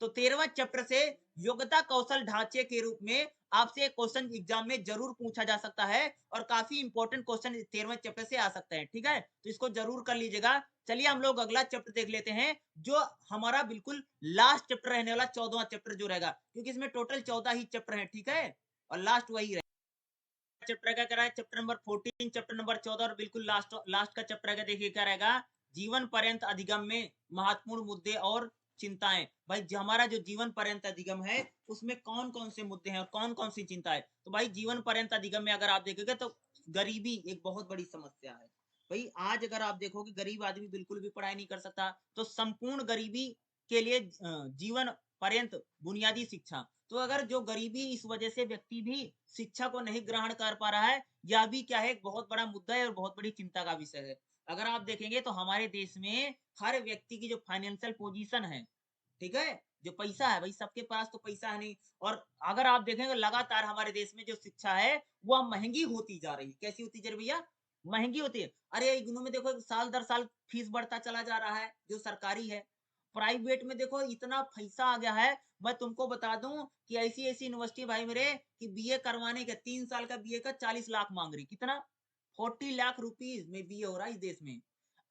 तो 13वां चैप्टर से योग्यता कौशल ढांचे के रूप में आपसे क्वेश्चन एग्जाम में जरूर पूछा जा सकता है, और काफी इंपॉर्टेंट क्वेश्चन 13वें चैप्टर से आ सकता है। ठीक है, तो इसको जरूर कर लीजिएगा। चलिए हम लोग अगला चैप्टर देख लेते हैं, जो हमारा बिल्कुल लास्ट चैप्टर रहने वाला, 14वां चैप्टर जो रहेगा, क्योंकि इसमें टोटल 14 ही चैप्टर है। ठीक है, और लास्ट वही चैप्टर का क्या रहा है, चैप्टर नंबर 14, चैप्टर नंबर 14, और बिल्कुल लास्ट लास्ट का चैप्टर है, देखिए क्या रहेगा, जीवन पर्यंत अधिगम में महत्वपूर्ण मुद्दे और चिंताएं। भाई हमारा जो जीवन पर्यंत अधिगम है उसमें कौन कौन से मुद्दे हैं और कौन कौन सी चिंता है। तो भाई जीवन पर्यंत अधिगम में अगर आप देखेंगे तो गरीबी एक बहुत बड़ी समस्या है। भाई आज अगर आप देखोगे गरीब आदमी बिल्कुल भी पढ़ाई नहीं कर सकता, तो संपूर्ण गरीबी के लिए जीवन पर्यंत बुनियादी शिक्षा। तो अगर जो गरीबी इस वजह से व्यक्ति भी शिक्षा को नहीं ग्रहण कर पा रहा है, यह भी क्या है, एक बहुत बड़ा मुद्दा है और बहुत बड़ी चिंता का विषय है। अगर आप देखेंगे तो हमारे देश में हर व्यक्ति की जो फाइनेंशियल पोजीशन है, ठीक है, जो पैसा है, भाई सबके पास तो पैसा है नहीं। और अगर आप देखेंगे लगातार हमारे देश में जो शिक्षा है वह महंगी होती जा रही है। कैसी होती जा रही भैया? महंगी होती है। अरे इग्नू में देखो साल दर साल फीस बढ़ता चला जा रहा है जो सरकारी है। प्राइवेट में देखो इतना पैसा आ गया है। मैं तुमको बता दूं कि ऐसी ऐसी यूनिवर्सिटी भाई मेरे, कि बीए करवाने के 3 साल का बीए का 40 लाख मांग रही। कितना? 40 लाख रुपीज में बीए हो रहा है इस देश में।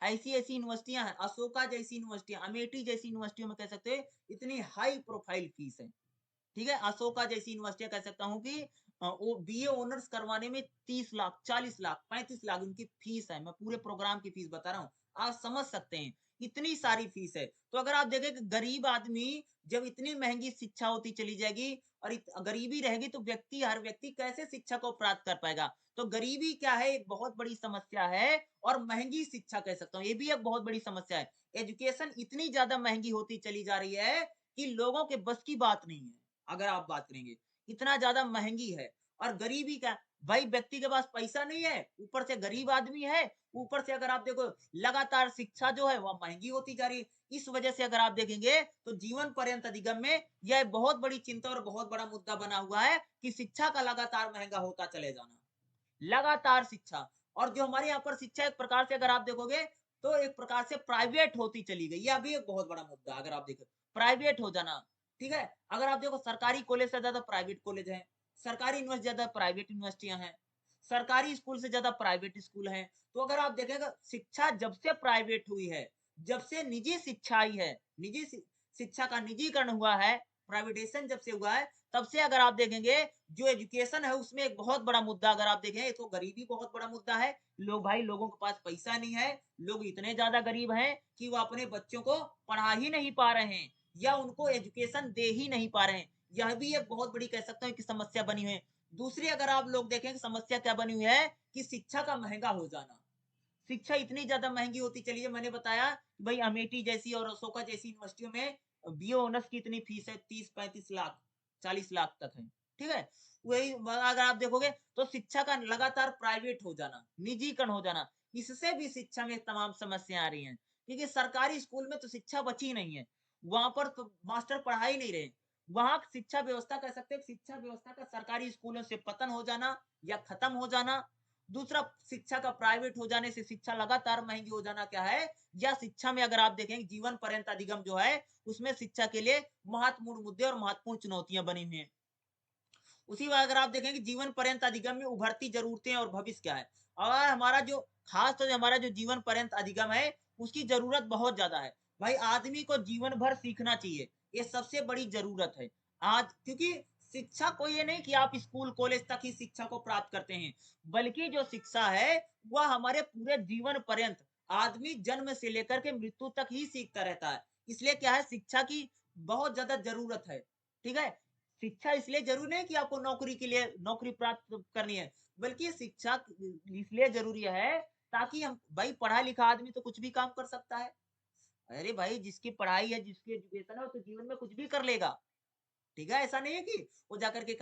ऐसी ऐसी यूनिवर्सिटियां हैं, अशोका जैसी यूनिवर्सिटियां, अमेठी जैसी यूनिवर्सिटियों में कह सकते हैं इतनी हाई प्रोफाइल फीस है। ठीक है, अशोका जैसी यूनिवर्सिटियां कह सकता हूँ कि वो बीए ऑनर्स करवाने में 30 लाख, 40 लाख, 35 लाख उनकी फीस है। मैं पूरे प्रोग्राम की फीस बता रहा हूँ, आप समझ सकते हैं इतनी सारी फीस है। तो अगर आप देखें कि गरीब आदमी, जब इतनी महंगी शिक्षा होती चली जाएगी और गरीबी रहेगी, तो व्यक्ति, हर व्यक्ति कैसे शिक्षा को प्राप्त कर पाएगा। तो गरीबी क्या है, एक बहुत बड़ी समस्या है। और महंगी शिक्षा कह सकता हूँ, ये भी एक बहुत बड़ी समस्या है। एजुकेशन इतनी ज्यादा महंगी होती चली जा रही है कि लोगों के बस की बात नहीं है। अगर आप बात करेंगे, इतना ज्यादा महंगी है। और गरीबी क्या, भाई व्यक्ति के पास पैसा नहीं है, ऊपर से गरीब आदमी है, ऊपर से अगर आप देखो लगातार शिक्षा जो है वह महंगी होती जा रही है। इस वजह से अगर आप देखेंगे तो जीवन पर्यंत अधिगम में यह बहुत बड़ी चिंता और बहुत बड़ा मुद्दा बना हुआ है कि शिक्षा का लगातार महंगा होता चले जाना। लगातार शिक्षा, और जो हमारे यहाँ पर शिक्षा एक प्रकार से अगर आप देखोगे तो एक प्रकार से प्राइवेट होती चली गई। यह भी एक बहुत बड़ा मुद्दा अगर आप देखो, प्राइवेट हो जाना। ठीक है, अगर आप देखो सरकारी कॉलेज से ज्यादा प्राइवेट कॉलेज है, सरकारी यूनिवर्सिटी ज्यादा प्राइवेट यूनिवर्सिटियां हैं, सरकारी स्कूल से ज्यादा प्राइवेट स्कूल हैं। तो अगर आप देखेंगे शिक्षा जब से प्राइवेट हुई है, जब से निजी शिक्षा आई है, शिक्षा का निजीकरण हुआ है, प्राइवेटाइजेशन जब से हुआ है, तब से अगर आप देखेंगे जो एजुकेशन है उसमें एक बहुत बड़ा मुद्दा अगर आप देखें, एक तो गरीबी बहुत बड़ा मुद्दा है। लोगों के पास पैसा नहीं है, लोग इतने ज्यादा गरीब हैं कि वो अपने बच्चों को पढ़ा ही नहीं पा रहे हैं या उनको एजुकेशन दे ही नहीं पा रहे हैं। यह भी एक बहुत बड़ी कह सकते हैं कि समस्या बनी हुई है। दूसरी अगर आप लोग देखें कि समस्या क्या बनी हुई है कि शिक्षा का महंगा हो जाना। शिक्षा इतनी ज्यादा महंगी होती चली है, मैंने बताया भाई अमेठी जैसी और अशोका जैसी यूनिवर्सिटियों में बीए ऑनर्स की इतनी फीस है, 30-35 लाख, 40 लाख तक है। ठीक है, वही अगर आप देखोगे तो शिक्षा का लगातार प्राइवेट हो जाना, निजीकरण हो जाना, इससे भी शिक्षा में तमाम समस्या आ रही हैं। क्योंकि सरकारी स्कूल में तो शिक्षा बची नहीं है, वहां पर तो मास्टर पढ़ा ही नहीं रहे। वहां शिक्षा व्यवस्था कह सकते हैं, शिक्षा व्यवस्था का सरकारी स्कूलों से पतन हो जाना या खत्म हो जाना। दूसरा, शिक्षा का प्राइवेट हो जाने से शिक्षा लगातार महंगी हो जाना क्या है, या शिक्षा में अगर आप देखें जीवन पर्यंत अधिगम जो है उसमें शिक्षा के लिए महत्वपूर्ण मुद्दे और महत्वपूर्ण चुनौतियां बनी हुई हैं। उसी बात अगर आप देखें कि जीवन पर्यंत अधिगम में उभरती जरूरतें और भविष्य क्या है, और हमारा जो खास तो हमारा जो जीवन पर्यंत अधिगम है उसकी जरूरत बहुत ज्यादा है। भाई आदमी को जीवन भर सीखना चाहिए, ये सबसे बड़ी जरूरत है आज। क्योंकि शिक्षा को ये नहीं कि आप स्कूल कॉलेज तक ही शिक्षा को प्राप्त करते हैं, बल्कि जो शिक्षा है वह हमारे पूरे जीवन पर्यंत, आदमी जन्म से लेकर के मृत्यु तक ही सीखता रहता है। इसलिए क्या है, शिक्षा की बहुत ज्यादा जरूरत है। ठीक है, शिक्षा इसलिए जरूरी नहीं कि आपको नौकरी के लिए नौकरी प्राप्त करनी है, बल्कि शिक्षा इसलिए जरूरी है ताकि हम, भाई पढ़ा लिखा आदमी तो कुछ भी काम कर सकता है। अरे भाई जिसकी पढ़ाई है, जिसकी एजुकेशन है, वो तो जीवन में कुछ भी कर लेगा। ठीक है, ऐसा नहीं है कि वो जाकर के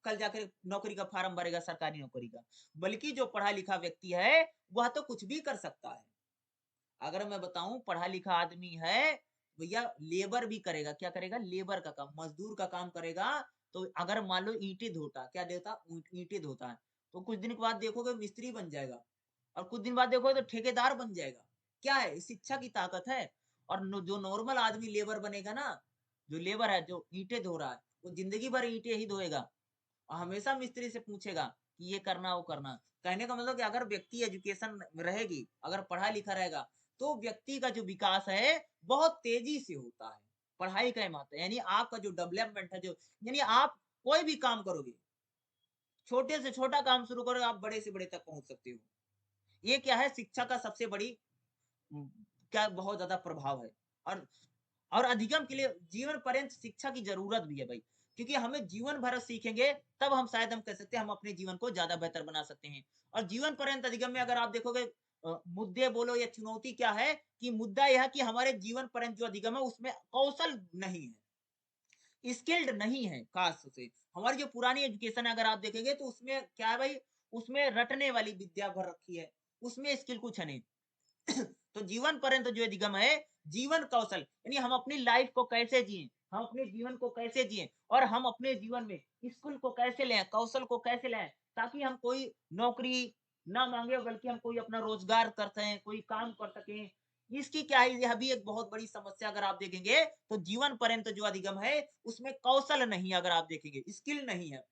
कल जाकर नौकरी का फार्म भरेगा सरकारी नौकरी का, बल्कि जो पढ़ा लिखा व्यक्ति है वह तो कुछ भी कर सकता है। अगर मैं बताऊं पढ़ा लिखा आदमी है, भैया लेबर भी करेगा, क्या करेगा, लेबर का काम, मजदूर का काम करेगा। तो अगर मान लो ईंटें धोता, क्या देता, ईंटें धोता है, तो कुछ दिन के बाद देखोगे मिस्त्री बन जाएगा, और कुछ दिन बाद देखोगे तो ठेकेदार बन जाएगा। क्या है, शिक्षा की ताकत है। और जो नॉर्मल आदमी लेबर बनेगा ना, जो लेबर है जो ईंटें धो रहा है, वो जिंदगी भर ईंटें ही धोएगा और हमेशा मिस्त्री से पूछेगा कि ये करना वो करना। कहने का मतलब कि अगर व्यक्ति एजुकेशन रहेगी, अगर पढ़ा लिखा रहेगा, तो व्यक्ति का जो विकास है बहुत तेजी से होता है। पढ़ाई का महत्व है, यानी आपका जो डेवलपमेंट है, जो यानी आप कोई भी काम करोगे, छोटे से छोटा काम शुरू करोगे, आप बड़े से बड़े तक पहुंच सकते हो। ये क्या है, शिक्षा का सबसे बड़ी उम, क्या बहुत ज़्यादा प्रभाव है। और अधिगम के लिए जीवन पर्यंत शिक्षा की ज़रूरत भी है भाई। क्योंकि हमें जीवन भर सीखेंगे, तब हम शायद हम कह सकते हैं हम अपने जीवन को ज़्यादा बेहतर बना सकते हैं। और जीवन पर्यंत अधिगम में अगर आप देखोगे मुद्दे बोलो या चुनौती क्या है, कि मुद्दा यह है कि हमारे जीवन पर्यंत जो अधिगम है उसमें कौशल नहीं है। स्किल्ड नहीं है खास से। हमारी जो पुरानी एजुकेशन है अगर आप देखेंगे तो उसमें क्या है भाई, उसमें रटने वाली विद्या भर रखी है, उसमें स्किल कुछ है नहीं। तो जीवन पर्यंत जो अधिगम है, जीवन कौशल, यानी हम अपनी लाइफ को कैसे जिए, हम अपने जीवन को कैसे जिए, और हम अपने जीवन में स्किल को कैसे लें, कौशल को कैसे लें, ताकि हम कोई नौकरी ना मांगे, बल्कि हम कोई अपना रोजगार कर सकें, कोई काम कर सकें। इसकी क्या है, यह भी एक बहुत बड़ी समस्या अगर आप देखेंगे तो जीवन पर्यंत जो अधिगम है उसमें कौशल नहीं है, अगर आप देखेंगे स्किल नहीं है।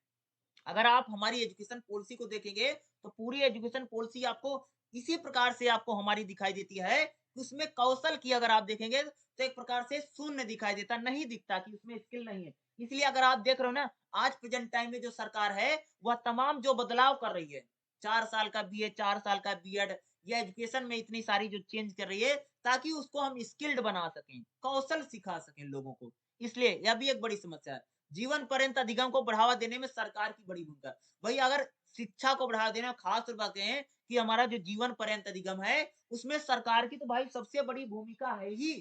अगर आप हमारी एजुकेशन पॉलिसी को देखेंगे तो पूरी एजुकेशन पॉलिसी आपको इसी प्रकार से आपको हमारी दिखाई देती है कि उसमें कौशल की अगर आप देखेंगे तो एक प्रकार से शून्य दिखाई देता, नहीं दिखता कि उसमें स्किल नहीं है। इसलिए अगर आप देख रहे हो ना, आज प्रेजेंट टाइम में जो सरकार है वह तमाम जो बदलाव कर रही है, 4 साल का बीए, 4 साल का बीएड, या एजुकेशन में इतनी सारी जो चेंज कर रही है, ताकि उसको हम स्किल्ड बना सकें, कौशल सिखा सकें लोगों को। इसलिए यह भी एक बड़ी समस्या है। जीवन पर्यंत अधिगम को बढ़ावा देने में सरकार की बड़ी भूमिका है। भाई अगर शिक्षा को बढ़ावा देने में खास तौर पर कहें कि हमारा जो जीवन पर्यंत अधिगम है उसमें सरकार की तो भाई सबसे बड़ी भूमिका है ही।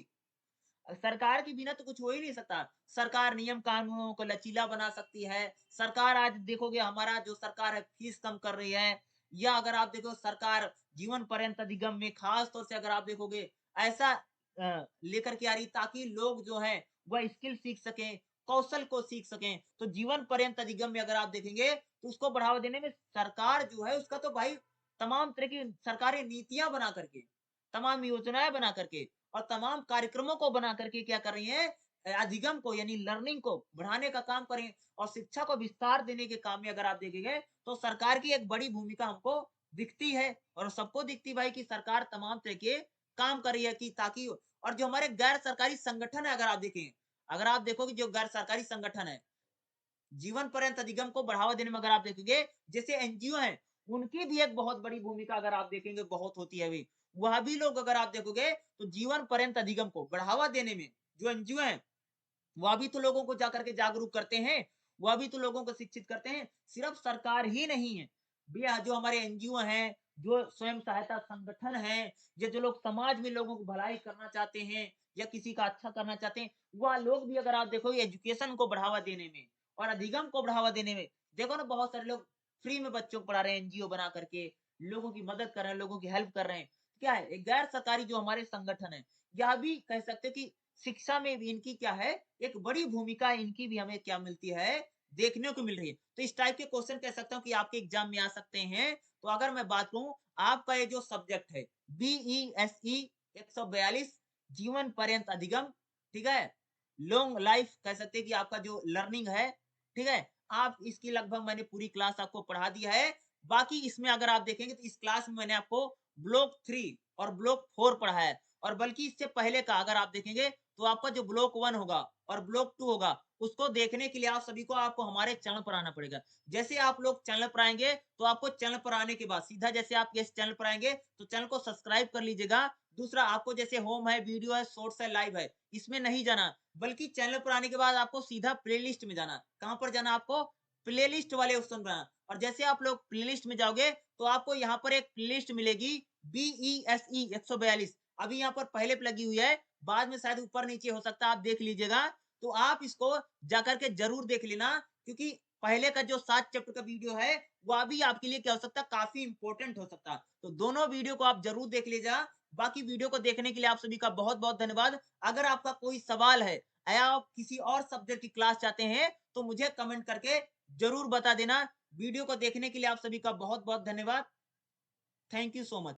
सरकार के बिना तो कुछ हो ही नहीं सकता। सरकार नियम कानूनों को लचीला बना सकती है। सरकार आज देखोगे हमारा जो सरकार है फीस कम कर रही है, या अगर आप देखो सरकार जीवन पर्यंत अधिगम में खास तौर से अगर आप देखोगे ऐसा लेकर के आ रही ताकि लोग जो है वह स्किल सीख सकें, कौशल को सीख सकें। तो जीवन पर्यंत अधिगम में अगर आप देखेंगे तो उसको बढ़ावा देने में सरकार जो है उसका तो भाई तमाम तरह की सरकारें नीतियाँ बना करके, तमाम योजनाएँ बना करके और तमाम कार्यक्रमों को बना करके क्या कर रही हैं अधिगम को यानी लर्निंग को बढ़ाने का काम कर रही हैं और शिक्षा को विस्तार देने के काम में अगर आप देखेंगे तो सरकार की एक बड़ी भूमिका हमको दिखती है और सबको दिखती भाई कि सरकार तमाम तरह के काम कर रही है कि ताकि और जो हमारे गैर सरकारी संगठन है अगर आप देखें, अगर आप देखोगे जो गैर सरकारी संगठन है जीवन पर्यंत अधिगम को बढ़ावा देने में अगर आप देखेंगे जैसे एनजीओ हैं उनकी भी एक बहुत बड़ी भूमिका अगर आप देखेंगे बहुत होती है अभी वह भी लोग अगर आप देखोगे तो जीवन पर्यंत अधिगम को बढ़ावा देने में जो एनजीओ हैं वह भी तो लोगों को जाकर के जागरूक करते हैं, वह भी तो लोगों को शिक्षित करते हैं। सिर्फ सरकार ही नहीं है, भैया जो हमारे एनजीओ हैं, जो स्वयं सहायता संगठन हैं, ये जो लोग समाज में लोगों की भलाई करना चाहते हैं या किसी का अच्छा करना चाहते हैं, वह लोग भी अगर आप देखोगे एजुकेशन को बढ़ावा देने में और अधिगम को बढ़ावा देने में, देखो ना बहुत सारे लोग फ्री में बच्चों को पढ़ा रहे हैं एनजीओ बना करके, लोगों की मदद कर रहे हैं, लोगों की हेल्प कर रहे हैं। क्या है, एक गैर सरकारी जो हमारे संगठन है, यह भी कह सकते हैं कि शिक्षा में भी इनकी क्या है, एक बड़ी भूमिका इनकी भी हमें क्या मिलती है, देखने को मिल रही है। तो इस टाइप के क्वेश्चन कह सकता हूँ कि आपके एग्जाम में आ सकते हैं। तो अगर मैं बात करूँ, आपका ये जो सब्जेक्ट है, बीईएसई 142 जीवन पर्यंत अधिगम, ठीक है? लॉन्ग लाइफ कह सकते हैं कि आपका जो लर्निंग है, ठीक है? आप इसकी लगभग मैंने पूरी क्लास आपको पढ़ा दिया है। बाकी इसमें अगर आप देखेंगे तो इस क्लास में मैंने आपको ब्लॉक 3 और ब्लॉक 4 पढ़ाया है और बल्कि इससे पहले का अगर आप देखेंगे तो आपका जो ब्लॉक 1 होगा और ब्लॉक 2 होगा, उसको देखने के लिए आप सभी को आपको हमारे चैनल पर आना पड़ेगा। जैसे आप लोग चैनल पर आएँगे, तो आपको चैनल पर आने के बाद सीधा जैसे आप इस चैनल पर आएँगे, तो चैनल को सब्सक्राइब कर लीजिएगा। दूसरा आपको जैसे होम है, वीडियो है, शॉर्ट्स है, लाइव है, इसमें नहीं जाना, बल्कि चैनल पर आने के बाद आपको सीधा प्लेलिस्ट में जाना। कहाँ पर जाना आपको? प्लेलिस्ट वाले ऑप्शन पर आना और जैसे आप लोग प्लेलिस्ट में जाओगे, तो आपको यहाँ पर एक प्लेलिस्ट मिलेगी बीईएसई 142 अभी यहाँ पर पहले पे लगी हुई है, बाद में शायद ऊपर-नीचे हो सकता है, आप देख लीजिएगा। तो आप इसको जाकर के ज़रूर देख लेना क्योंकि पहले का जो 7 चैप्टर का वीडियो है, वह भी आपके लिए क्या हो सकता है, काफ़ी इम्पोर्टेंट हो सकता है। तो दोनों वीडियो को आप ज़रूर देख लीजिएगा। बाकी वीडियो को देखने के लिए आप सभी का बहुत-बहुत धन्यवाद। अगर आपका कोई सवाल है या आप किसी और सब्जेक्ट की क्लास चाहते हैं, तो मुझे कमेंट करके ज़रूर बता देना। वीडियो को देखने के लिए आप सभी का बहुत-बहुत धन्यवाद। Thank you so much.